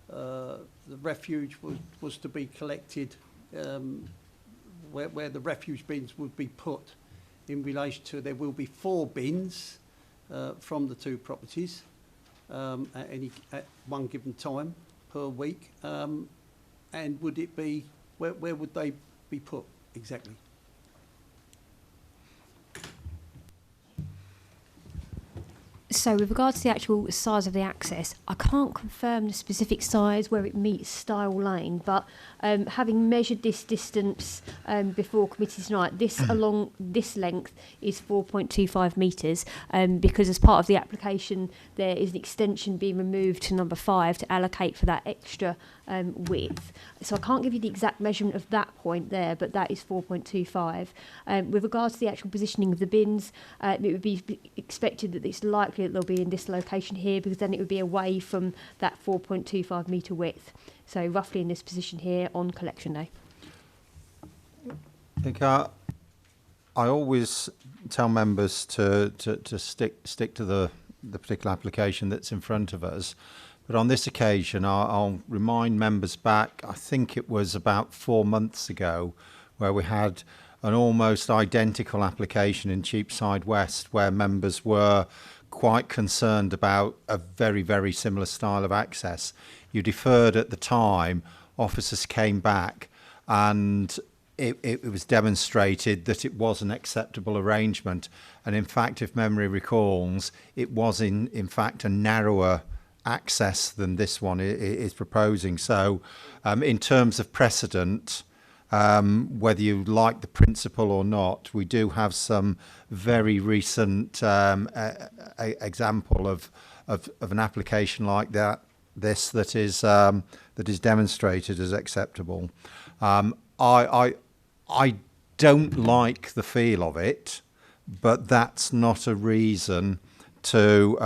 the refuge was to be collected, where the refuse bins would be put in relation to, there will be 4 bins from the 2 properties at one given time per week, and would it be, where would they be put exactly? So with regards to the actual size of the access, I can't confirm the specific size where it meets Stile Lane, but having measured this distance before committee tonight, this along this length is 4.25 metres, because as part of the application there is an extension being removed to number 5 to allocate for that extra width. So I can't give you the exact measurement of that point there, but that is 4.25. With regards to the actual positioning of the bins, it would be expected that it's likely that they'll be in this location here, because then it would be away from that 4.25 metre width. So roughly in this position here on collection day. I think I always tell members to stick to the particular application that's in front of us. But on this occasion, I'll remind members back, I think it was about 4 months ago, where we had an almost identical application in Cheapside West, where members were quite concerned about a very, very similar style of access. You deferred at the time, officers came back, and it was demonstrated that it was an acceptable arrangement. And in fact, if memory recalls, it was in fact a narrower access than this one is proposing. So in terms of precedent, whether you like the principle or not, we do have some very recent example of an application like that is demonstrated as acceptable. I don't like the feel of it, but that's not a reason to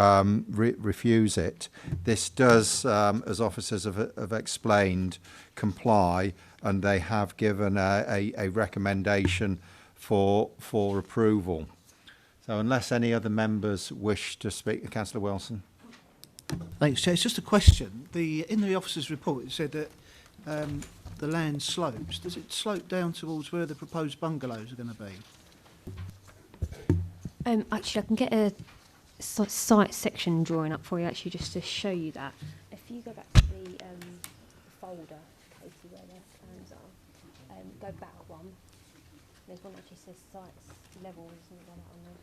refuse it. This does, as officers have explained, comply, and they have given a recommendation for approval. So unless any other members wish to speak, Councillor Wilson. Thanks, Chair. It's just a question. In the officer's report, it said that the land slopes. Does it slope down towards where the proposed bungalows are going to be? Actually, I can get a site section drawing up for you, actually, just to show you that. If you go back to the folder, Katie, where the plans are, go back one. There's one that actually says sites level, isn't there, on there?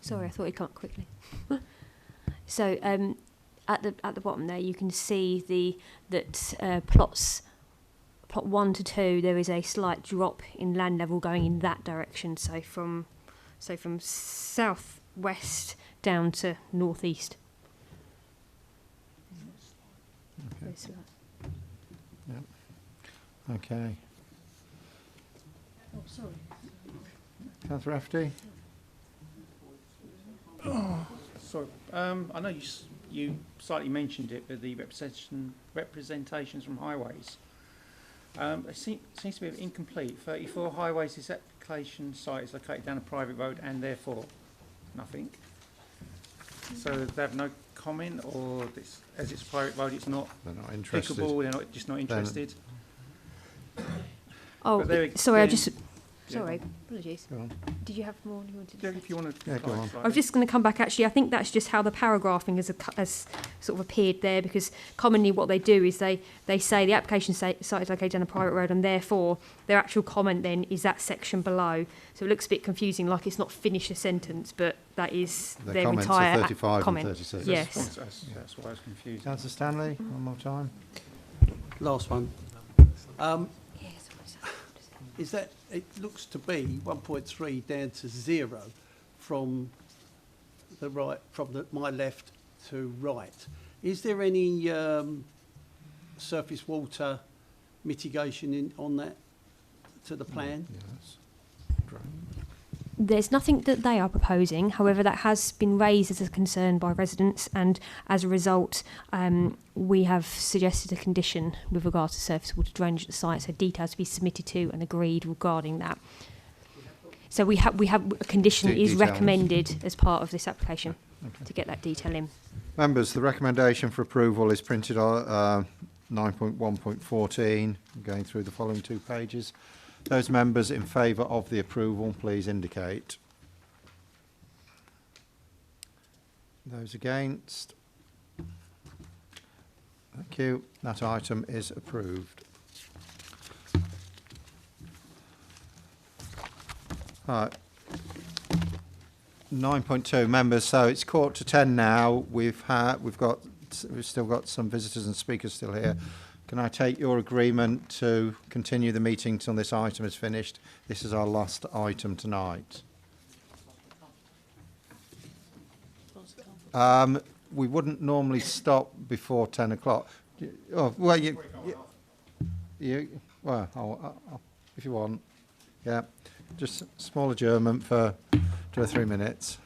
Sorry, I thought he'd come up quickly. So at the bottom there, you can see that plot 1 to 2, there is a slight drop in land level going in that direction. So from south west down to northeast. Very slight. Yep. Okay. Oh, sorry. Councillor Rafferty? Sorry, I know you slightly mentioned it, but the representations from highways. It seems to be incomplete. 34 highways, this application site is located down a private road and therefore nothing. So they have no comment, or this, as it's a private road, it's not They're not interested. applicable, they're just not interested. Oh, But there sorry, I again- just... Yeah. Sorry, apologies. Go on. Did you have more you wanted to Yeah, say? if you want to. Yeah, go on. I was just going to come back, actually. I think that's just how the paragraphing has sort of appeared there, because commonly what they do is they say the application site is located on a private road, and therefore their actual comment then is that section below. So it looks a bit confusing, like it's not finished a sentence, but that is The their comments entire are 35 comment. and 36. Yes. That's why I was confused. Councillor Stanley, one more time. Last one. Is that, it looks to be 1.3 down to 0 from the right, from my left to right. Is there any surface water mitigation on that to the plan? Yes. There's nothing that they are proposing. However, that has been raised as a concern by residents, and as a result, we have suggested a condition with regard to surface water drainage at the site, so details to be submitted to and agreed regarding that. So we have a condition that is Details. recommended as part of this application to get that detail in. Members, the recommendation for approval is printed on 9.1.14, going through the following 2 pages. Those members in favour of the approval, please indicate. Those against? Thank you. That item is approved. Right. 9.2 members. So it's 9:45 now. We've still got some visitors and speakers still here. Can I take your agreement to continue the meeting till this item is finished? This is our last item tonight. We wouldn't normally stop before 10 o'clock. Oh, well, well, if you want. Yeah, just small adjournment for 2 or 3 minutes.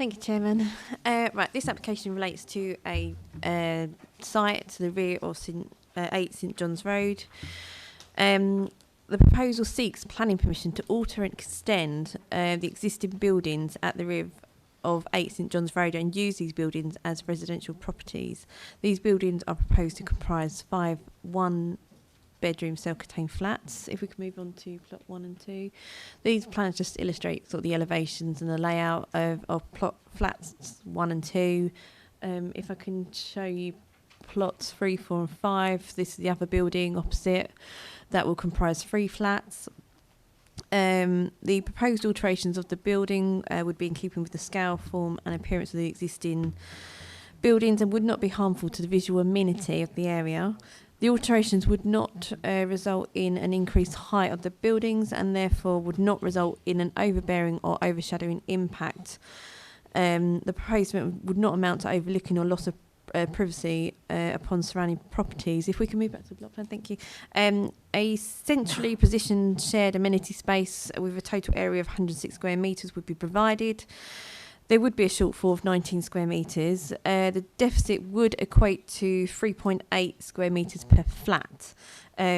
Thank you, Chairman. Right, this application relates to a site to the rear of 8 St John's Road. The proposal seeks planning permission to alter and extend the existing buildings at the rear of 8 St John's Road and use these buildings as residential properties. These buildings are proposed to comprise 5 one-bedroom self-contained flats. If we can move on to plot 1 and 2. These plans just illustrate sort of the elevations and the layout of plot flats 1 and 2. If I can show you plots 3, 4 and 5, this is the other building opposite. That will comprise 3 flats. The proposed alterations of the building would be in keeping with the scale, form and appearance of the existing buildings and would not be harmful to the visual amenity of the area. The alterations would not result in an increased height of the buildings and therefore would not result in an overbearing or overshadowing impact. The proposed would not amount to overlooking or loss of privacy upon surrounding properties. If we can move back to the block plan, thank you. A centrally positioned shared amenity space with a total area of 106 square metres would be provided. There would be a shortfall of 19 square metres. The deficit would equate to 3.8 square metres per flat,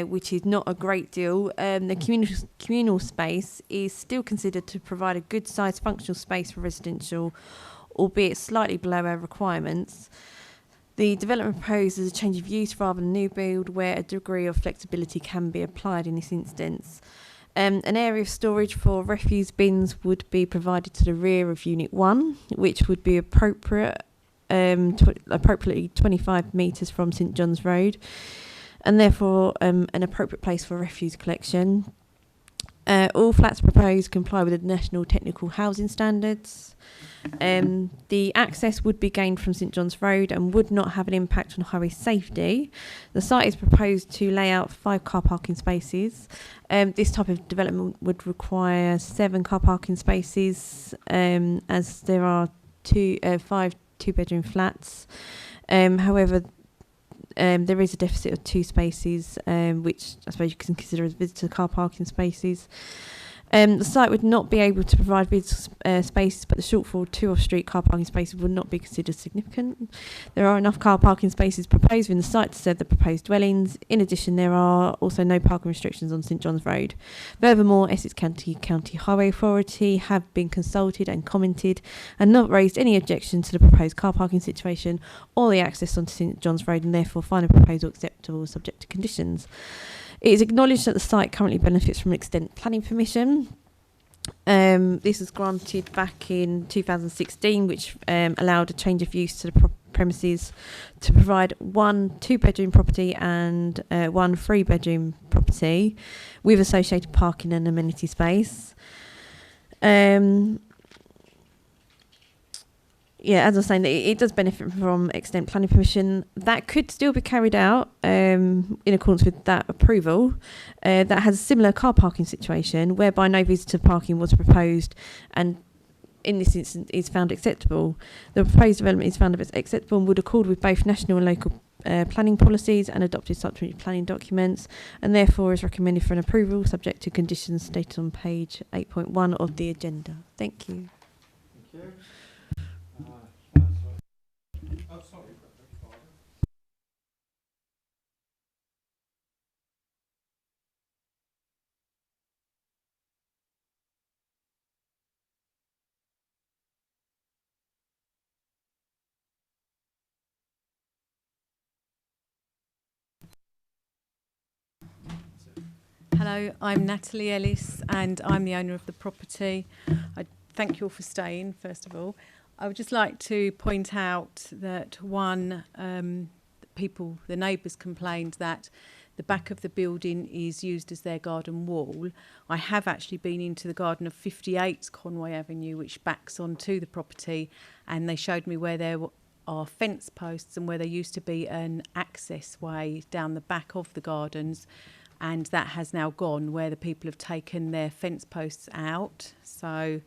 which is not a great deal. The communal space is still considered to provide a good sized functional space for residential, albeit slightly below our requirements. The development proposes a change of use rather than new build, where a degree of flexibility can be applied in this instance. An area of storage for refuse bins would be provided to the rear of Unit 1, which would be appropriately 25 metres from St John's Road, and therefore an appropriate place for refuse collection. All flats proposed comply with the National Technical Housing Standards. The access would be gained from St John's Road and would not have an impact on highway safety. The site is proposed to lay out 5 car parking spaces. This type of development would require 7 car parking spaces, as there are 5 two-bedroom flats. However, there is a deficit of 2 spaces, which I suppose you can consider as visitor car parking spaces. The site would not be able to provide visitor spaces, but the shortfall of 2 off-street car parking spaces would not be considered significant. There are enough car parking spaces proposed within the site to serve the proposed dwellings. In addition, there are also no parking restrictions on St John's Road. Furthermore, Essex County Highway Authority have been consulted and commented and not raised any objection to the proposed car parking situation or the access onto St John's Road, and therefore find the proposal acceptable subject to conditions. It is acknowledged that the site currently benefits from an extent planning permission. This was granted back in 2016, which allowed a change of use to the premises to provide 1 2-bedroom property and 1 3-bedroom property with associated parking and amenity space. Yeah, as I was saying, it does benefit from extent planning permission. That could still be carried out in accordance with that approval. That has a similar car parking situation whereby no visitor parking was proposed and in this instance is found acceptable. The proposed development is found acceptable and would accord with both national and local planning policies and adopted supplementary planning documents, and therefore is recommended for an approval subject to conditions stated on page 8.1 of the agenda. Thank you. Thank you. Hello, I'm Natalie Ellis and I'm the owner of the property. I thank you all for staying, first of all. I would just like to point out that the neighbours complained that the back of the building is used as their garden wall. I have actually been into the garden of 58 Conway Avenue, which backs onto the property, and they showed me where there are fence posts and where there used to be an access way down the back of the gardens. And that has now gone, where the people have taken their fence posts out. So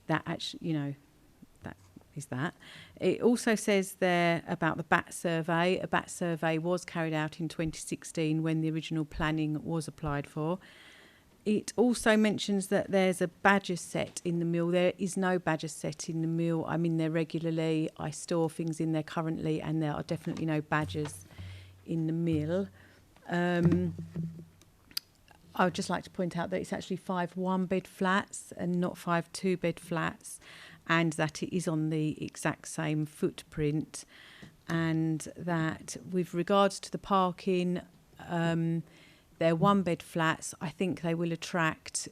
that actually, that is that. It also says there about the BAT survey. A BAT survey was carried out in 2016 when the original planning was applied for. It also mentions that there's a badger set in the mill. There is no badger set in the mill. I'm in there regularly. I store things in there currently, and there are definitely no badgers in the mill. I would just like to point out that it's actually 5 one-bed flats and not 5 two-bed flats, and that it is on the exact same footprint, and that with regards to the parking, they're one-bed flats. I think they will attract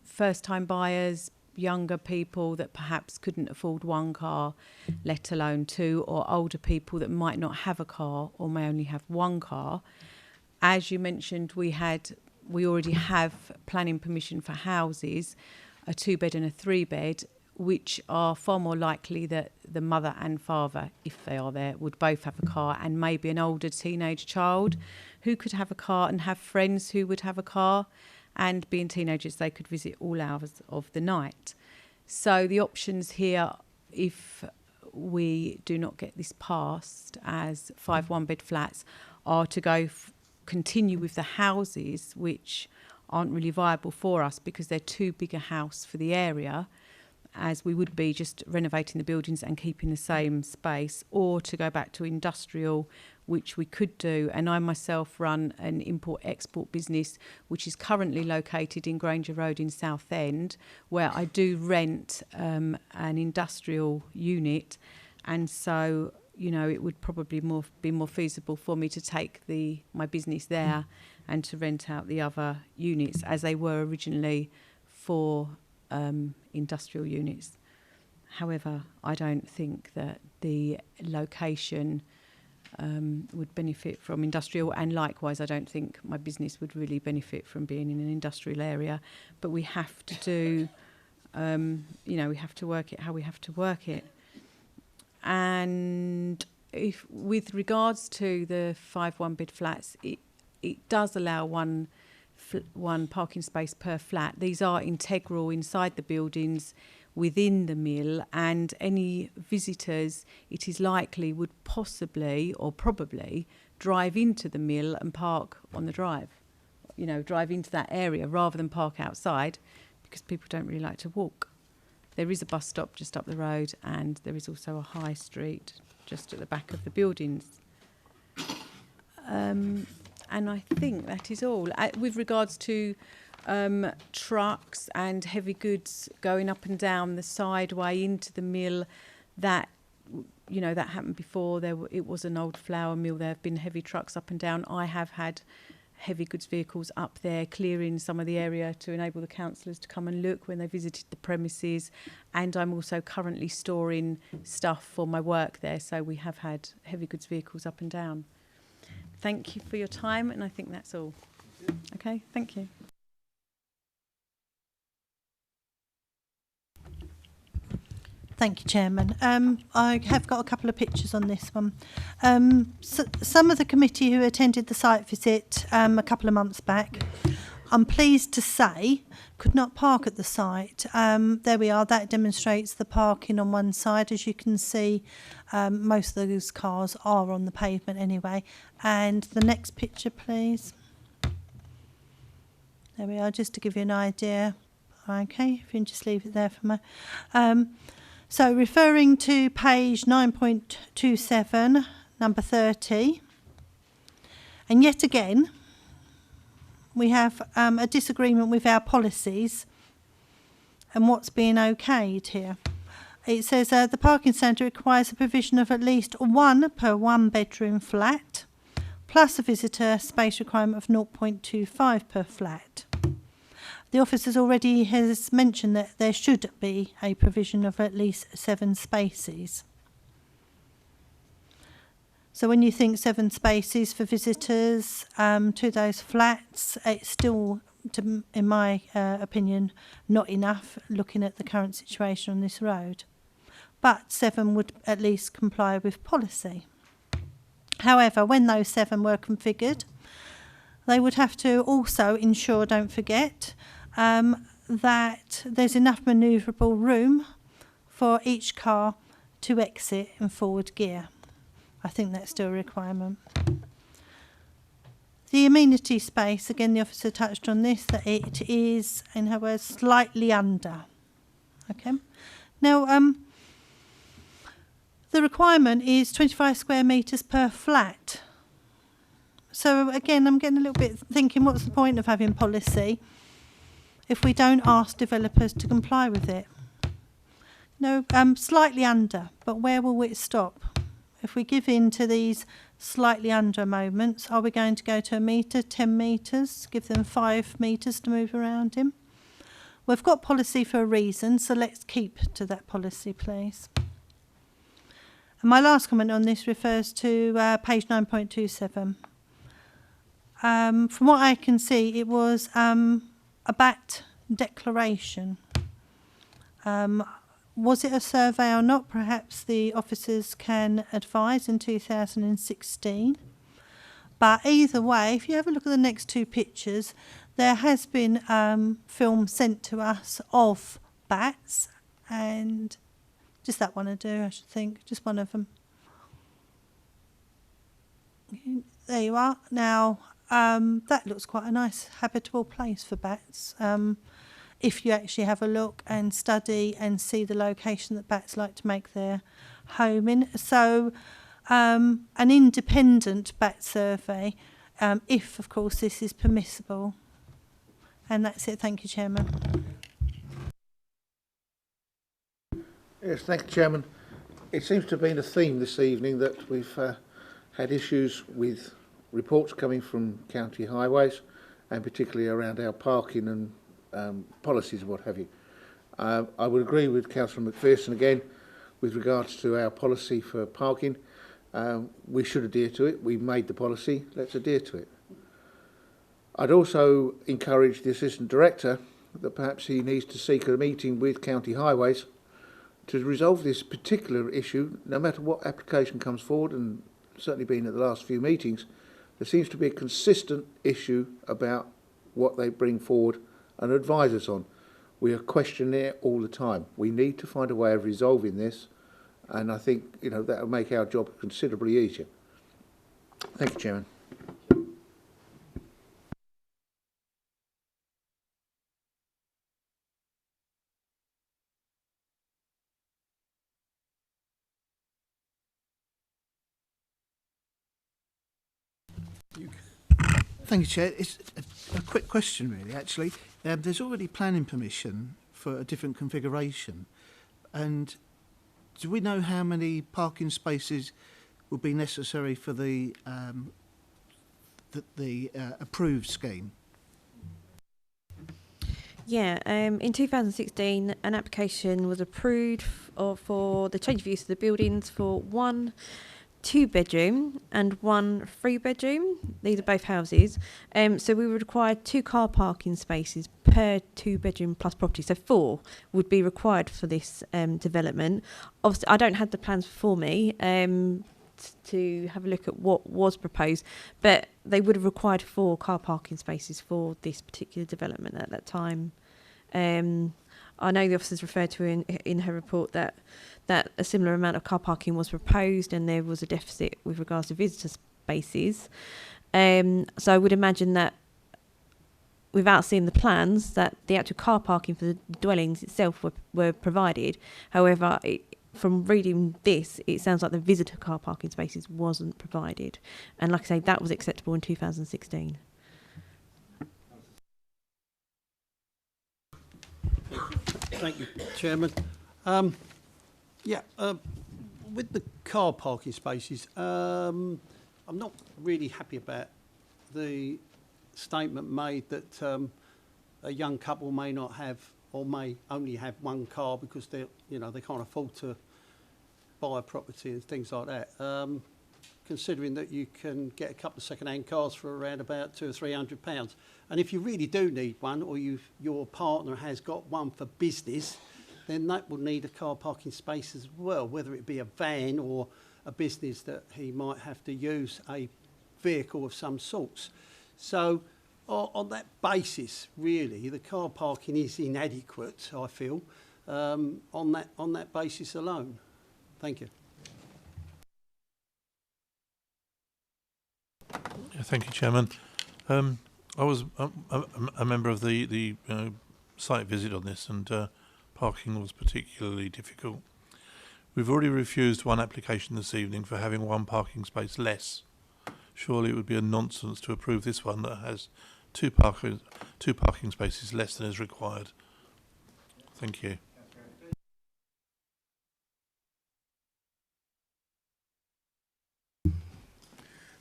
first-time buyers, younger people that perhaps couldn't afford one car, let alone two, or older people that might not have a car or may only have one car. As you mentioned, we already have planning permission for houses, a 2-bed and a 3-bed, which are far more likely that the mother and father, if they are there, would both have a car, and maybe an older teenage child who could have a car and have friends who would have a car, and being teenagers, they could visit all hours of the night. So the options here, if we do not get this passed as 5 one-bed flats, are to continue with the houses, which aren't really viable for us because they're too big a house for the area, as we would be just renovating the buildings and keeping the same space, or to go back to industrial, which we could do. And I myself run an import-export business, which is currently located in Granger Road in Southend, where I do rent an industrial unit. And so, you know, it would probably be more feasible for me to take my business there and to rent out the other units, as they were originally for industrial units. However, I don't think that the location would benefit from industrial, and likewise I don't think my business would really benefit from being in an industrial area. But we have to do, we have to work it how we have to work it. And if, with regards to the 5 one-bed flats, it does allow one parking space per flat. These are integral inside the buildings within the mill, and any visitors, it is likely, would possibly or probably drive into the mill and park on the drive, drive into that area rather than park outside, because people don't really like to walk. There is a bus stop just up the road, and there is also a high street just at the back of the buildings. And I think that is all. With regards to trucks and heavy goods going up and down the sideway into the mill, that happened before. It was an old flour mill. There have been heavy trucks up and down. I have had heavy goods vehicles up there clearing some of the area to enable the councillors to come and look when they visited the premises. And I'm also currently storing stuff for my work there, so we have had heavy goods vehicles up and down. Thank you for your time, and I think that's all. Okay, thank you. Thank you, Chairman. I have got a couple of pictures on this one. Some of the committee who attended the site visit a couple of months back, I'm pleased to say, could not park at the site. There we are. That demonstrates the parking on one side. As you can see, most of those cars are on the pavement anyway. And the next picture, please. There we are, just to give you an idea. Okay, if you can just leave it there for me. So referring to page 9.27, number 30, and yet again, we have a disagreement with our policies and what's being okayed here. It says the parking standard requires the provision of at least 1 per 1 bedroom flat, plus a visitor space requirement of 0.25 per flat. The office already has mentioned that there should be a provision of at least 7 spaces. So when you think 7 spaces for visitors to those flats, it's still, in my opinion, not enough looking at the current situation on this road. But 7 would at least comply with policy. However, when those 7 were configured, they would have to also ensure, don't forget, that there's enough manoeuvrable room for each car to exit in forward gear. I think that's still a requirement. The amenity space, again, the officer touched on this, that it is, in her words, slightly under. Okay. Now, the requirement is 25 square metres per flat. So again, I'm getting a little bit thinking, what's the point of having policy if we don't ask developers to comply with it? No, slightly under, but where will it stop? If we give in to these slightly under moments, are we going to go to a metre, 10 metres, give them 5 metres to move around in? We've got policy for a reason, so let's keep to that policy, please. And my last comment on this refers to page 9.27. From what I can see, it was a BAT declaration. Was it a survey or not? Perhaps the officers can advise in 2016. But either way, if you have a look at the next two pictures, there has been film sent to us of bats, and just that one I do, I should think, just one of them. There you are. Now, that looks quite a nice habitable place for bats. If you actually have a look and study and see the location that bats like to make their home in. So an independent bat survey, if of course this is permissible. And that's it. Thank you, Chairman. Yes, thank you, Chairman. It seems to have been a theme this evening that we've had issues with reports coming from county highways, and particularly around our parking and policies and what have you. I would agree with Councillor McPherson again with regards to our policy for parking. We should adhere to it. We made the policy. Let's adhere to it. I'd also encourage the Assistant Director that perhaps he needs to seek a meeting with county highways to resolve this particular issue, no matter what application comes forward, and certainly been at the last few meetings. There seems to be a consistent issue about what they bring forward and advise us on. We are questioning it all the time. We need to find a way of resolving this, and I think that will make our job considerably easier. Thank you, Chairman. Thank you, Chair. It's a quick question, really, actually. There's already planning permission for a different configuration. And do we know how many parking spaces will be necessary for the approved scheme? Yeah, in 2016, an application was approved for the change of use of the buildings for 1 2-bedroom and 1 3-bedroom. These are both houses. So we would require 2 car parking spaces per 2-bedroom plus property. So 4 would be required for this development. Obviously, I don't have the plans before me to have a look at what was proposed, but they would have required 4 car parking spaces for this particular development at that time. I know the officers referred to in her report that a similar amount of car parking was proposed and there was a deficit with regards to visitor spaces. So I would imagine that without seeing the plans, that the actual car parking for the dwellings itself were provided. However, from reading this, it sounds like the visitor car parking spaces wasn't provided. And like I say, that was acceptable in 2016. Thank you, Chairman. With the car parking spaces, I'm not really happy about the statement made that a young couple may not have, or may only have 1 car because they can't afford to buy a property and things like that. Considering that you can get a couple of second-hand cars for around about £200 or £300, and if you really do need one, or your partner has got one for business, then that will need a car parking space as well, whether it be a van or a business that he might have to use a vehicle of some sorts. So on that basis, really, the car parking is inadequate, I feel, on that basis alone. Thank you. Yeah, thank you, Chairman. I was a member of the site visit on this, and parking was particularly difficult. We've already refused one application this evening for having one parking space less. Surely it would be a nonsense to approve this one that has two parking spaces less than is required. Thank you.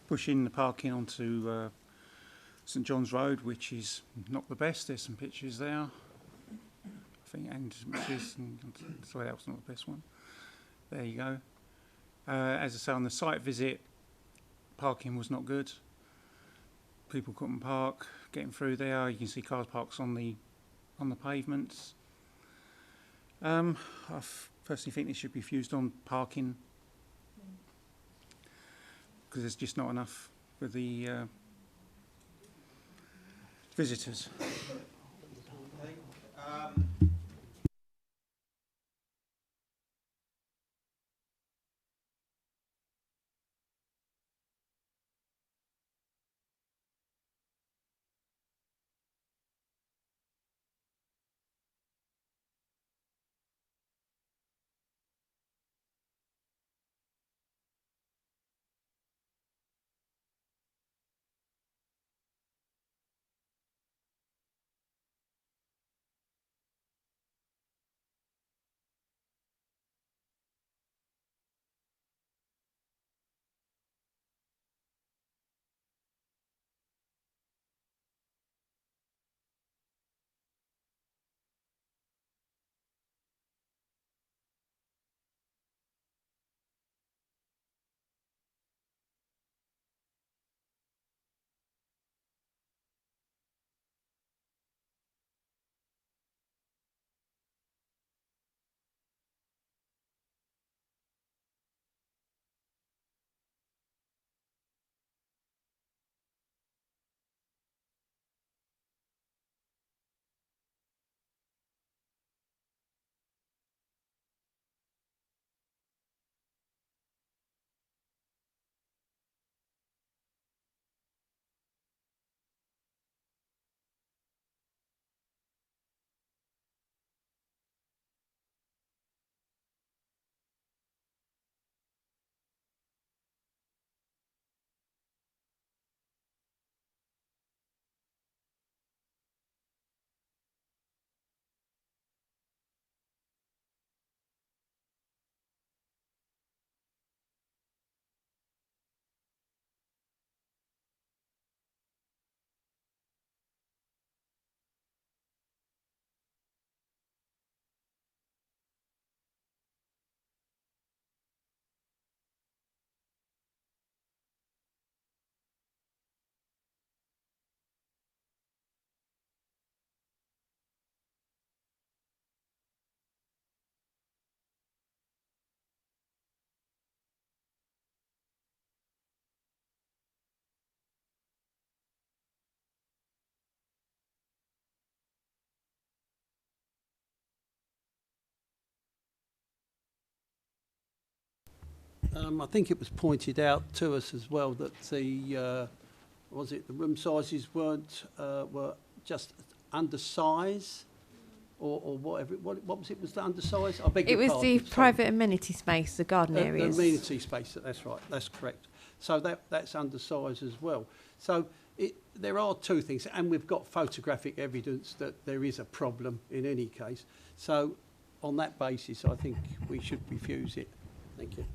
Pushing the parking onto St John's Road, which is not the best. There's some pictures there, I think, and images. Sorry, that was not the best one. There you go. As I say, on the site visit, parking was not good. People couldn't park. Getting through there, you can see cars parked on the pavements. I personally think this should be fused on parking because there's just not enough for the visitors. I think it was pointed out to us as well that the room sizes were just undersized, or whatever. What was it? Was the undersized? I beg It your was pardon, the sorry. private amenity space, the garden The areas. amenity space. That's right. That's correct. So that's undersized as well. So there are two things, and we've got photographic evidence that there is a problem in any case. So on that basis, I think we should refuse it. Thank you.